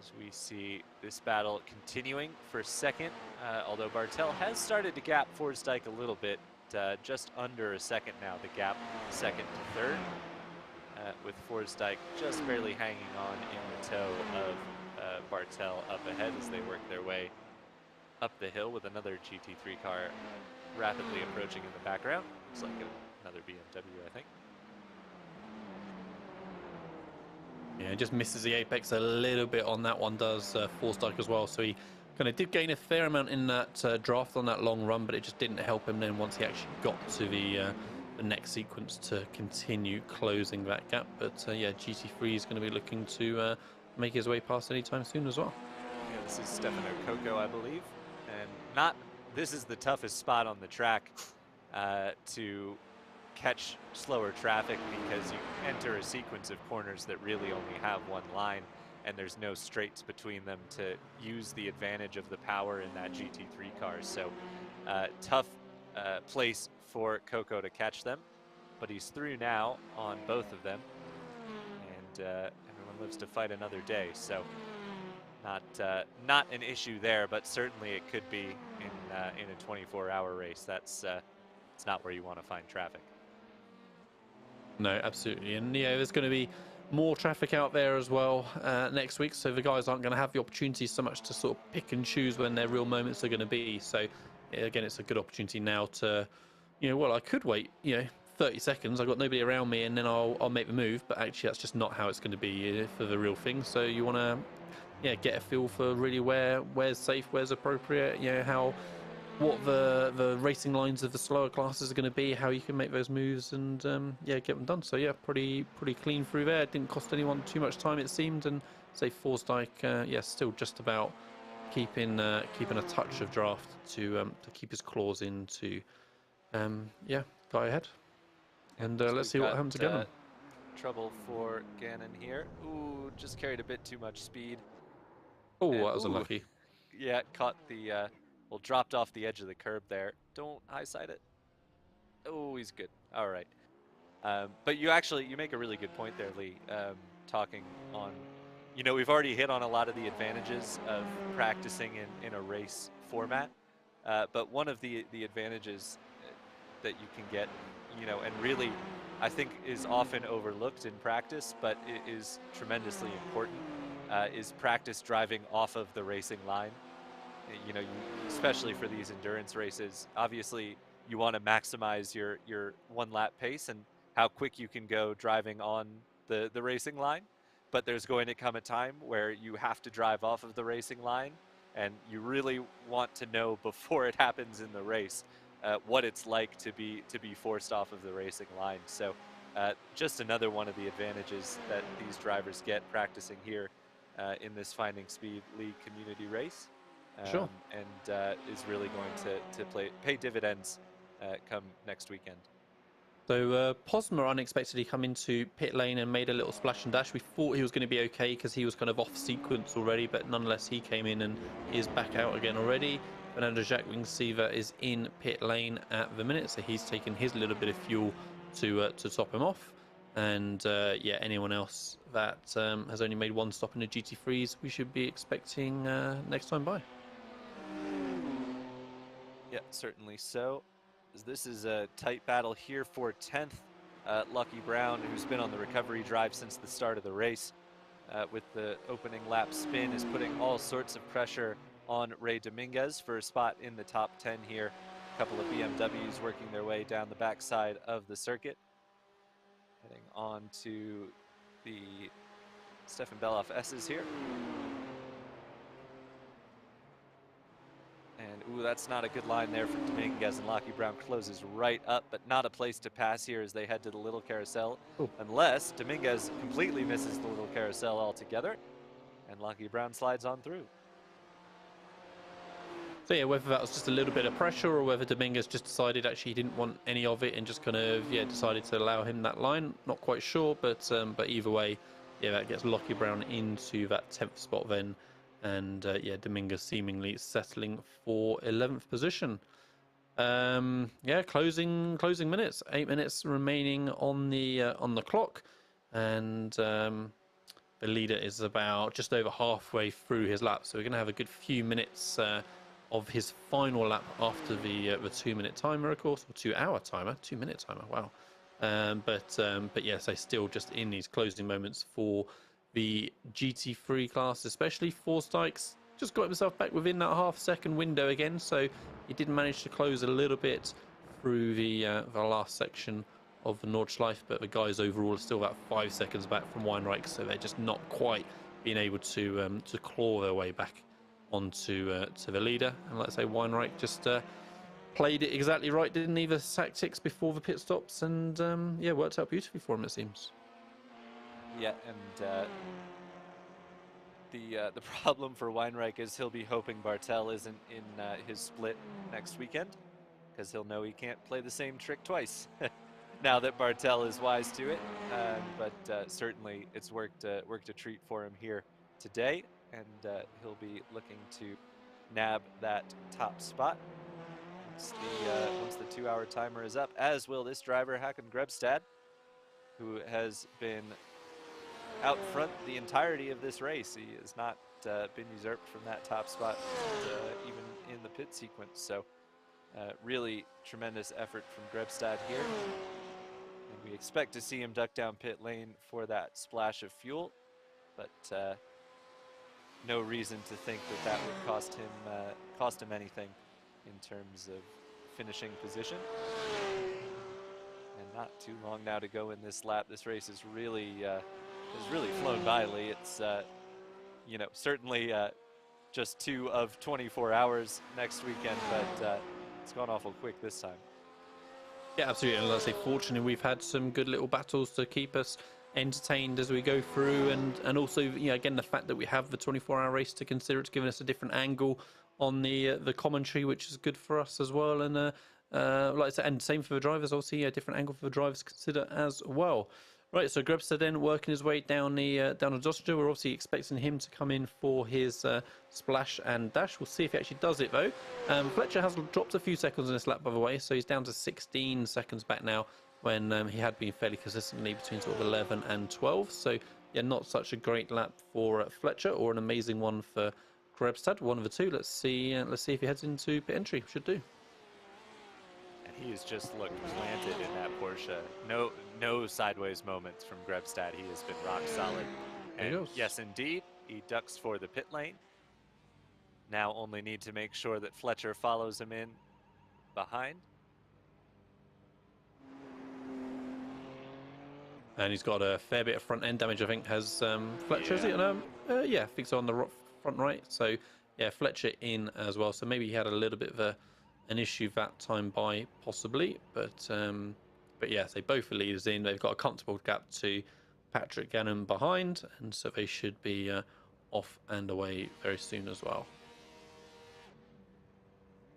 As we see this battle continuing for second, although Bartel has started to gap Forsdyke a little bit. Just under a second now, the gap second to third, with Forsdyke just barely hanging on in the toe of Bartel up ahead as they work their way up the hill, with another GT3 car rapidly approaching in the background. Looks like another BMW, I think. Yeah, just misses the apex a little bit on that one, does Forsdyke as well. So he kind of did gain a fair amount in that draft on that long run, but it just didn't help him then once he actually got to the next sequence to continue closing that gap. But yeah, GT3 is going to be looking to make his way past anytime soon as well. Yeah, this is Stefano Coco, I believe, and this is the toughest spot on the track to catch slower traffic, because you enter a sequence of corners that really only have one line, and there's no straights between them to use the advantage of the power in that GT3 car. So tough place for Coco to catch them, but he's through now on both of them, and everyone lives to fight another day. So not an issue there, but certainly it could be in a 24-hour race. It's not where you want to find traffic. No, absolutely. And yeah, there's going to be more traffic out there as well next week, so the guys aren't going to have the opportunity so much to sort of pick and choose when their real moments are going to be. So again, it's a good opportunity now to well, I could wait, 30 seconds. I've got nobody around me, and then I'll make the move. But actually, that's just not how it's going to be for the real thing. So you want to, get a feel for really where's safe, where's appropriate. What the racing lines of the slower classes are going to be, how you can make those moves, and get them done. So yeah, pretty clean through there. It didn't cost anyone too much time, it seemed, and say Forsdyke, still just about keeping a touch of draft to keep his claws in to go ahead. And So let's we've see what got happens again. trouble for Gannon here. Ooh, just carried a bit too much speed. Oh, And that was ooh, unlucky. yeah, caught the, well, dropped off the edge of the curb there. Don't high side it. Oh, he's good. All right. But you make a really good point there, Lee. Talking on, we've already hit on a lot of the advantages of practicing in a race format. But one of the advantages that you can get, and really, I think is often overlooked in practice, but it is tremendously important, is practice driving off of the racing line. Especially for these endurance races, obviously you want to maximize your 1 lap pace and how quick you can go driving on the racing line. But there's going to come a time where you have to drive off of the racing line, and you really want to know before it happens in the race what it's like to be forced off of the racing line. So just another one of the advantages that these drivers get practicing here in this Finding Speed League community race. Sure. And is really going to pay dividends come next weekend. So Posma unexpectedly come into pit lane and made a little splash and dash. We thought he was going to be okay because he was kind of off sequence already, but nonetheless he came in and is back out again already. Fernando Jacques Wingsiever is in pit lane at the minute, so he's taken his little bit of fuel to top him off. And anyone else that has only made one stop in the GT3s, we should be expecting next time by. Yeah, certainly so. This is a tight battle here for 10th. Lucky Brown, who's been on the recovery drive since the start of the race, with the opening lap spin, is putting all sorts of pressure on Ray Dominguez for a spot in the top 10 here. A couple of BMWs working their way down the backside of the circuit. Heading on to the Stefan Beloff S's here. And, ooh, that's not a good line there for Dominguez, and Lucky Brown closes right up, but not a place to pass here as they head to the little carousel. Ooh. Unless Dominguez completely misses the little carousel altogether, and Lucky Brown slides on through. So yeah, whether that was just a little bit of pressure or whether Dominguez just decided actually he didn't want any of it and just kind of decided to allow him that line, not quite sure, but either way, that gets Lucky Brown into that 10th spot then, and Dominguez seemingly settling for 11th position. Closing minutes, 8 minutes remaining on the clock, and the leader is about just over halfway through his lap, so we're going to have a good few minutes of his final lap after the 2-minute timer, of course, or 2-hour timer, 2-minute timer. Wow. But yes, I still just in these closing moments for the GT3 class, especially Forsdyke's just got himself back within that half-second window again, so he did manage to close a little bit through the last section of the Nordschleife, but the guys overall are still about 5 seconds back from Weinreich, so they're just not quite being able to claw their way back onto to the leader. And let's say Weinreich just played it exactly right, didn't leave us tactics before the pit stops, and worked out beautifully for him, it seems. Yeah, and the problem for Weinreich is he'll be hoping Bartel isn't in his split next weekend, because he'll know he can't play the same trick twice. Now that Bartel is wise to it, but certainly it's worked a treat for him here today, and he'll be looking to nab that top spot once the 2-hour timer is up, as will this driver, Håkon Grebstad, who has been out front the entirety of this race. He has not been usurped from that top spot, even in the pit sequence. So really tremendous effort from Grebstad here. And we expect to see him duck down pit lane for that splash of fuel, but no reason to think that would cost him anything in terms of finishing position. not too long now to go in this lap. This race is really flown by, Lee. It's you know, certainly just 2 of 24 hours next weekend, but it's gone awful quick this time. Yeah, absolutely. And let's say, fortunately, we've had some good little battles to keep us entertained as we go through, and also, you know, again, the fact that we have the 24-hour race to consider, it's given us a different angle on the commentary, which is good for us as well. And like I said, and same for the drivers, obviously, a different angle for the drivers to consider as well. Right, so Grebster then working his way down the Dossier. We're obviously expecting him to come in for his splash and dash. We'll see if he actually does it though. Fletcher has dropped a few seconds in this lap, by the way, so he's down to 16 seconds back now, when he had been fairly consistently between sort of 11 and 12. So yeah, not such a great lap for Fletcher, or an amazing one for Grebstad. One of the two. Let's see if he heads into pit entry. Should do. He has just looked planted in that Porsche. No sideways moments from Grebstad. He has been rock solid. And yes, indeed, he ducks for the pit lane. Now only need to make sure that Fletcher follows him in behind. And he's got a fair bit of front end damage, I think, has Fletcher, is it? Yeah, I think so, on the front right. So yeah, Fletcher in as well. So maybe he had a little bit of an issue that time by, possibly, but yeah, so both the leaders in. They've got a comfortable gap to Patrick Gannon behind, and so they should be off and away very soon as well.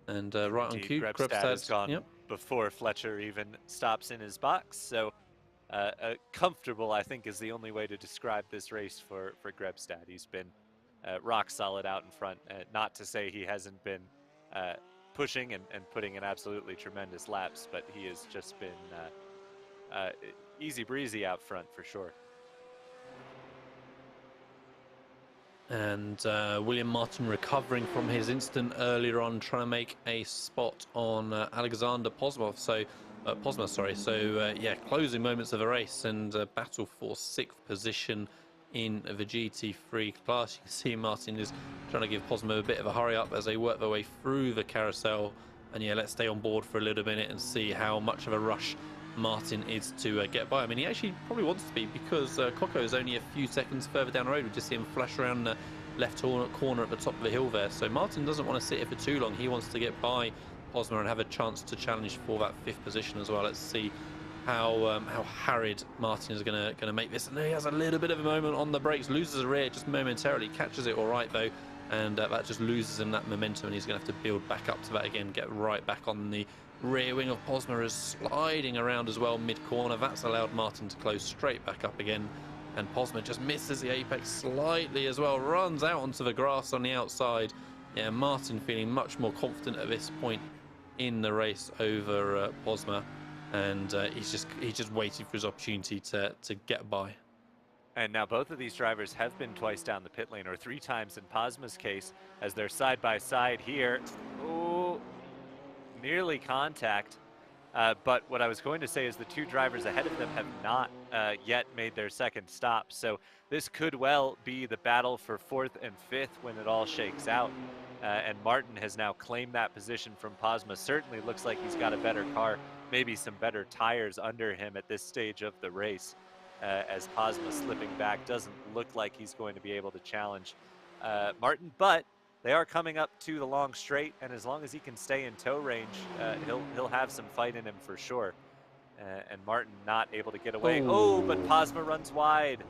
And right on cue, Grebstad has gone before Fletcher even stops in his box. So comfortable, I think, is the only way to describe this race for Grebstad. He's been rock solid out in front. Not to say he hasn't been pushing and putting in absolutely tremendous laps, but he has just been easy breezy out front for sure. And William Martin recovering from his incident earlier on, trying to make a spot on Alexander Posma. So yeah, closing moments of the race, and battle for 6th position in the GT3 class. You can see Martin is trying to give Posma a bit of a hurry up as they work their way through the carousel. And yeah, let's stay on board for a little minute and see how much of a rush Martin is to get by. I mean, he actually probably wants to be, because Coco is only a few seconds further down the road. We just see him flash around the left corner at the top of the hill there. So Martin doesn't want to sit here for too long. He wants to get by Posma and have a chance to challenge for that 5th position as well. Let's see how harried Martin is going to make this. And he has a little bit of a moment on the brakes, loses the rear just momentarily, catches it all right though, and that just loses him that momentum, and he's going to have to build back up to that again, get right back on the rear wing of Posma, is sliding around as well mid-corner. That's allowed Martin to close straight back up again, and Posma just misses the apex slightly as well, runs out onto the grass on the outside. Yeah, Martin feeling much more confident at this point in the race over Posma, and he's just waiting for his opportunity to get by. And now both of these drivers have been twice down the pit lane, or 3 times in Posma's case, as they're side by side here. Oh, nearly contact. But what I was going to say is the 2 drivers ahead of them have not yet made their 2nd stop. So this could well be the battle for 4th and 5th when it all shakes out. And Martin has now claimed that position from Posma. Certainly looks like he's got a better car, maybe some better tires under him at this stage of the race. As Posma slipping back, doesn't look like he's going to be able to challenge Martin, but they are coming up to the long straight, and as long as he can stay in tow range, he'll have some fight in him for sure. And Martin not able to get away. Oh, but Posma runs wide,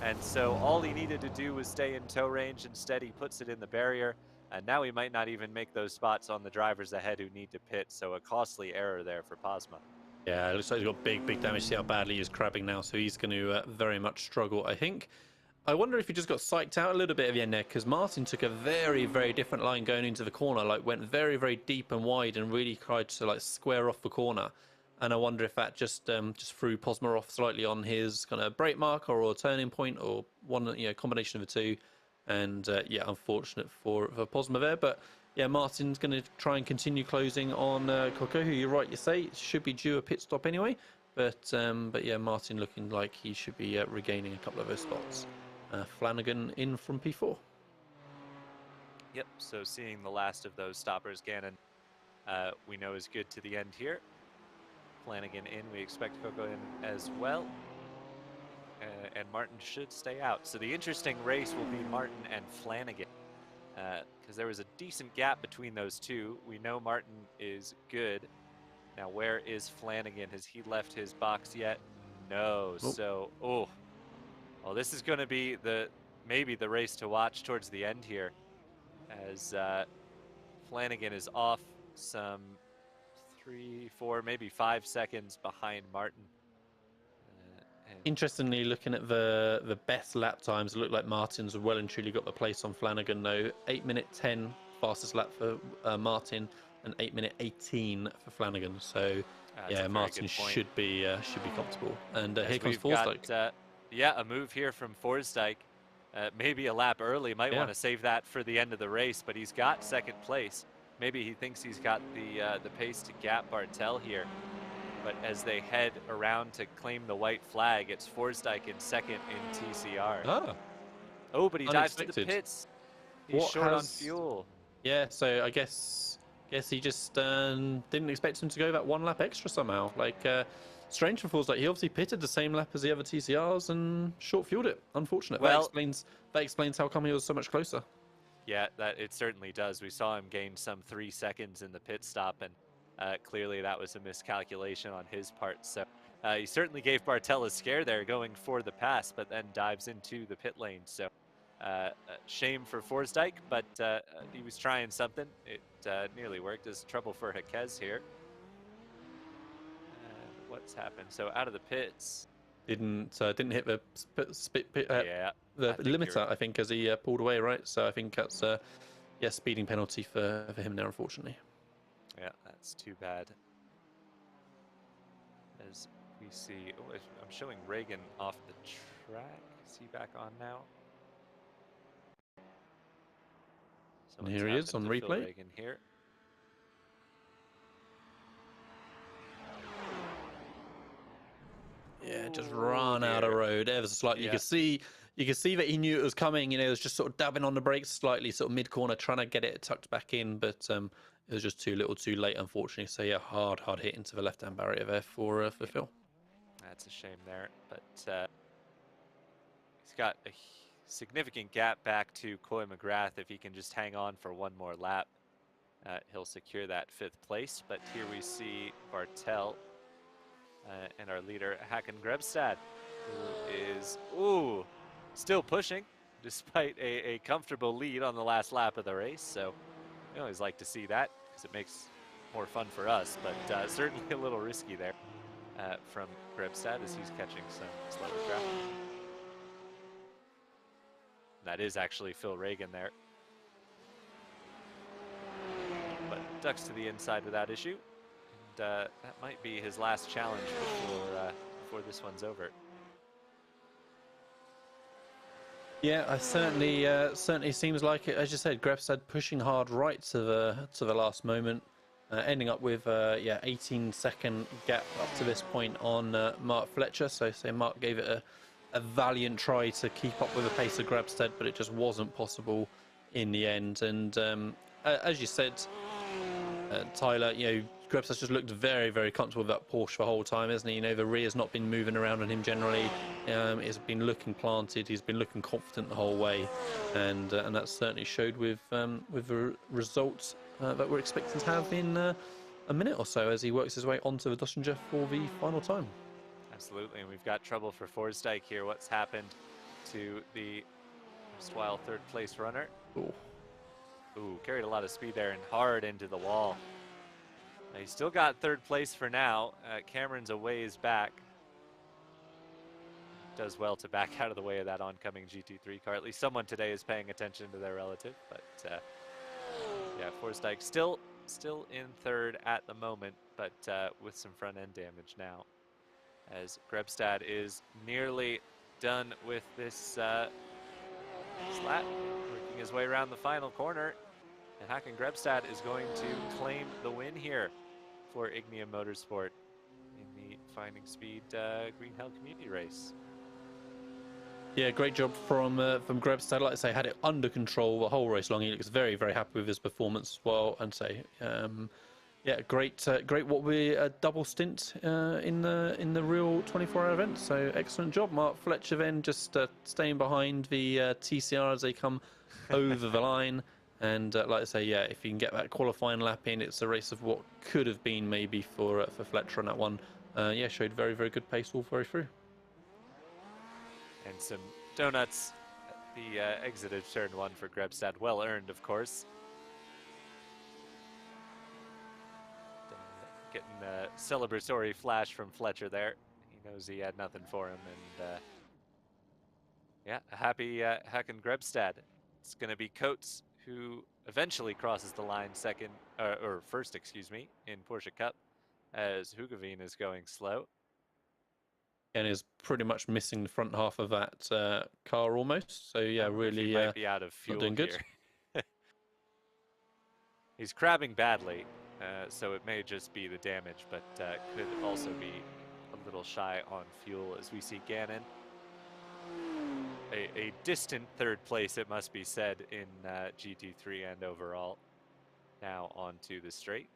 and so all he needed to do was stay in tow range. Instead, he puts it in the barrier, and now he might not even make those spots on the drivers ahead who need to pit. So a costly error there for Posma. Yeah, it looks like he's got big damage. See how badly he's crabbing now, so he's going to very much struggle, I think. I wonder if he just got psyched out a little bit at the end there, because Martin took a very different line going into the corner, like went very deep and wide, and really tried to like square off the corner. And I wonder if that just threw Posma off slightly on his kind of brake marker or turning point, or one, you know, combination of the two. And yeah, unfortunate for Posma there, but yeah, Martin's going to try and continue closing on Coco, who you're right, you say should be due a pit stop anyway. But yeah, Martin looking like he should be regaining a couple of those spots. Flanagan in from P4. Yep, so seeing the last of those stoppers, Gannon, we know is good to the end here. Flanagan in. We expect Coco in as well. And Martin should stay out. So the interesting race will be Martin and Flanagan. Because there was a decent gap between those two. We know Martin is good. Now, where is Flanagan? Has he left his box yet? No. Oh. So, well, this is going to be maybe the race to watch towards the end here, as Flanagan is off some 3, 4, maybe 5 seconds behind Martin. Interestingly, looking at the best lap times, it looked like Martin's well and truly got the place on Flanagan, though. 8:10 fastest lap for Martin, and 8:18 for Flanagan. So yeah, Martin should be comfortable. And here comes Forsdyke. Yeah, a move here from Forsdyke. Maybe a lap early. Might want to save that for the end of the race, but he's got second place. Maybe he thinks he's got the pace to gap Bartel here. But as they head around to claim the white flag, it's Forsdyke in second in TCR. Oh, but he dives to the pits. He's short on fuel. Yeah, so I guess he just didn't expect him to go that one lap extra somehow. Like, strange for Forsdyke. He obviously pitted the same lap as the other TCRs and short fueled it. Unfortunate. Well, that explains how come he was so much closer. Yeah, that it certainly does. We saw him gain some 3 seconds in the pit stop, and clearly that was a miscalculation on his part. So he certainly gave Bartel a scare there going for the pass, but then dives into the pit lane. So shame for Forsdyke, but he was trying something. It nearly worked. There's trouble for Jaquez here. What's happened? So out of the pits. Didn't hit the the limiter, I think, as he pulled away, right? So I think that's speeding penalty for him there, unfortunately. Yeah, that's too bad. As we see, I'm showing Reagan off the track. Is he back on now? And here he is on replay. Reagan here. Yeah, just run out of road ever so slightly. Yeah. You could see that he knew it was coming. You know, it was just sort of dabbing on the brakes slightly, sort of mid corner, trying to get it tucked back in, but it was just too little, too late, unfortunately. So yeah, hard hit into the left-hand barrier there for Phil. That's a shame there, but he's got a significant gap back to Coy McGrath. If he can just hang on for one more lap, he'll secure that 5th place. But here we see Bartel. And our leader, Håkan Grebstad, who is, still pushing despite a comfortable lead on the last lap of the race. So I always like to see that because it makes more fun for us, but certainly a little risky there from Grebstad as he's catching some slower traffic. That is actually Phil Reagan there. But ducks to the inside without issue. That might be his last challenge before this one's over. Yeah, certainly seems like it. As you said, Grebstad pushing hard right to the last moment, ending up with 18-second gap up to this point on Mark Fletcher. So Mark gave it a valiant try to keep up with the pace of Grebstad, but it just wasn't possible in the end. And as you said, Tyler, you know, Grebstad's just looked very, very comfortable with that Porsche the whole time, isn't he? You know, the rear's not been moving around on him generally. He's been looking planted. He's been looking confident the whole way, and that certainly showed with the results that we're expecting to have in a minute or so as he works his way onto the Dössinger for the final time. Absolutely, and we've got trouble for Forsdyke here. What's happened to the erstwhile 3rd place runner? Ooh, carried a lot of speed there and hard into the wall. He's still got 3rd place for now. Cameron's a ways back. Does well to back out of the way of that oncoming GT3 car. At least someone today is paying attention to their relative. But yeah, Forsdyke still in 3rd at the moment, but with some front end damage now. As Grebstad is nearly done with this lap, working his way around the final corner. And Håkan Grebstad is going to claim the win here for Ignium Motorsport in the Finding Speed Green Hell Community Race. Yeah, great job from Grebstad. Like I say, had it under control the whole race long. He looks very, very happy with his performance as well. And say, Yeah, great, great. What we a double stint in the real 24-hour event. So excellent job, Mark Fletcher. Then just staying behind the TCR as they come over the line. And like I say, yeah, if you can get that qualifying lap in, it's a race of what could have been maybe for Fletcher on that one. Yeah, showed very, very good pace all the way through. And some donuts at the exit of turn 1 for Grebstad. Well earned, of course. Getting a celebratory flash from Fletcher there. He knows he had nothing for him. And yeah, a happy Hacken Grebstad. It's going to be Coates who eventually crosses the line second, or first, excuse me, in Porsche Cup as Hugaveen is going slow. And is pretty much missing the front half of that car almost. So yeah, really he might be out of fuel not doing good. here. He's crabbing badly, so it may just be the damage, but could also be a little shy on fuel as we see Gannon. A distant third place, it must be said, in GT3 and overall. Now onto the straight.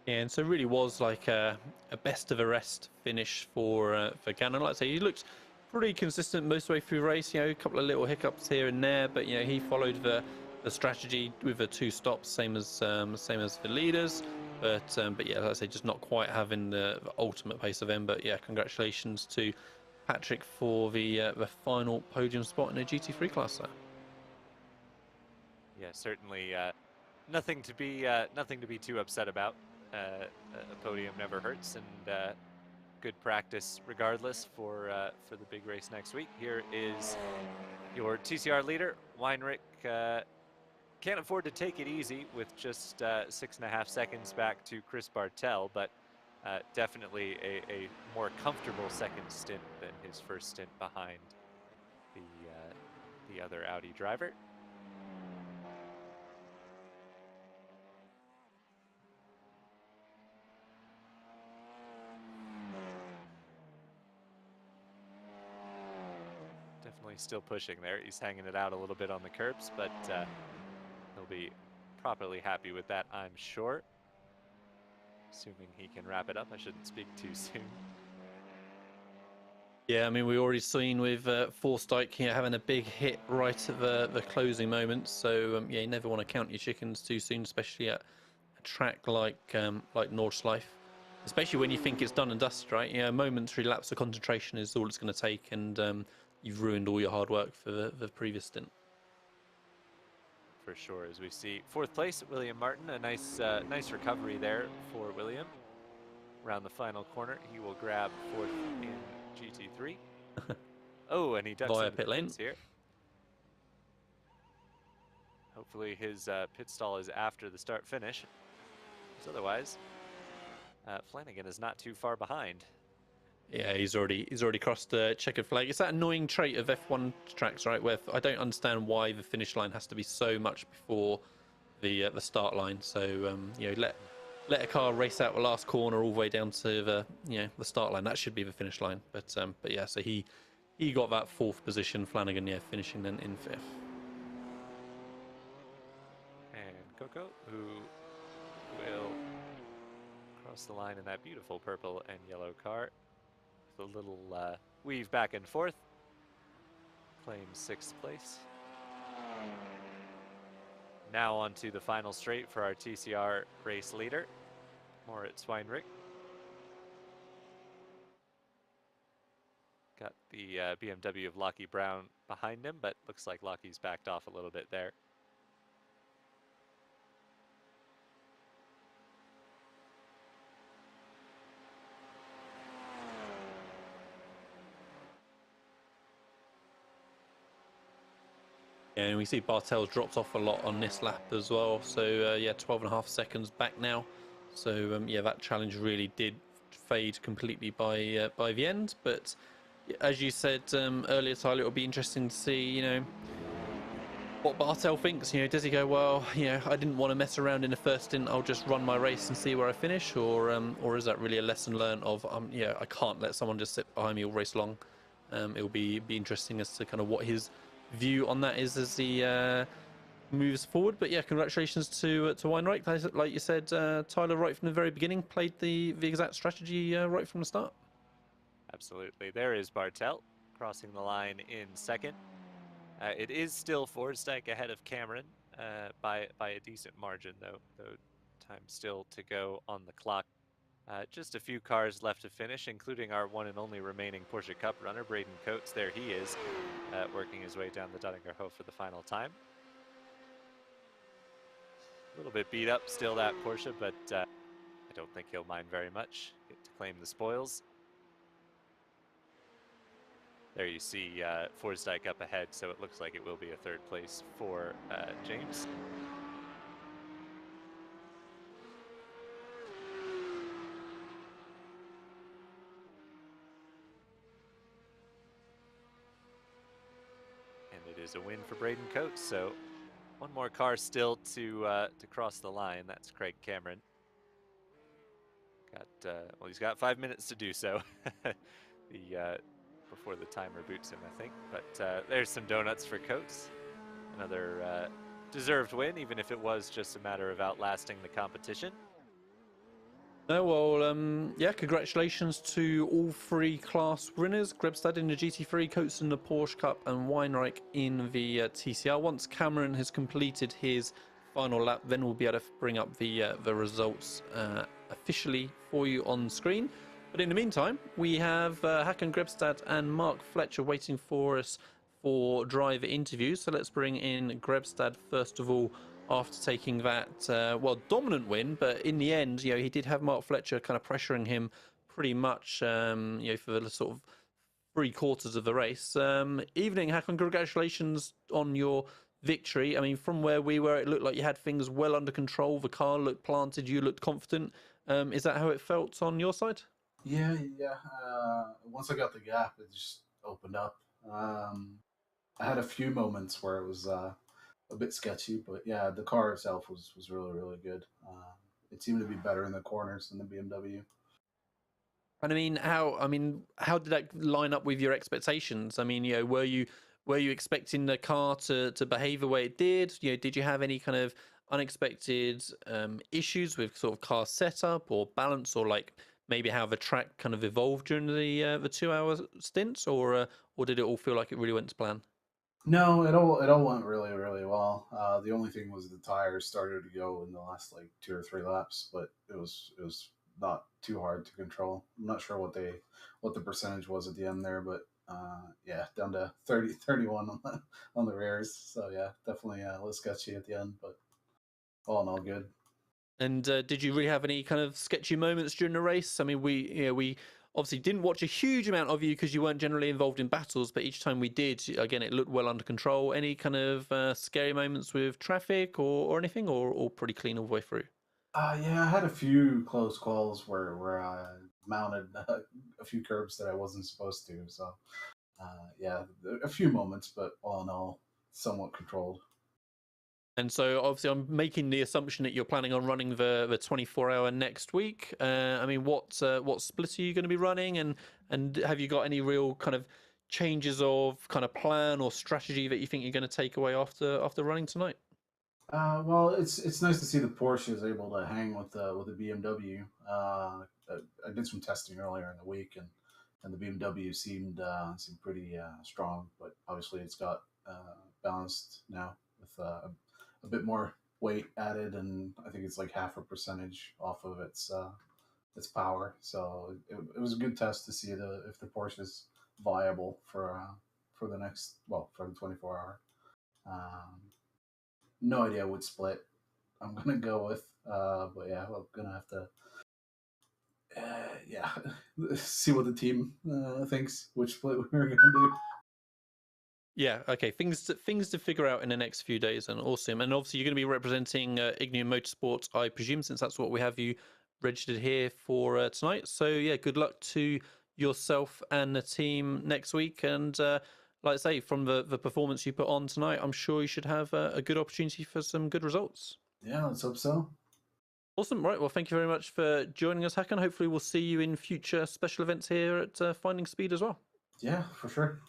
Yeah, and so really was like a best of a rest finish for Gannon. Like I say, he looked pretty consistent most of the way through the race. You know, a couple of little hiccups here and there, but you know he followed the strategy with the 2 stops, same as the leaders. But yeah, like I say, just not quite having the ultimate pace of him. But yeah, congratulations to Patrick for the final podium spot in the GT3 class there. Yeah, certainly nothing to be too upset about. A podium never hurts, and good practice regardless for the big race next week. Here is your TCR leader, Weinrich. Can't afford to take it easy with just 6.5 seconds back to Chris Bartel, but definitely a more comfortable second stint than his first stint behind the other Audi driver. Definitely still pushing there. He's hanging it out a little bit on the curbs, but he'll be properly happy with that, I'm sure. Assuming he can wrap it up. I shouldn't speak too soon. Yeah, I mean, we already seen with Forsyth, you know, having a big hit right at the closing moments. So yeah, you never want to count your chickens too soon, especially at a track like Nordschleife. Especially when you think it's done and dusted, right? You know, a momentary lapse of concentration is all it's going to take, and you've ruined all your hard work for the previous stint. For sure, as we see 4th place, William Martin. A nice recovery there for William. Around the final corner, he will grab 4th in GT3. Oh, and he ducks Via into pit the lane. pits here. Hopefully his pit stall is after the start finish. Because otherwise, Flanagan is not too far behind. Yeah, he's already crossed the checkered flag. It's that annoying trait of F1 tracks, right? Where I don't understand why the finish line has to be so much before the start line. So you know, let a car race out the last corner all the way down to the start line. That should be the finish line. But yeah, so he got that 4th position. Flanagan, yeah, finishing then in 5th. And Coco, who will cross the line in that beautiful purple and yellow car. A little weave back and forth, claims 6th place. Now on to the final straight for our TCR race leader, Moritz Weinrich. Got the BMW of Lockie Brown behind him, but looks like Lockie's backed off a little bit there. And we see Bartel's dropped off a lot on this lap as well. So yeah, 12.5 seconds back now. So yeah, that challenge really did fade completely by the end. But As you said earlier, Tyler, it'll be interesting to see, what Bartel thinks. Does he go, well, I didn't want to mess around in the first stint, I'll just run my race and see where I finish, or is that really a lesson learned of, I can't let someone just sit behind me all race long. It'll be interesting as to kind of what his view on that is as he moves forward. But yeah, congratulations to Weinreich. Like you said, Tyler, right from the very beginning, played the exact strategy right from the start. Absolutely. There is Bartel crossing the line in second. It is still Forsdyke ahead of Cameron by a decent margin, though time still to go on the clock. Just a few cars left to finish, including our one and only remaining Porsche Cup runner, Braden Coates. There he is, working his way down the Duttinger-Hof for the final time. A little bit beat up still, that Porsche, but I don't think he'll mind very much. Get to claim the spoils. There you see Forsdyke up ahead, so it looks like it will be a third place for James. And it is a win for Braden Coates, so one more car still to cross the line. That's Craig Cameron. Well, he's got 5 minutes to do so. Before the timer boots him, I think. But there's some donuts for Coates. Another deserved win, even if it was just a matter of outlasting the competition. No, well, yeah, congratulations to all three class winners. Grebstad in the GT3, Coates in the Porsche Cup, and Weinreich in the TCR. Once Cameron has completed his final lap, then we'll be able to bring up the results officially for you on screen. But in the meantime, we have Hakan Grebstad and Mark Fletcher waiting for us for driver interviews. So let's bring in Grebstad first of all, after taking that, dominant win. But in the end, he did have Mark Fletcher kind of pressuring him pretty much, for the sort of 3/4 of the race. Evening, Hakan, congratulations on your victory. I mean, from where we were, it looked like you had things well under control. The car looked planted, you looked confident. Is that how it felt on your side? Yeah. Once I got the gap, it just opened up. I had a few moments where it was a bit sketchy, but yeah, the car itself was really really good. It seemed to be better in the corners than the BMW. And how did that line up with your expectations? I mean, were you expecting the car to behave the way it did? Did you have any kind of unexpected issues with sort of car setup or balance, or like maybe how the track kind of evolved during the 2 hour stints, or did it all feel like it really went to plan? No, it all went really really well. The only thing was the tires started to go in the last like 2 or 3 laps, but it was not too hard to control. I'm not sure what the percentage was at the end there, but yeah, down to 30-31 on the rears. So yeah, definitely a little sketchy at the end, but all in all good. And did you really have any kind of sketchy moments during the race? I mean, we obviously didn't watch a huge amount of you because you weren't generally involved in battles, but each time we did, again, it looked well under control. Any kind of scary moments with traffic or anything, or all pretty clean all the way through? Yeah, I had a few close calls where I mounted a few curbs that I wasn't supposed to. So yeah, a few moments, but all in all, somewhat controlled. And so, obviously, I'm making the assumption that you're planning on running the 24-hour next week. I mean, what split are you going to be running, and have you got any real kind of changes of kind of plan or strategy that you think you're going to take away after running tonight? Well, it's nice to see the Porsche is able to hang with the BMW. I did some testing earlier in the week, and the BMW seemed pretty strong, but obviously it's got balanced now with a bit more weight added, and I think it's like half a percentage off of its power. So it was a good test to see if the Porsche is viable for the next for the 24 hour. Um, no idea what split I'm gonna go with, but yeah, I'm gonna have to yeah see what the team thinks which split we're gonna do. Yeah, okay. Things to figure out in the next few days, and awesome. And obviously, you're going to be representing Ignium Motorsports, I presume, since that's what we have you registered here for tonight. So yeah, good luck to yourself and the team next week. And like I say, from the performance you put on tonight, I'm sure you should have a good opportunity for some good results. Yeah, let's hope so. Awesome. Right. Well, thank you very much for joining us, Hakan. Hopefully, we'll see you in future special events here at Finding Speed as well. Yeah, for sure.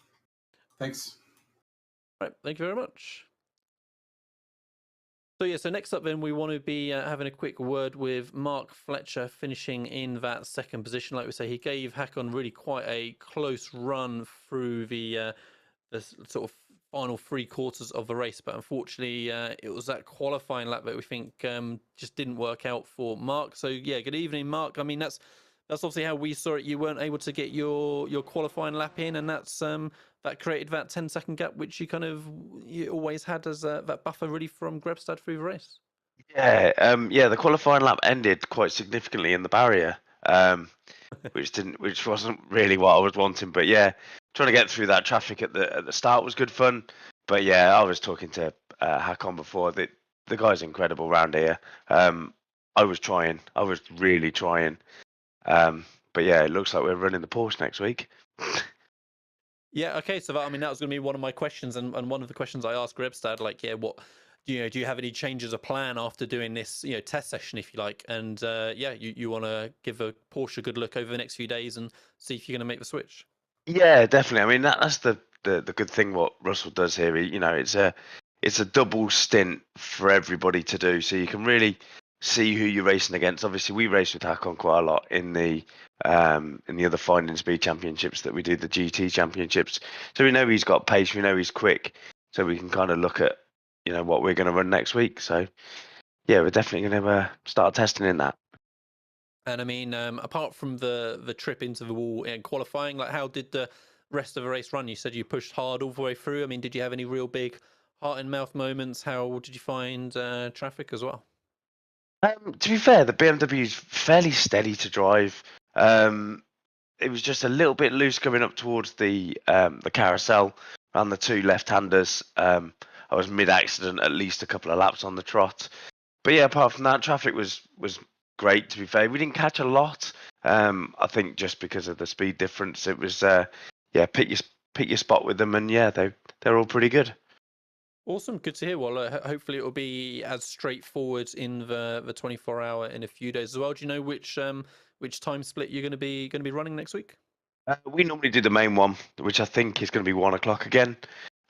Thanks. Right. Thank you very much. So yeah, so next up then we want to be having a quick word with Mark Fletcher, finishing in that second position. Like we say, he gave Hakan really quite a close run through the sort of final 3/4 of the race, but unfortunately it was that qualifying lap that we think just didn't work out for Mark. So yeah, good evening, Mark. I mean that's obviously how we saw it. You weren't able to get your qualifying lap in, and that's that created that 10-second gap, which you always had as that buffer really from Grebstad through the race. Yeah, the qualifying lap ended quite significantly in the barrier, which wasn't really what I was wanting. But yeah, trying to get through that traffic at the start was good fun. But yeah, I was talking to Hakon before that the guy's incredible round here. I was really trying. But yeah, it looks like we're running the Porsche next week. Yeah, okay. So that, I mean, that was going to be one of my questions, and one of the questions I asked Grebstad, like, yeah, what do you have any changes of plan after doing this, test session, if you like? And yeah, you want to give a Porsche a good look over the next few days and see if you're going to make the switch. Yeah, definitely. I mean, that's the good thing what Russell does here. It's a double stint for everybody to do, so you can really see who you're racing against. Obviously, we race with Hakon quite a lot in the other Finding Speed championships that we do, the GT championships. So we know he's got pace, we know he's quick, so we can kind of look at what we're going to run next week. So yeah, we're definitely going to start testing in that. And I mean, apart from the trip into the wall and qualifying, like how did the rest of the race run? You said you pushed hard all the way through. I mean, did you have any real big heart and mouth moments? How did you find traffic as well? To be fair, the BMW is fairly steady to drive. It was just a little bit loose coming up towards the carousel around the two left-handers. I was mid-accident at least a couple of laps on the trot. But yeah, apart from that, traffic was great, to be fair. We didn't catch a lot. I think just because of the speed difference, it was pick your spot with them, and yeah, they're all pretty good. Awesome, good to hear. Well, hopefully it will be as straightforward in the 24-hour in a few days as well. Do you know which time split you're going to be running next week? We normally do the main one, which I think is going to be 1 o'clock again.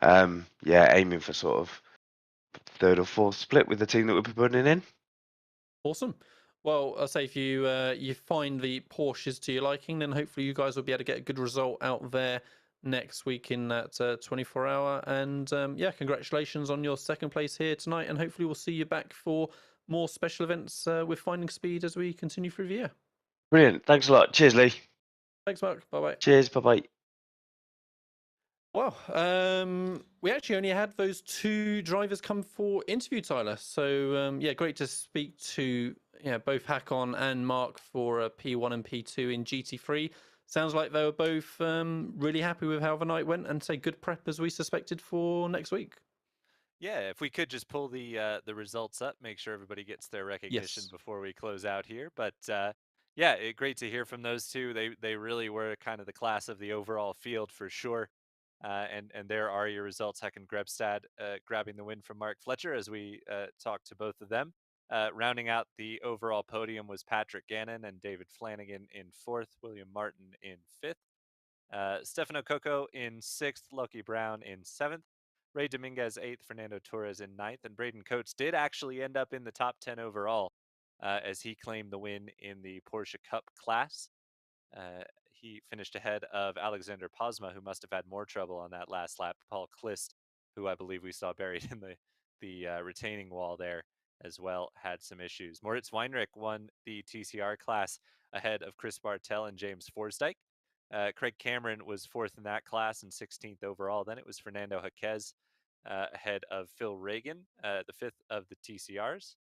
Aiming for sort of third or fourth split with the team that we'll be putting in. Awesome. Well, I'll say if you find the Porsches to your liking, then hopefully you guys will be able to get a good result out there next week in that 24-hour. And yeah, congratulations on your second place here tonight. And hopefully we'll see you back for more special events with Finding Speed as we continue through the year. Brilliant. Thanks a lot. Cheers, Lee. Thanks, Mark. Bye-bye. Cheers. Bye-bye. Well, we actually only had those two drivers come for interview, Tyler. So yeah, great to speak to both Hakon and Mark for P1 and P2 in GT3. Sounds like they were both really happy with how the night went, and say good prep as we suspected for next week. Yeah, if we could just pull the results up, make sure everybody gets their recognition before we close out here. But yeah, great to hear from those two. They really were kind of the class of the overall field for sure. And there are your results. Hakan Grebstad grabbing the win from Mark Fletcher as we talked to both of them. Rounding out the overall podium was Patrick Gannon and David Flanagan in fourth, William Martin in fifth, Stefano Coco in sixth, Loki Brown in seventh, Ray Dominguez eighth, Fernando Torres in ninth, and Braden Coates did actually end up in the top 10 overall as he claimed the win in the Porsche Cup class. He finished ahead of Alexander Posma, who must have had more trouble on that last lap. Paul Klist, who I believe we saw buried in the retaining wall there as well, had some issues. Moritz Weinrich won the TCR class ahead of Chris Bartel and James Forsdyke. Craig Cameron was fourth in that class and 16th overall. Then it was Fernando Jaquez ahead of Phil Reagan, the fifth of the TCRs.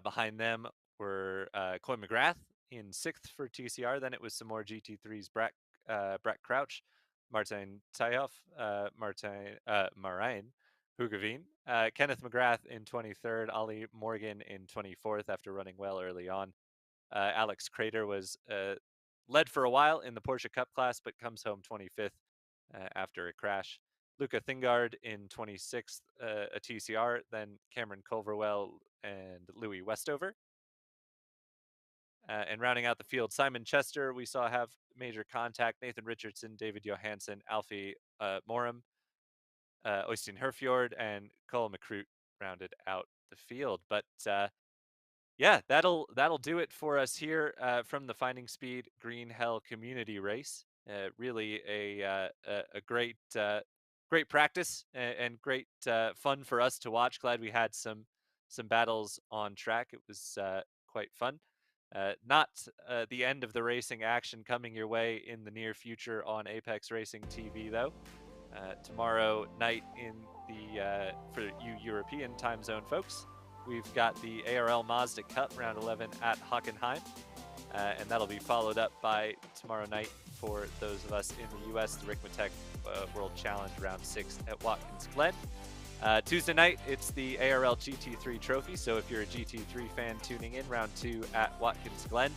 Behind them were Coy McGrath in sixth for TCR. Then it was some more GT3s, Brett Crouch, Martin Tayoff, Marijn Hugaveen, Kenneth McGrath in 23rd, Ollie Morgan in 24th after running well early on. Alex Crater was led for a while in the Porsche Cup class, but comes home 25th after a crash. Luca Thingard in 26th, a TCR, then Cameron Culverwell and Louis Westover. And rounding out the field, Simon Chester, we saw have major contact. Nathan Richardson, David Johansson, Alfie Morum, Oystein Herfjord, and Cole McCroot rounded out the field. But yeah, that'll do it for us here from the Finding Speed Green Hell Community Race. Really a great great practice and great fun for us to watch. Glad we had some battles on track. It was quite fun. Not the end of the racing action coming your way in the near future on Apex Racing TV, though. Tomorrow night in the for you European time zone folks, we've got the ARL Mazda Cup round 11 at Hockenheim, and that'll be followed up by tomorrow night for those of us in the U.S. the Rikmatech World Challenge round 6 at Watkins Glen. Tuesday night, it's the ARL GT3 Trophy, so if you're a GT3 fan tuning in, round 2 at Watkins Glen.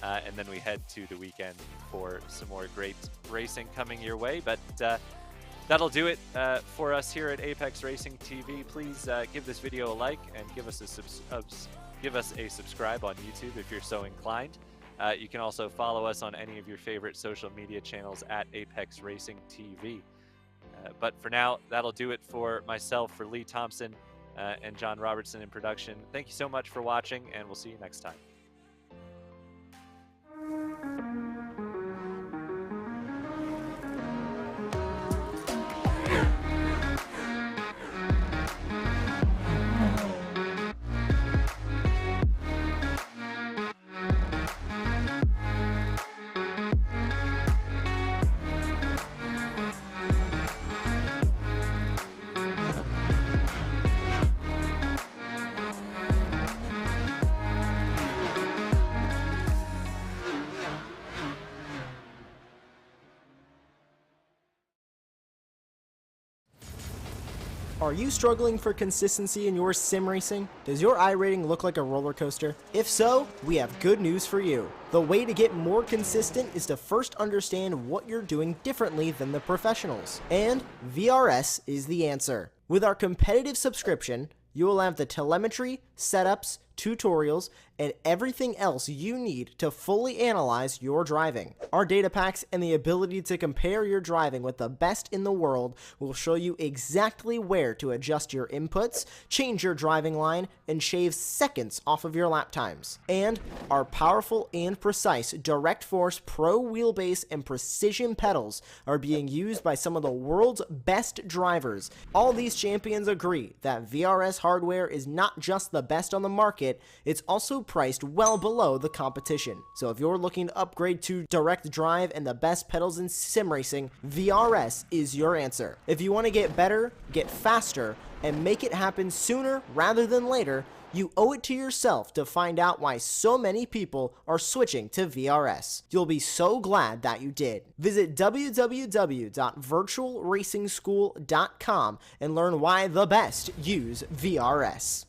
And then we head to the weekend for some more great racing coming your way. But that'll do it for us here at Apex Racing TV. Please give this video a like and give us a subscribe on YouTube if you're so inclined. You can also follow us on any of your favorite social media channels at Apex Racing TV. But for now, that'll do it for myself, for Lee Thompson, and John Robertson in production. Thank you so much for watching, and we'll see you next time. Are you struggling for consistency in your sim racing? Does your iRating look like a roller coaster? If so, we have good news for you. The way to get more consistent is to first understand what you're doing differently than the professionals. And VRS is the answer. With our competitive subscription, you will have the telemetry, setups, tutorials, and everything else you need to fully analyze your driving. Our data packs and the ability to compare your driving with the best in the world will show you exactly where to adjust your inputs, change your driving line, and shave seconds off of your lap times. And our powerful and precise Direct Force Pro wheelbase and precision pedals are being used by some of the world's best drivers. All these champions agree that VRS hardware is not just the best on the market, it's also priced well below the competition. So if you're looking to upgrade to direct drive and the best pedals in sim racing, VRS is your answer. If you want to get better, get faster, and make it happen sooner rather than later, you owe it to yourself to find out why so many people are switching to VRS. You'll be so glad that you did. Visit www.virtualracingschool.com and learn why the best use VRS.